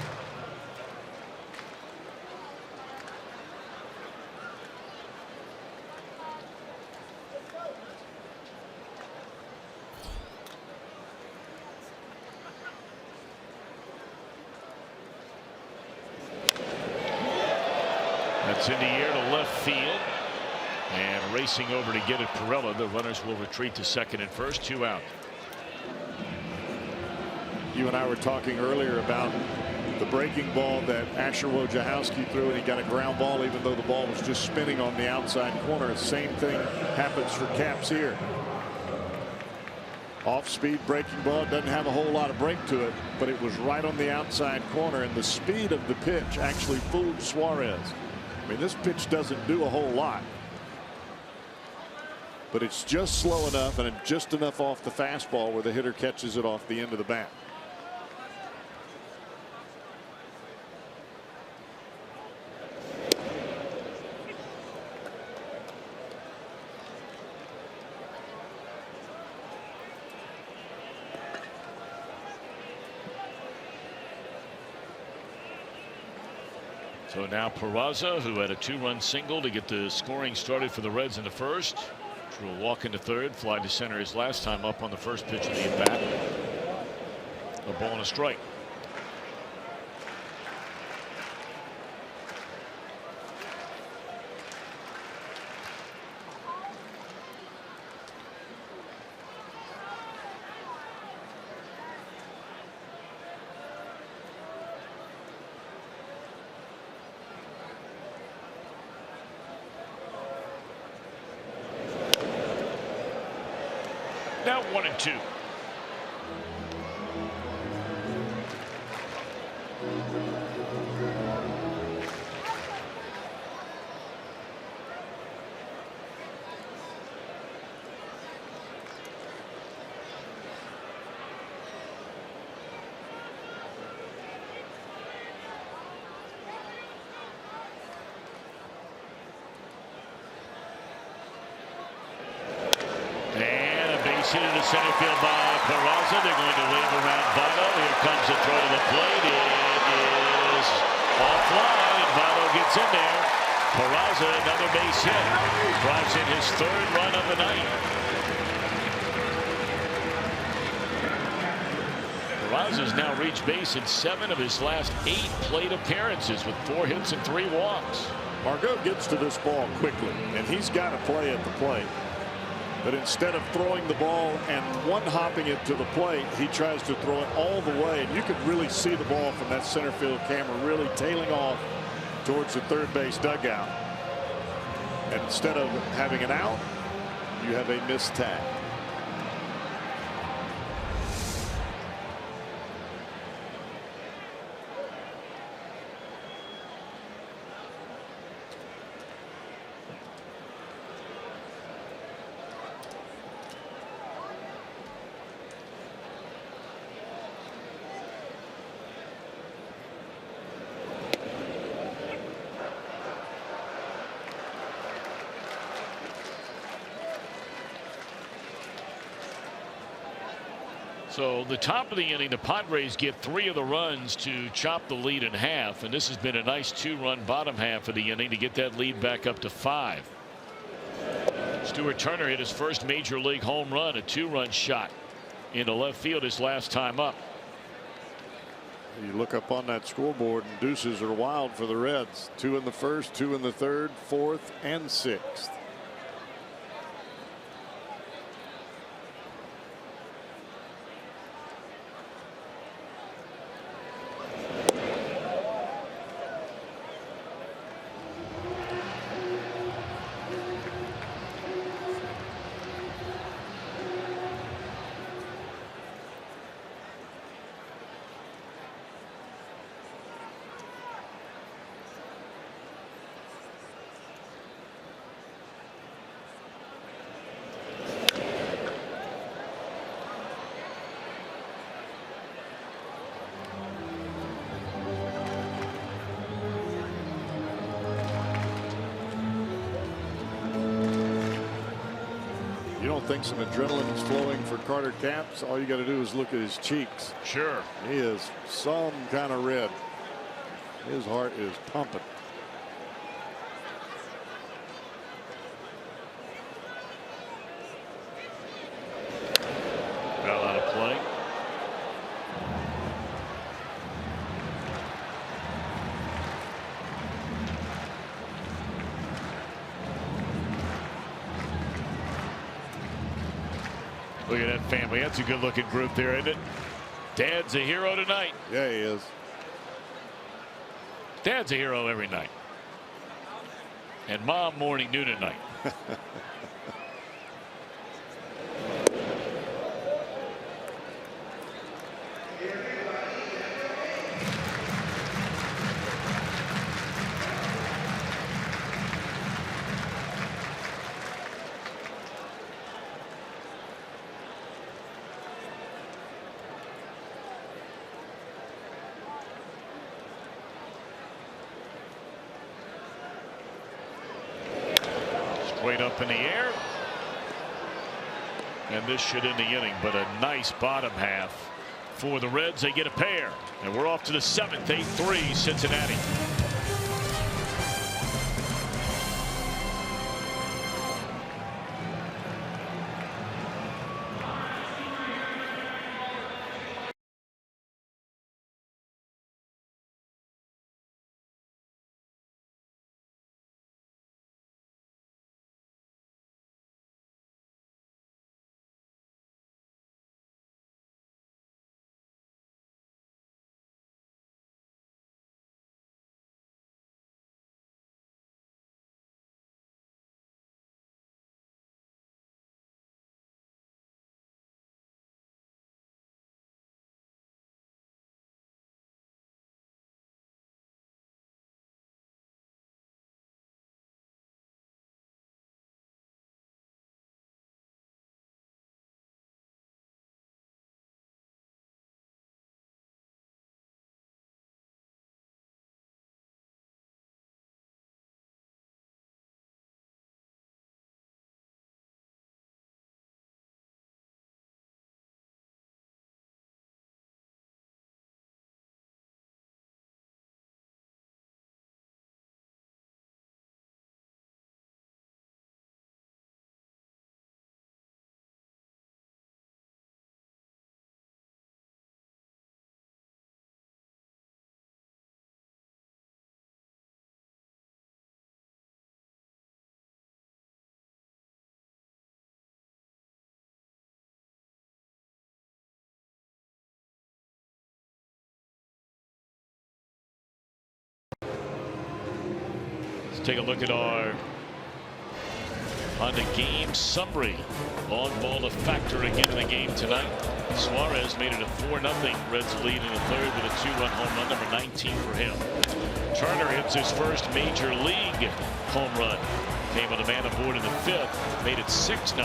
That's in the air to left field, and racing over to get it, Perella. The runners will retreat to 2nd and 1st, 2 out. You and I were talking earlier about the breaking ball that Asher Wojciechowski threw, and he got a ground ball even though the ball was just spinning on the outside corner. The same thing happens for Capps here. Off-speed breaking ball, doesn't have a whole lot of break to it, but it was right on the outside corner, and the speed of the pitch actually fooled Suarez. I mean, this pitch doesn't do a whole lot, but it's just slow enough and just enough off the fastball where the hitter catches it off the end of the bat. So now Peraza, who had a 2-run single to get the scoring started for the Reds in the 1st. Drew a walk into 3rd, fly to center his last time up on the first pitch of the at-bat. A ball and a strike. now 1-2. Hit into center field by Peraza. They're going to wave around Votto. Here comes the throw to the plate. It is offline, and Votto gets in there. Peraza, another base hit. Drives in his 3rd run of the night. Peraza's now reached base in 7 of his last 8 plate appearances with 4 hits and 3 walks. Margot gets to this ball quickly, and he's got to play at the plate. But instead of throwing the ball and one-hopping it to the plate, he tries to throw it all the way. And you could really see the ball from that center field camera really tailing off towards the 3rd base dugout. And instead of having an out, you have a missed tag. So the top of the inning, the Padres get 3 of the runs to chop the lead in half, and this has been a nice 2-run bottom half of the inning to get that lead back up to 5. Stuart Turner hit his first major league home run, a 2-run shot into left field his last time up. You look up on that scoreboard, and deuces are wild for the Reds. 2 in the 1st, 2 in the 3rd, 4th, and 6th. You don't think some adrenaline is flowing for Carter Capps? All you got to do is look at his cheeks. Sure. He is some kind of red. His heart is pumping. Foul out of play. Look at that family. That's a good looking group there, isn't it? Dad's a hero tonight. Yeah, he is. Dad's a hero every night. And Mom morning, noon, and night. Straight up in the air. And this should end the inning, but a nice bottom half for the Reds. They get a pair, and we're off to the 7th, 8-3 Cincinnati. take a look at our on the game summary. Long ball a factor again in the game tonight. Suarez made it a 4-0 Reds lead in the third with a 2-run home run, number 19 for him. Turner hits his first major league home run. Came with a man aboard in the fifth, made it 6-0.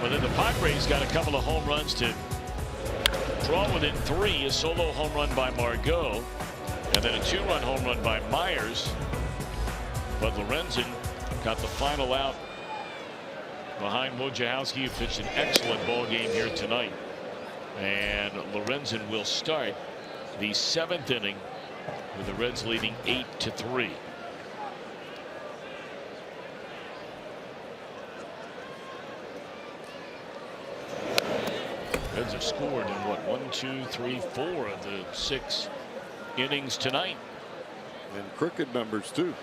But then the Padres got a couple of home runs to draw within 3. A solo home run by Margot, and then a 2-run home run by Myers. But Lorenzen got the final out behind Wojciechowski, who pitched an excellent ball game here tonight. And Lorenzen will start the 7th inning with the Reds leading 8-3. Reds have scored in what, 1, 2, 3, 4 of the 6 innings tonight. And crooked numbers too.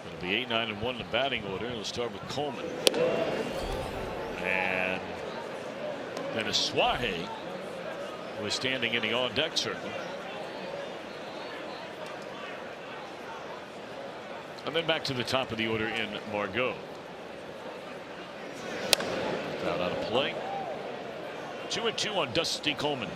It'll be 8-9-1 in the batting order. It'll start with Coleman. And then Asuaje was standing in the on-deck circle. And then back to the top of the order in Margot. Foul out of play. 2-2 on Dusty Coleman.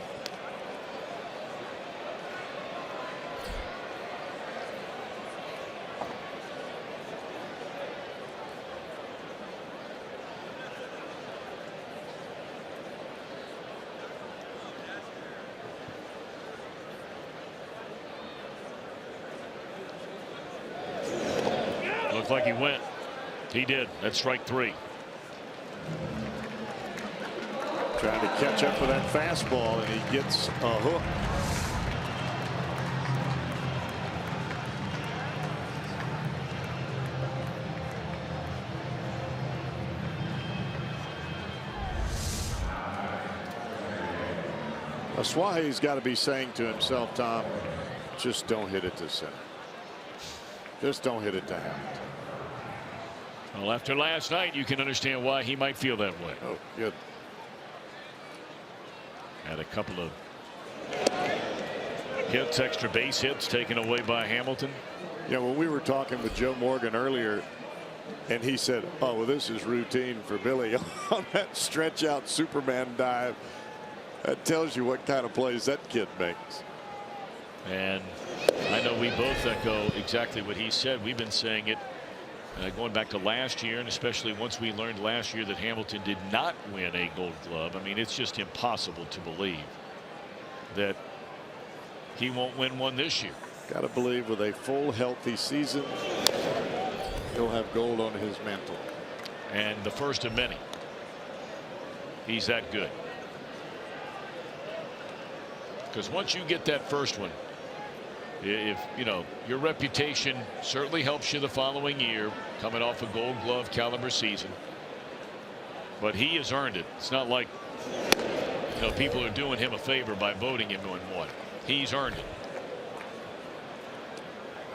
Looked like he went. He did. That's strike 3. Trying to catch up with that fastball, and he gets a hook. Asuaje's got to be saying to himself, Tom, just don't hit it to center. Just don't hit it to Hamilton. Well, after last night, you can understand why he might feel that way. Oh, good. Had a couple of hits, extra base hits taken away by Hamilton. Yeah, when we were talking with Joe Morgan earlier, and he said, oh, well, this is routine for Billy on that stretch out Superman dive. That tells you what kind of plays that kid makes. And I know we both echo exactly what he said. We've been saying it going back to last year, and especially once we learned last year that Hamilton did not win a Gold Glove. I mean, it's just impossible to believe that he won't win one this year. Got to believe with a full healthy season, he'll have gold on his mantle. And the first of many. He's that good. Because once you get that first one, if you know, your reputation certainly helps you the following year, coming off a Gold Glove caliber season. But he has earned it. It's not like, you know, people are doing him a favor by voting him in one. He's earned it.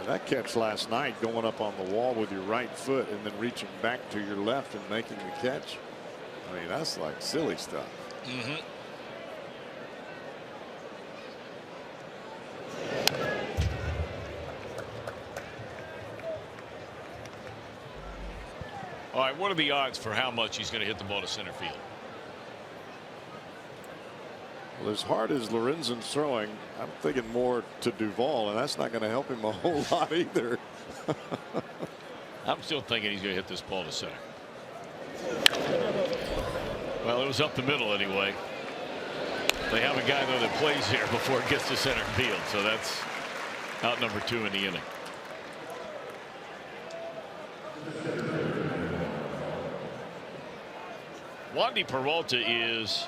And that catch last night, going up on the wall with your right foot and then reaching back to your left and making the catch. I mean, that's like silly stuff. Mm-hmm. All right, what are the odds for how much he's going to hit the ball to center field? Well, as hard as Lorenzen's throwing, I'm thinking more to Duvall, and that's not going to help him a whole lot either. I'm still thinking he's going to hit this ball to center. Well, it was up the middle anyway. They have a guy, though, that plays here before it gets to center field, so that's out number 2 in the inning. Wandy Peralta is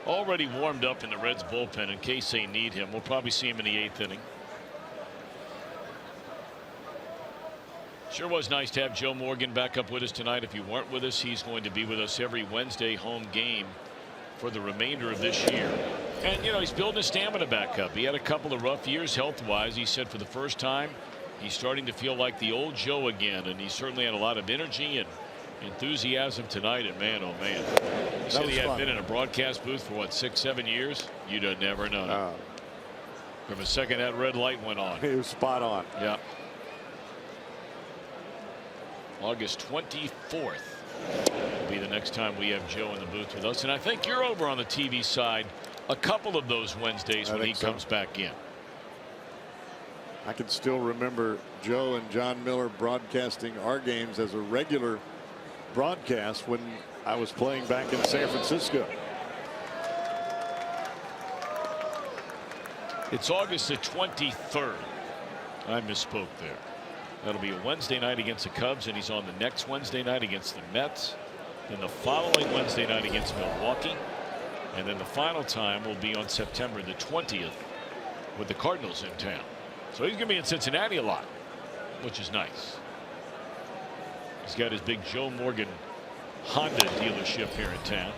already warmed up in the Reds bullpen in case they need him. We'll probably see him in the 8th inning. Sure was nice to have Joe Morgan back up with us tonight. If you weren't with us, he's going to be with us every Wednesday home game for the remainder of this year. And, you know, he's building his stamina back up. He had a couple of rough years health-wise. He said for the first time He's starting to feel like the old Joe again, and he certainly had a lot of energy and enthusiasm tonight. And man, oh man, he said he had been in a broadcast booth for what, 6-7 years. You'd have never known. From a second that red light went on. He was spot on. Yeah. August 24th will be the next time we have Joe in the booth with us. And I think you're over on the TV side a couple of those Wednesdays when he comes back in. I can still remember Joe and John Miller broadcasting our games as a regular broadcast when I was playing back in San Francisco. It's August the 23rd. I misspoke there. That'll be a Wednesday night against the Cubs, and he's on the next Wednesday night against the Mets. Then the following Wednesday night against Milwaukee. And then the final time will be on September the 20th with the Cardinals in town. So he's going to be in Cincinnati a lot, which is nice. He's got his big Joe Morgan Honda dealership here in town.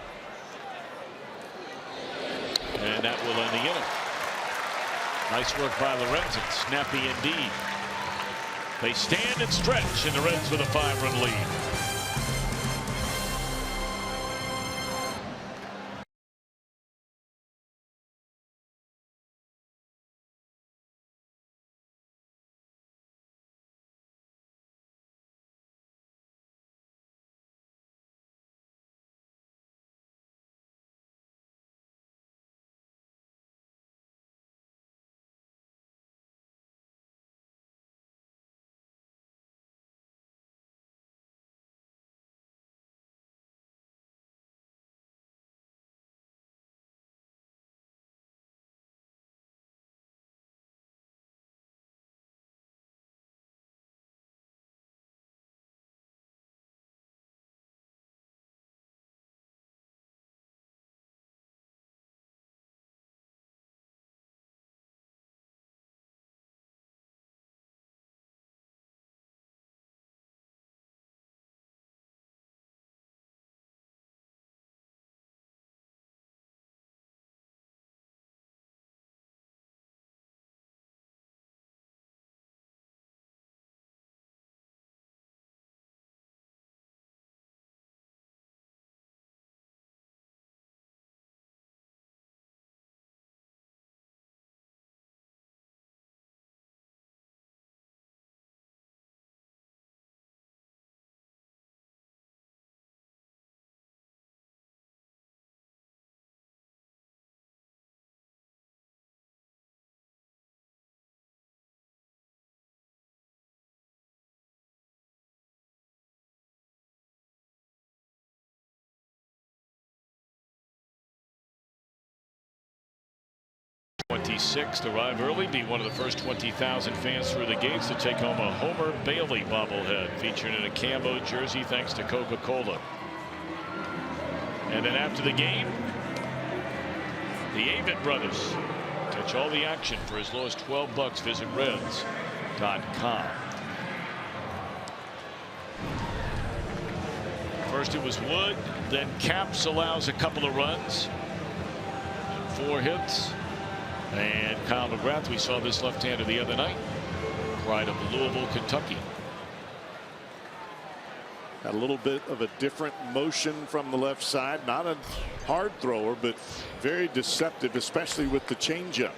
And that will end the inning. Nice work by Lorenzen. Snappy indeed. They stand and stretch, and the Reds with a 5-run lead. '26 to arrive early, be one of the first 20,000 fans through the gates to take home a Homer Bailey bobblehead featured in a camo jersey thanks to Coca-Cola. And then after the game, the Avett brothers catch all the action for as low as $12. Visit Reds.com. First it was Wood, then Capps allows a couple of runs and 4 hits. And Kyle McGrath, we saw this left-hander the other night. Pride of Louisville, Kentucky. A little bit of a different motion from the left side. Not a hard thrower, but very deceptive, especially with the changeup.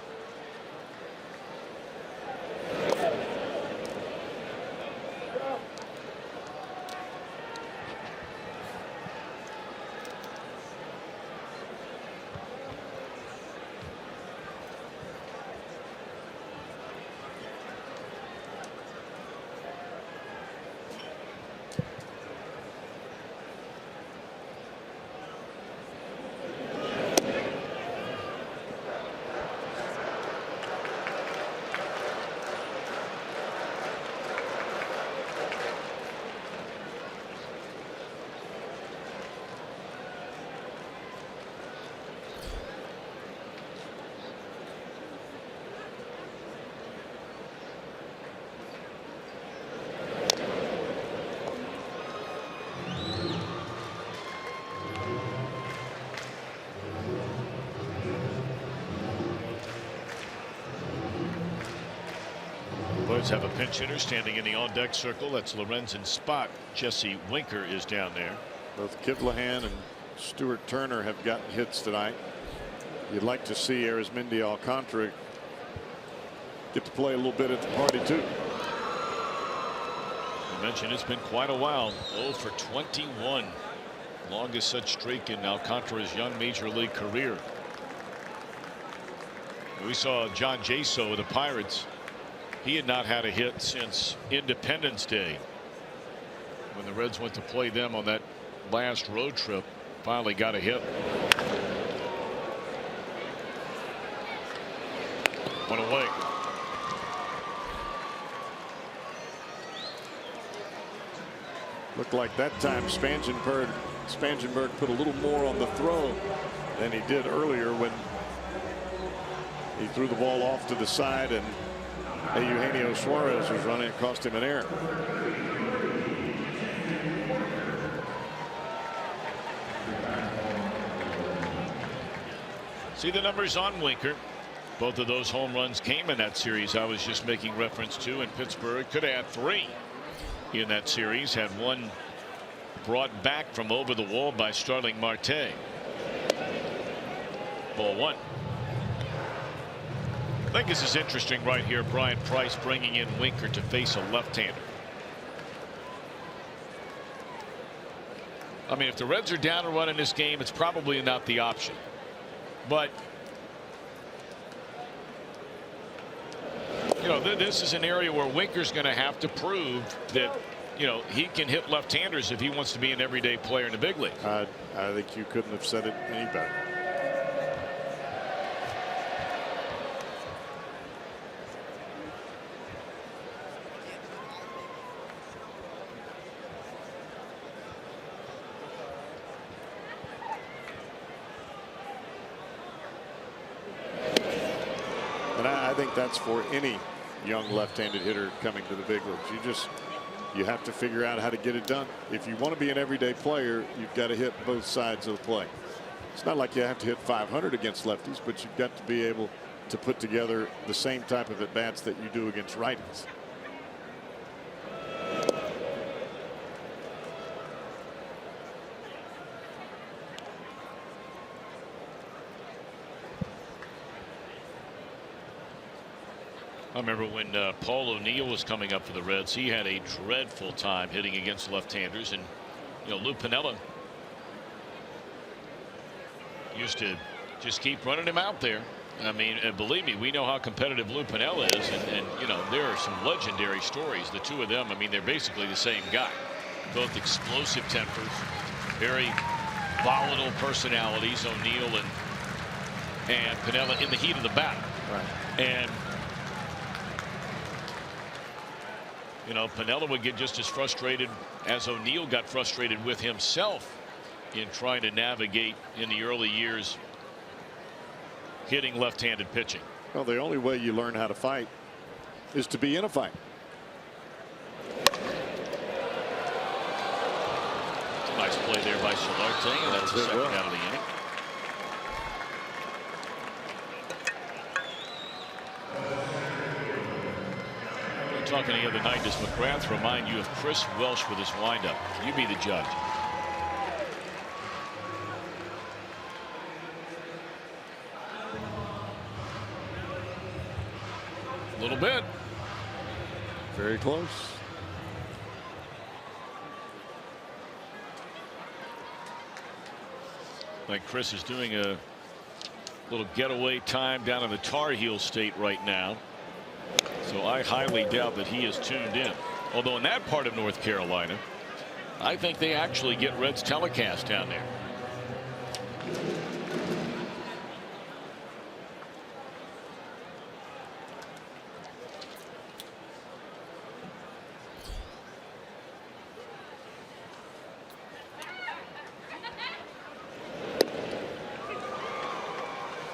Reds have a pinch hitter standing in the on-deck circle. That's Lorenzen's spot. Jesse Winker is down there. Both Kivlahan and Stuart Turner have gotten hits tonight. You'd like to see Arizmendi Alcantara get to play a little bit at the party too. I mentioned it's been quite a while. 0 for 21. Longest such streak in Alcantara's young major league career. We saw John Jaso of the Pirates. He had not had a hit since Independence Day, when the Reds went to play them on that last road trip. Finally got a hit. One away. Looked like that time Spangenberg put a little more on the throw than he did earlier when he threw the ball off to the side and Eugenio Suarez was running. It cost him an error. See the numbers on Winker. Both of those home runs came in that series I was just making reference to, and Pittsburgh could add 3 in that series. Had one brought back from over the wall by Starling Marte. Ball 1. I think this is interesting right here. Brian Price bringing in Winker to face a left-hander. I mean, if the Reds are down a run in this game, it's probably not the option. But you know, this is an area where Winker's going to have to prove that, you know, he can hit left-handers if he wants to be an everyday player in the big league. I think you couldn't have said it any better. And I think that's for any young left-handed hitter coming to the big leagues. You have to figure out how to get it done. If you want to be an everyday player, you've got to hit both sides of the play. It's not like you have to hit 500 against lefties, but you've got to be able to put together the same type of at-bats that you do against righties. I remember when Paul O'Neill was coming up for the Reds. He had a dreadful time hitting against left-handers, and you know, Lou Piniella used to just keep running him out there. I mean, and believe me, we know how competitive Lou Piniella is, and you know, there are some legendary stories. The two of them, I mean, they're basically the same guy. Both explosive tempers, very volatile personalities, O'Neill and Piniella, in the heat of the battle. Right. And you know, Piniella would get just as frustrated as O'Neill got frustrated with himself in trying to navigate in the early years hitting left-handed pitching. Well, the only way you learn how to fight is to be in a fight. Nice play there by Solarte, and that's the second out of the inning. Talking the other night, does McGrath remind you of Chris Welsh with his windup? You be the judge. A little bit. Very close. Like Chris is doing a little getaway time down in the Tar Heel state right now. So I highly doubt that he is tuned in. Although in that part of North Carolina, I think they actually get Reds telecast down there.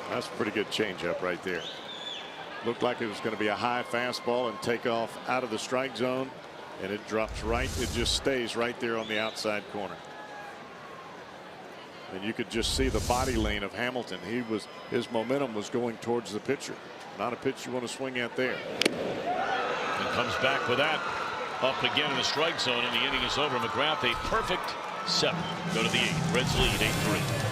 That's a pretty good changeup right there. Looked like it was going to be a high fastball and take off out of the strike zone, and it drops right. It just stays right there on the outside corner. And you could just see the body lane of Hamilton. His momentum was going towards the pitcher. Not a pitch you want to swing at there. And Comes back with that. Up again in the strike zone, and the inning is over. McGrath, a perfect 7. Go to the 8th. Reds lead 8-3.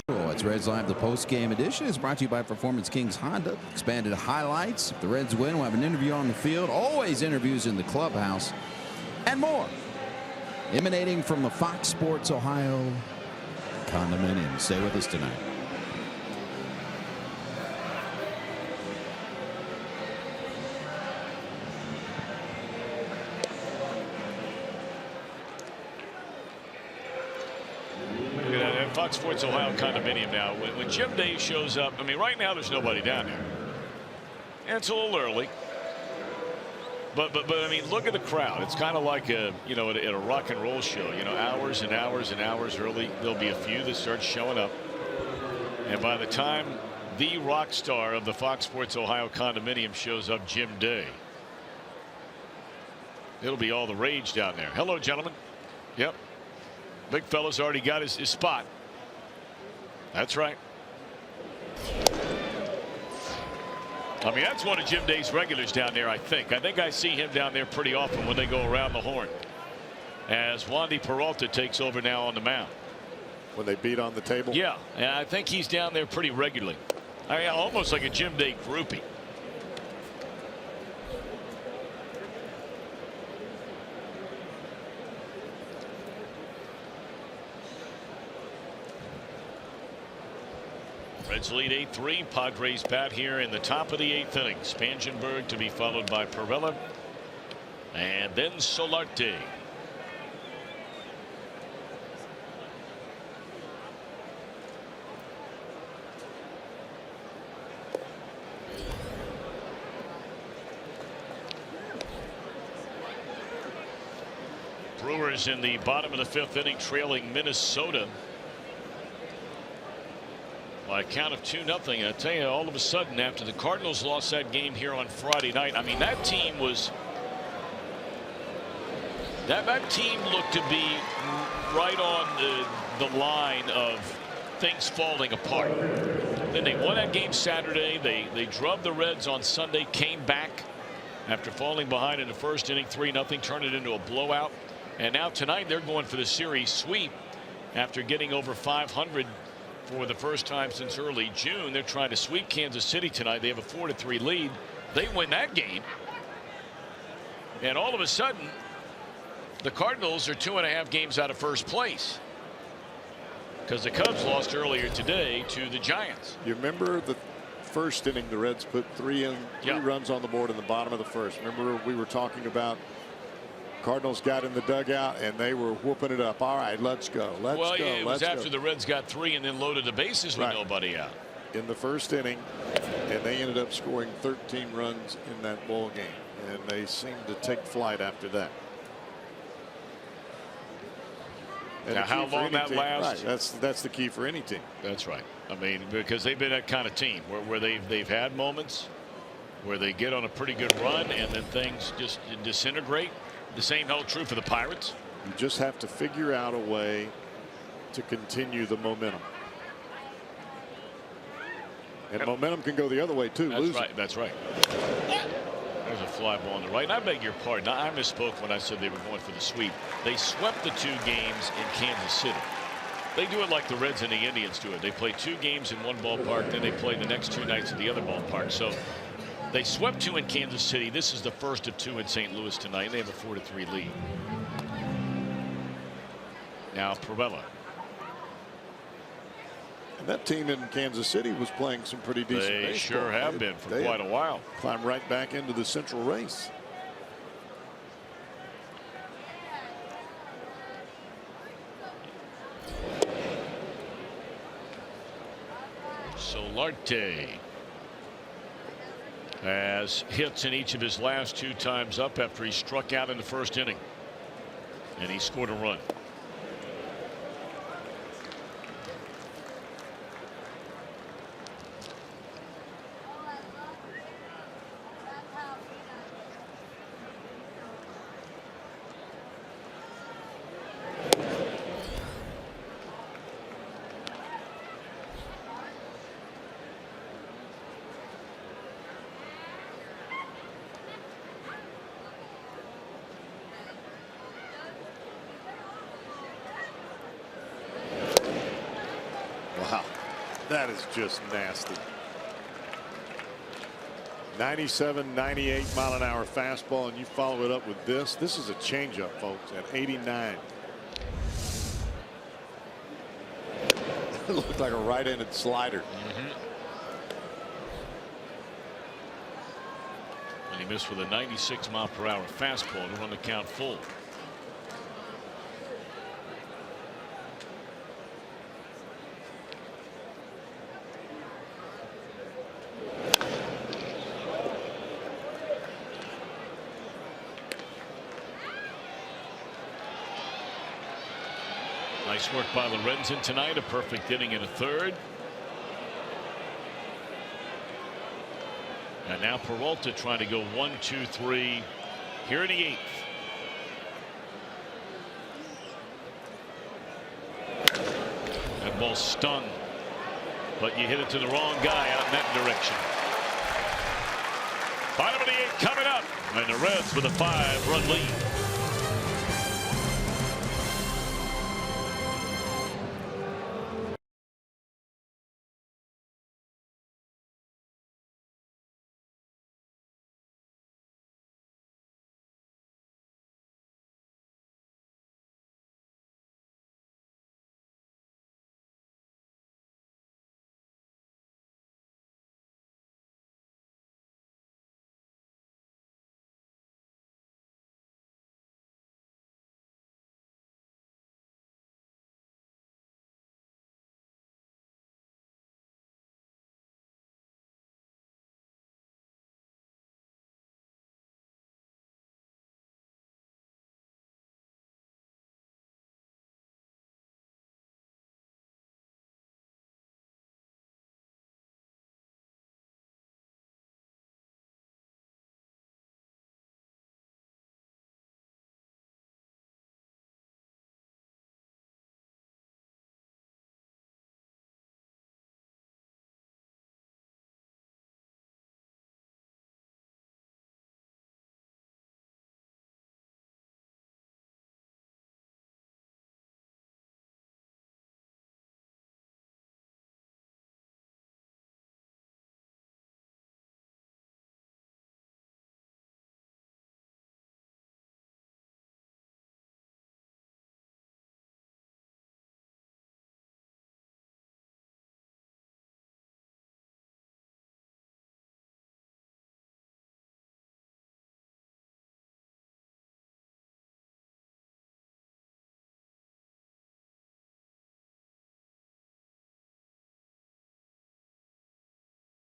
It's Reds Live. The post-game edition is brought to you by Performance Kings Honda. Expanded highlights. If the Reds win, we'll have an interview on the field. Always interviews in the clubhouse. And more. Emanating from the Fox Sports Ohio condominium. Stay with us tonight. Fox Sports Ohio condominium now. When Jim Day shows up, I mean, right now there's nobody down there. And it's a little early. But I mean, look at the crowd. It's kind of like a, you know, at a rock and roll show. You know, hours and hours and hours early. There'll be a few that start showing up. And by the time the rock star of the Fox Sports Ohio condominium shows up, Jim Day, it'll be all the rage down there. Hello, gentlemen. Yep. Big fella's already got his spot. That's right. I mean, that's one of Jim Day's regulars down there, I think. I see him down there pretty often when they go around the horn. As Wandy Peralta takes over now on the mound. When they beat on the table? Yeah, and I think he's down there pretty regularly. I mean, almost like a Jim Day groupie. Reds lead 8-3. Padres bat here in the top of the 8th inning. Spangenberg to be followed by Perella. And then Solarte. Brewers in the bottom of the 5th inning trailing Minnesota by a count of 2-0. I tell you, all of a sudden, after the Cardinals lost that game here on Friday night, I mean, that team was that team looked to be right on the line of things falling apart. Then they won that game Saturday. They drubbed the Reds on Sunday, came back after falling behind in the first inning 3-0, turned it into a blowout. And now tonight they're going for the series sweep after getting over 500 for the first time since early June. They're trying to sweep Kansas City tonight. They have a 4-3 lead. They win that game, and all of a sudden the Cardinals are 2.5 games out of first place because the Cubs lost earlier today to the Giants. You remember the first inning, the Reds put three runs on the board in the bottom of the first. Remember we were talking about Cardinals got in the dugout and they were whooping it up. All right, let's go. Let's go. It was after the Reds got 3 and then loaded the bases with nobody out. In the first inning, and they ended up scoring 13 runs in that ball game, and they seemed to take flight after that. And now, how long that lasts? Right. That's the key for any team. That's right. I mean, because they've been that kind of team where they've had moments where they get on a pretty good run and then things just disintegrate. The same held true for the Pirates. You just have to figure out a way to continue the momentum. And momentum can go the other way too. That's right. That's right. There's a fly ball on the right. And I beg your pardon. I misspoke when I said they were going for the sweep. They swept the 2 games in Kansas City. They do it like the Reds and the Indians do it. They play 2 games in one ballpark, then they play the next 2 nights at the other ballpark. So they swept 2 in Kansas City. This is the first of 2 in St. Louis tonight. They have a 4-3 lead. Now Perella. And that team in Kansas City was playing some pretty decent baseball. They sure have been for quite a while. Climbed right back into the Central race. Solarte has hits in each of his last 2 times up after he struck out in the first inning. And he scored a run. Wow, that is just nasty. 97, 98 mile an hour fastball, and you follow it up with this. This is a changeup, folks, at 89. It looked like a right-handed slider. And he missed with a 96 mile per hour fastball to run the count full. Nice work by Lorenzen tonight. A perfect inning in a 3rd. And now Peralta trying to go 1, 2, 3 here in the 8th. That ball stung, but you hit it to the wrong guy out in that direction. Bottom of the 8th coming up, and the Reds with a 5-run lead.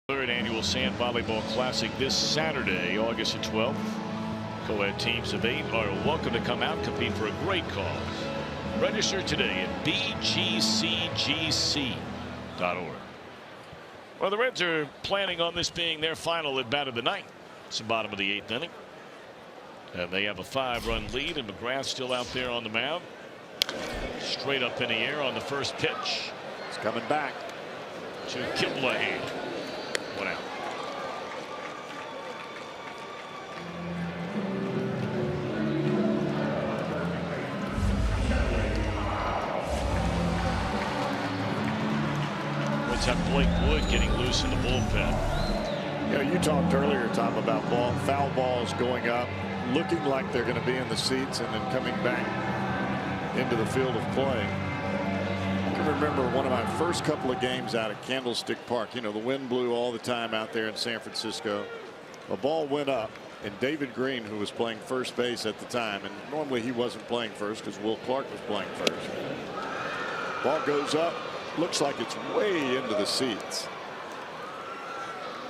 Third annual Sand Volleyball Classic this Saturday, August 12th. Co-ed teams of 8 are welcome to come out and compete for a great cause. Register today at bgcgc.org. Well, the Reds are planning on this being their final at bat of the night. It's the bottom of the 8th inning. And they have a 5-run lead, and McGrath still out there on the mound. Straight up in the air on the first pitch. It's coming back to Kimbley. 1 out. Let's have Blake Wood getting loose in the bullpen. You know, you talked earlier, Tom, about foul balls going up, looking like they're going to be in the seats and then coming back into the field of play. I can remember one of my first couple of games out at Candlestick Park. You know, the wind blew all the time out there in San Francisco. A ball went up, and David Green, who was playing first base at the time, and normally he wasn't playing first because Will Clark was playing first. Ball goes up, looks like it's way into the seats.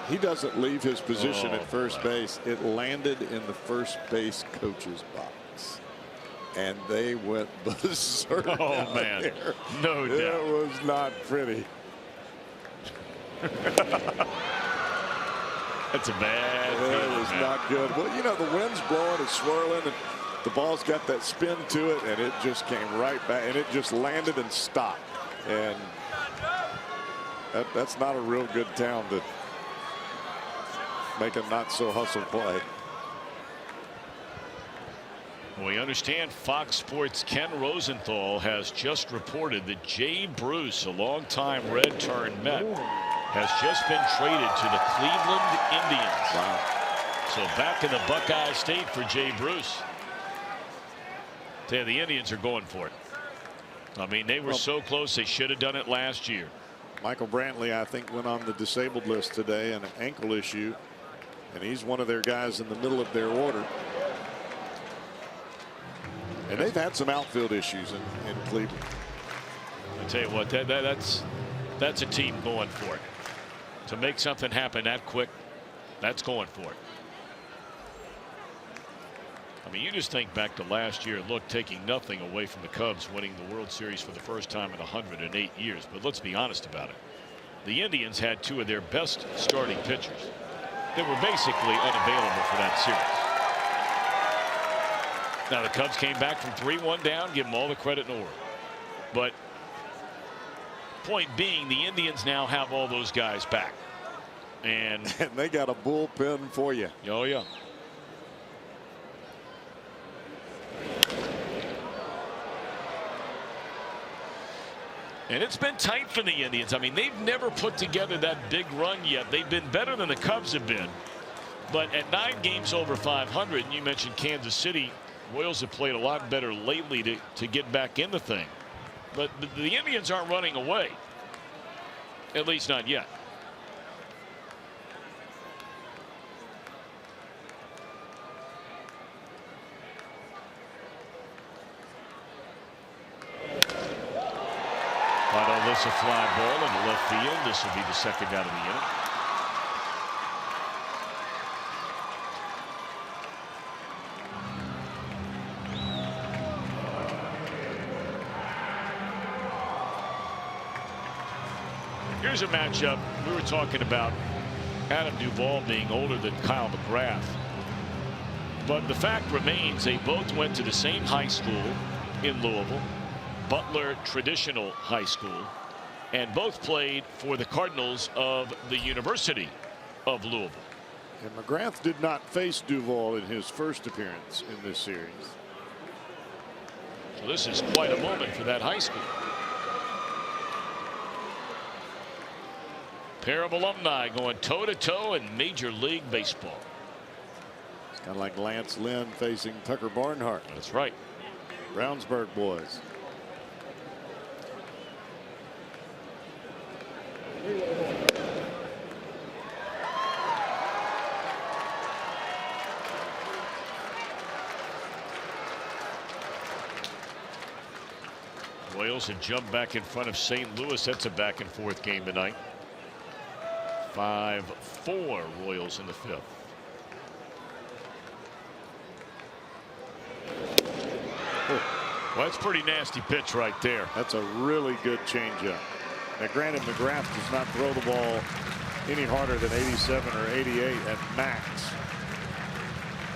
He doesn't leave his position at first base. It landed in the first base coach's box, and they went berserk. Oh man, there. No doubt. It was not pretty. That's a bad. It was not good. Well, you know, the wind's blowing and swirling, and the ball's got that spin to it, and it just came right back, and it just landed and stopped. And that's not a real good town to make a not so hustle play. We understand Fox Sports' Ken Rosenthal has just reported that Jay Bruce, a longtime Red turned Met, has just been traded to the Cleveland Indians. Wow. So back in the Buckeye State for Jay Bruce. The Indians are going for it. I mean, they were so close. They should have done it last year. Michael Brantley, I think, went on the disabled list today, an ankle issue, and he's one of their guys in the middle of their order. And they've had some outfield issues in Cleveland. I tell you what, that's a team going for it. To make something happen that quick, that's going for it. I mean, you just think back to last year. Look, taking nothing away from the Cubs winning the World Series for the first time in 108 years. But let's be honest about it. The Indians had 2 of their best starting pitchers that were basically unavailable for that series. Now the Cubs came back from 3-1 down. Give them all the credit in the world. But point being, the Indians now have all those guys back, and they got a bullpen for you. Oh yeah. And it's been tight for the Indians. I mean, they've never put together that big run yet. They've been better than the Cubs have been. But at 9 games over 500, and you mentioned Kansas City, Royals have played a lot better lately to get back in the thing. But the Indians aren't running away. At least not yet. This a fly ball in the left field. This will be the second out of the inning. Here's a matchup. We were talking about Adam Duvall being older than Kyle McGrath. But the fact remains they both went to the same high school in Louisville, Butler Traditional High School, and both played for the Cardinals of the University of Louisville. And McGrath did not face Duvall in his first appearance in this series. So this is quite a moment for that high school. Pair of alumni going toe-to-toe in Major League Baseball. It's kind of like Lance Lynn facing Tucker Barnhart. That's right. Brownsburg boys. Royals have jumped back in front of St. Louis. That's a back and forth game tonight. 5-4 Royals in the 5th. Well, that's a pretty nasty pitch right there. That's a really good changeup. Now, granted, McGrath does not throw the ball any harder than 87 or 88 at max.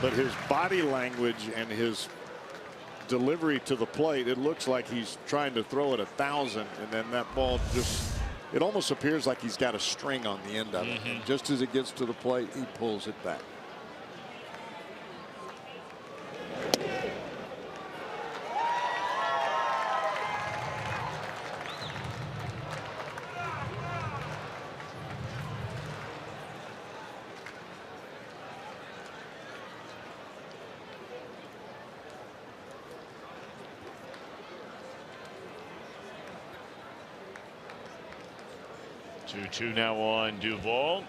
But his body language and his delivery to the plate, it looks like he's trying to throw it 1,000, and then that ball just, it almost appears like he's got a string on the end of it. And just as it gets to the plate, he pulls it back. Two now on Duvall.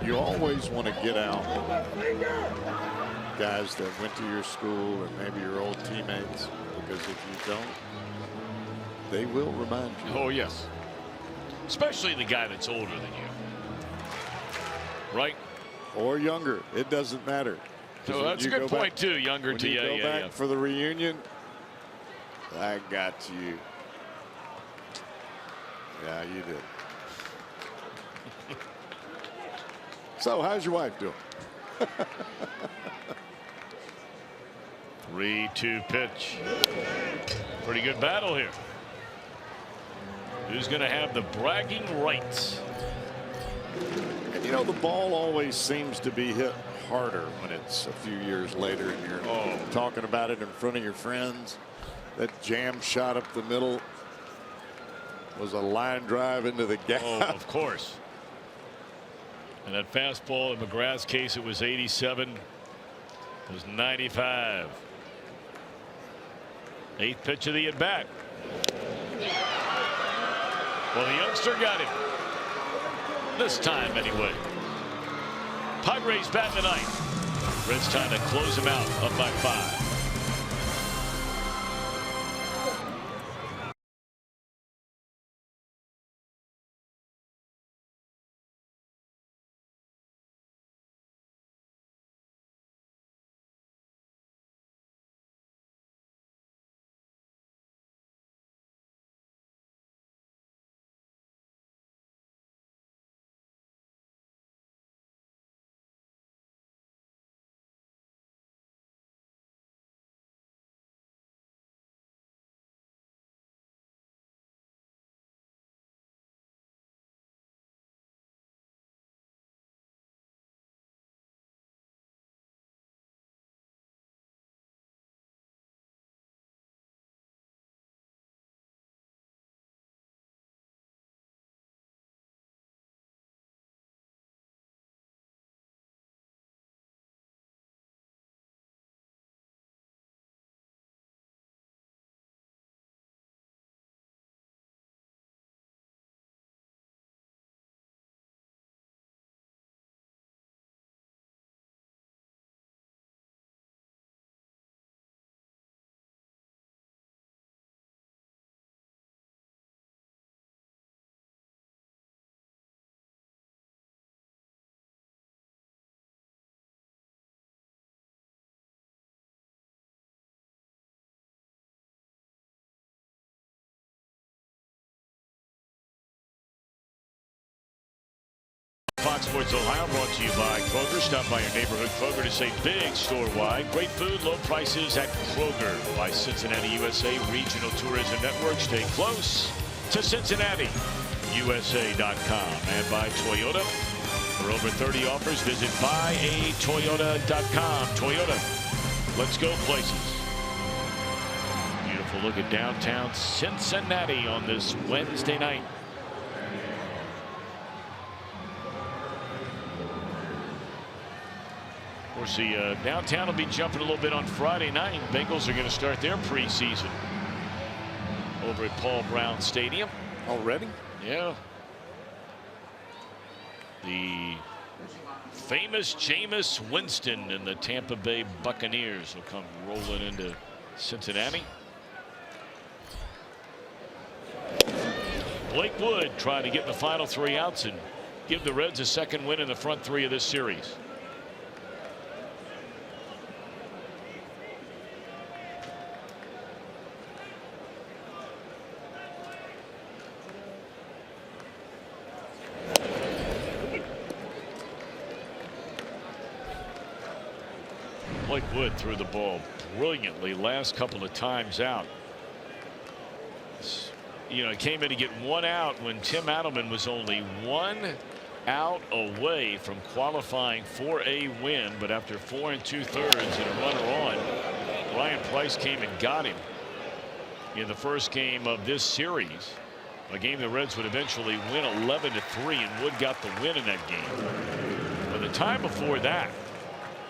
You always want to get out guys that went to your school or maybe your old teammates, because if you don't, they will remind you. Oh, yes. Especially the guy that's older than you. Right? Or younger. It doesn't matter. So that's a good point, too. Younger to you. When you go back for the reunion, I got you. Yeah, you did. So, how's your wife doing? 3-2 pitch. Pretty good battle here. Who's going to have the bragging rights? And you know, the ball always seems to be hit harder when it's a few years later and you're talking about it in front of your friends. That jam shot up the middle was a line drive into the gap. Oh, of course. And that fastball, in McGrath's case, it was 87. It was 95. 8th pitch of the at-bat. Well, the youngster got him. This time, anyway. Padres bat in the ninth. Reds trying to close him out, up by 5. Fox Sports Ohio brought to you by Kroger. Stop by your neighborhood Kroger to save big store-wide. Great food, low prices at Kroger. By Cincinnati USA Regional Tourism Network. Stay close to Cincinnati. USA.com. And by Toyota. For over 30 offers, visit buyatoyota.com. Toyota. Let's go places. Beautiful look at downtown Cincinnati on this Wednesday night. Of course, the downtown will be jumping a little bit on Friday night. Bengals are going to start their preseason over at Paul Brown Stadium. Already? Yeah. The famous Jameis Winston and the Tampa Bay Buccaneers will come rolling into Cincinnati. Blake Wood trying to get the final 3 outs and give the Reds a second win in the front 3 of this series. Blake Wood threw the ball brilliantly last couple of times out. You know, came in to get 1 out when Tim Adelman was only 1 out away from qualifying for a win. But after 4 2/3 and a runner on, Ryan Price came and got him in the first game of this series, a game the Reds would eventually win 11-3, and Wood got the win in that game. But the time before that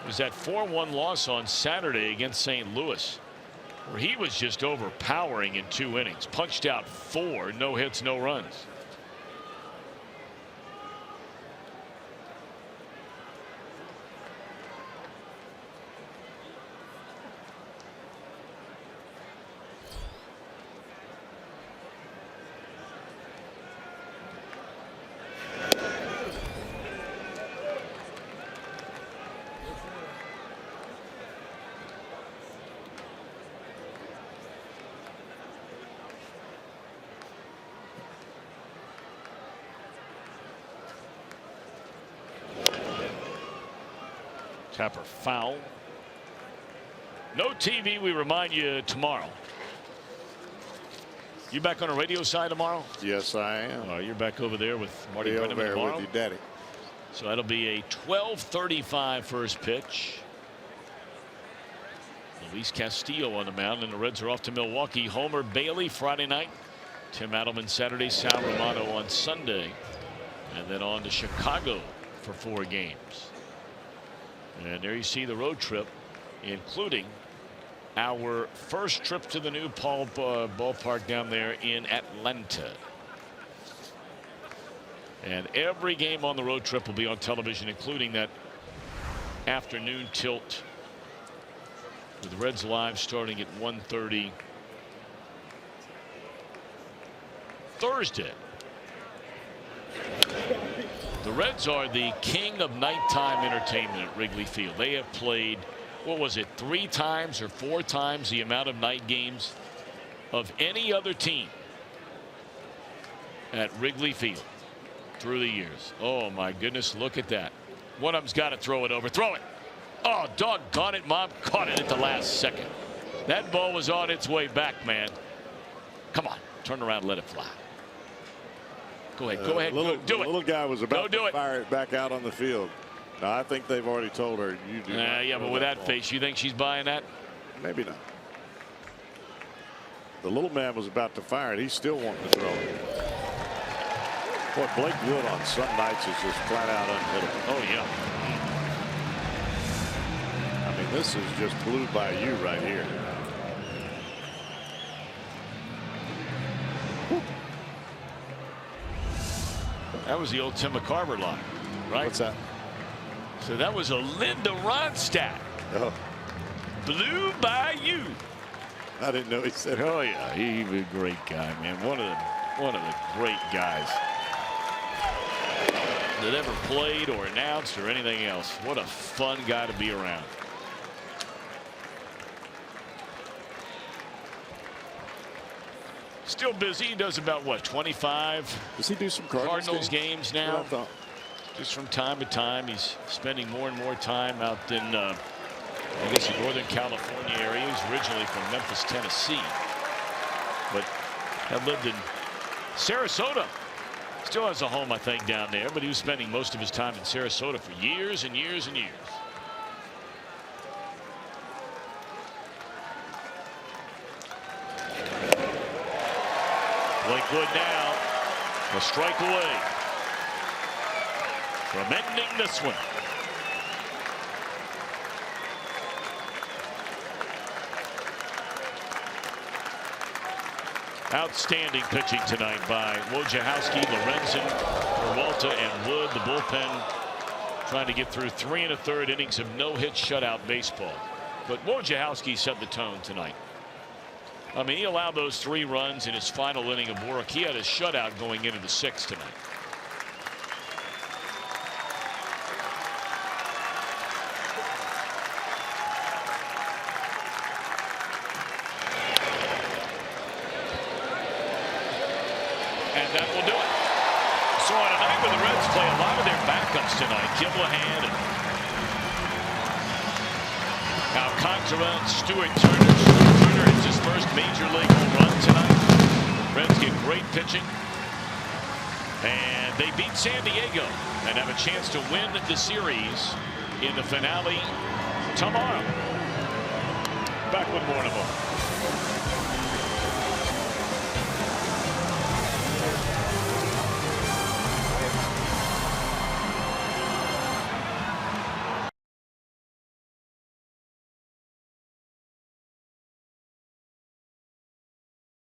was that 4-1 loss on Saturday against St. Louis, where he was just overpowering in 2 innings, punched out 4, no hits, no runs. Tapper foul. No TV, we remind you, tomorrow. You back on the radio side tomorrow? Yes, I am. You're back over there with Marty Brennan tomorrow? With you, Daddy. So that'll be a 12:35 first pitch. Luis Castillo on the mound, and the Reds are off to Milwaukee. Homer Bailey Friday night. Tim Adelman Saturday. Sal Romano on Sunday. And then on to Chicago for 4 games. And there you see the road trip, including our first trip to the new ballpark down there in Atlanta. And every game on the road trip will be on television, including that afternoon tilt with the Reds live starting at 1:30 Thursday. The Reds are the king of nighttime entertainment at Wrigley Field. They have played, what was it, 3 times or 4 times the amount of night games of any other team at Wrigley Field through the years. Oh my goodness, look at that. One of them's got to throw it over. Throw it. Oh, doggone it, Mom. Caught it at the last second. That ball was on its way back, man. Come on, turn around and let it fly. Go ahead. Go ahead. Do it. The little guy was about to fire it back out on the field. Now, I think they've already told her you do. Yeah, but with that face, you think she's buying that? Maybe not. The little man was about to fire it. He's still wanting to throw it. Boy, Blake Wood on some nights is just flat out unhittable. Oh yeah. I mean, this is just blew by you right here. That was the old Tim McCarver line, right? What's that? So that was a Linda Ronstadt. Oh. Blew by you. I didn't know he said. Oh yeah, he was a great guy, man. One of the great guys that ever played or announced or anything else. What a fun guy to be around. Still busy. He does about what, 25? Does he do some Cardinals games now? Yeah, just from time to time. He's spending more and more time out in I guess the Northern California area. He's originally from Memphis, Tennessee, but had lived in Sarasota. Still has a home, I think, down there, but he was spending most of his time in Sarasota for years and years and years. Blake Wood now a strike away from ending this one. Outstanding pitching tonight by Wojciechowski, Lorenzen, Peralta, and Wood. The bullpen trying to get through 3 1/3 innings of no-hit shutout baseball. But Wojciechowski set the tone tonight. I mean, he allowed those 3 runs in his final inning of work. He had a shutout going into the 6th tonight. And that will do it. So on a night where the Reds play a lot of their backups tonight, Giblahan and Alcantara, Stuart Turner. Stuart Turner hits his first major league home run tonight. Reds get great pitching. And they beat San Diego and have a chance to win the series in the finale tomorrow. Back with more in a moment.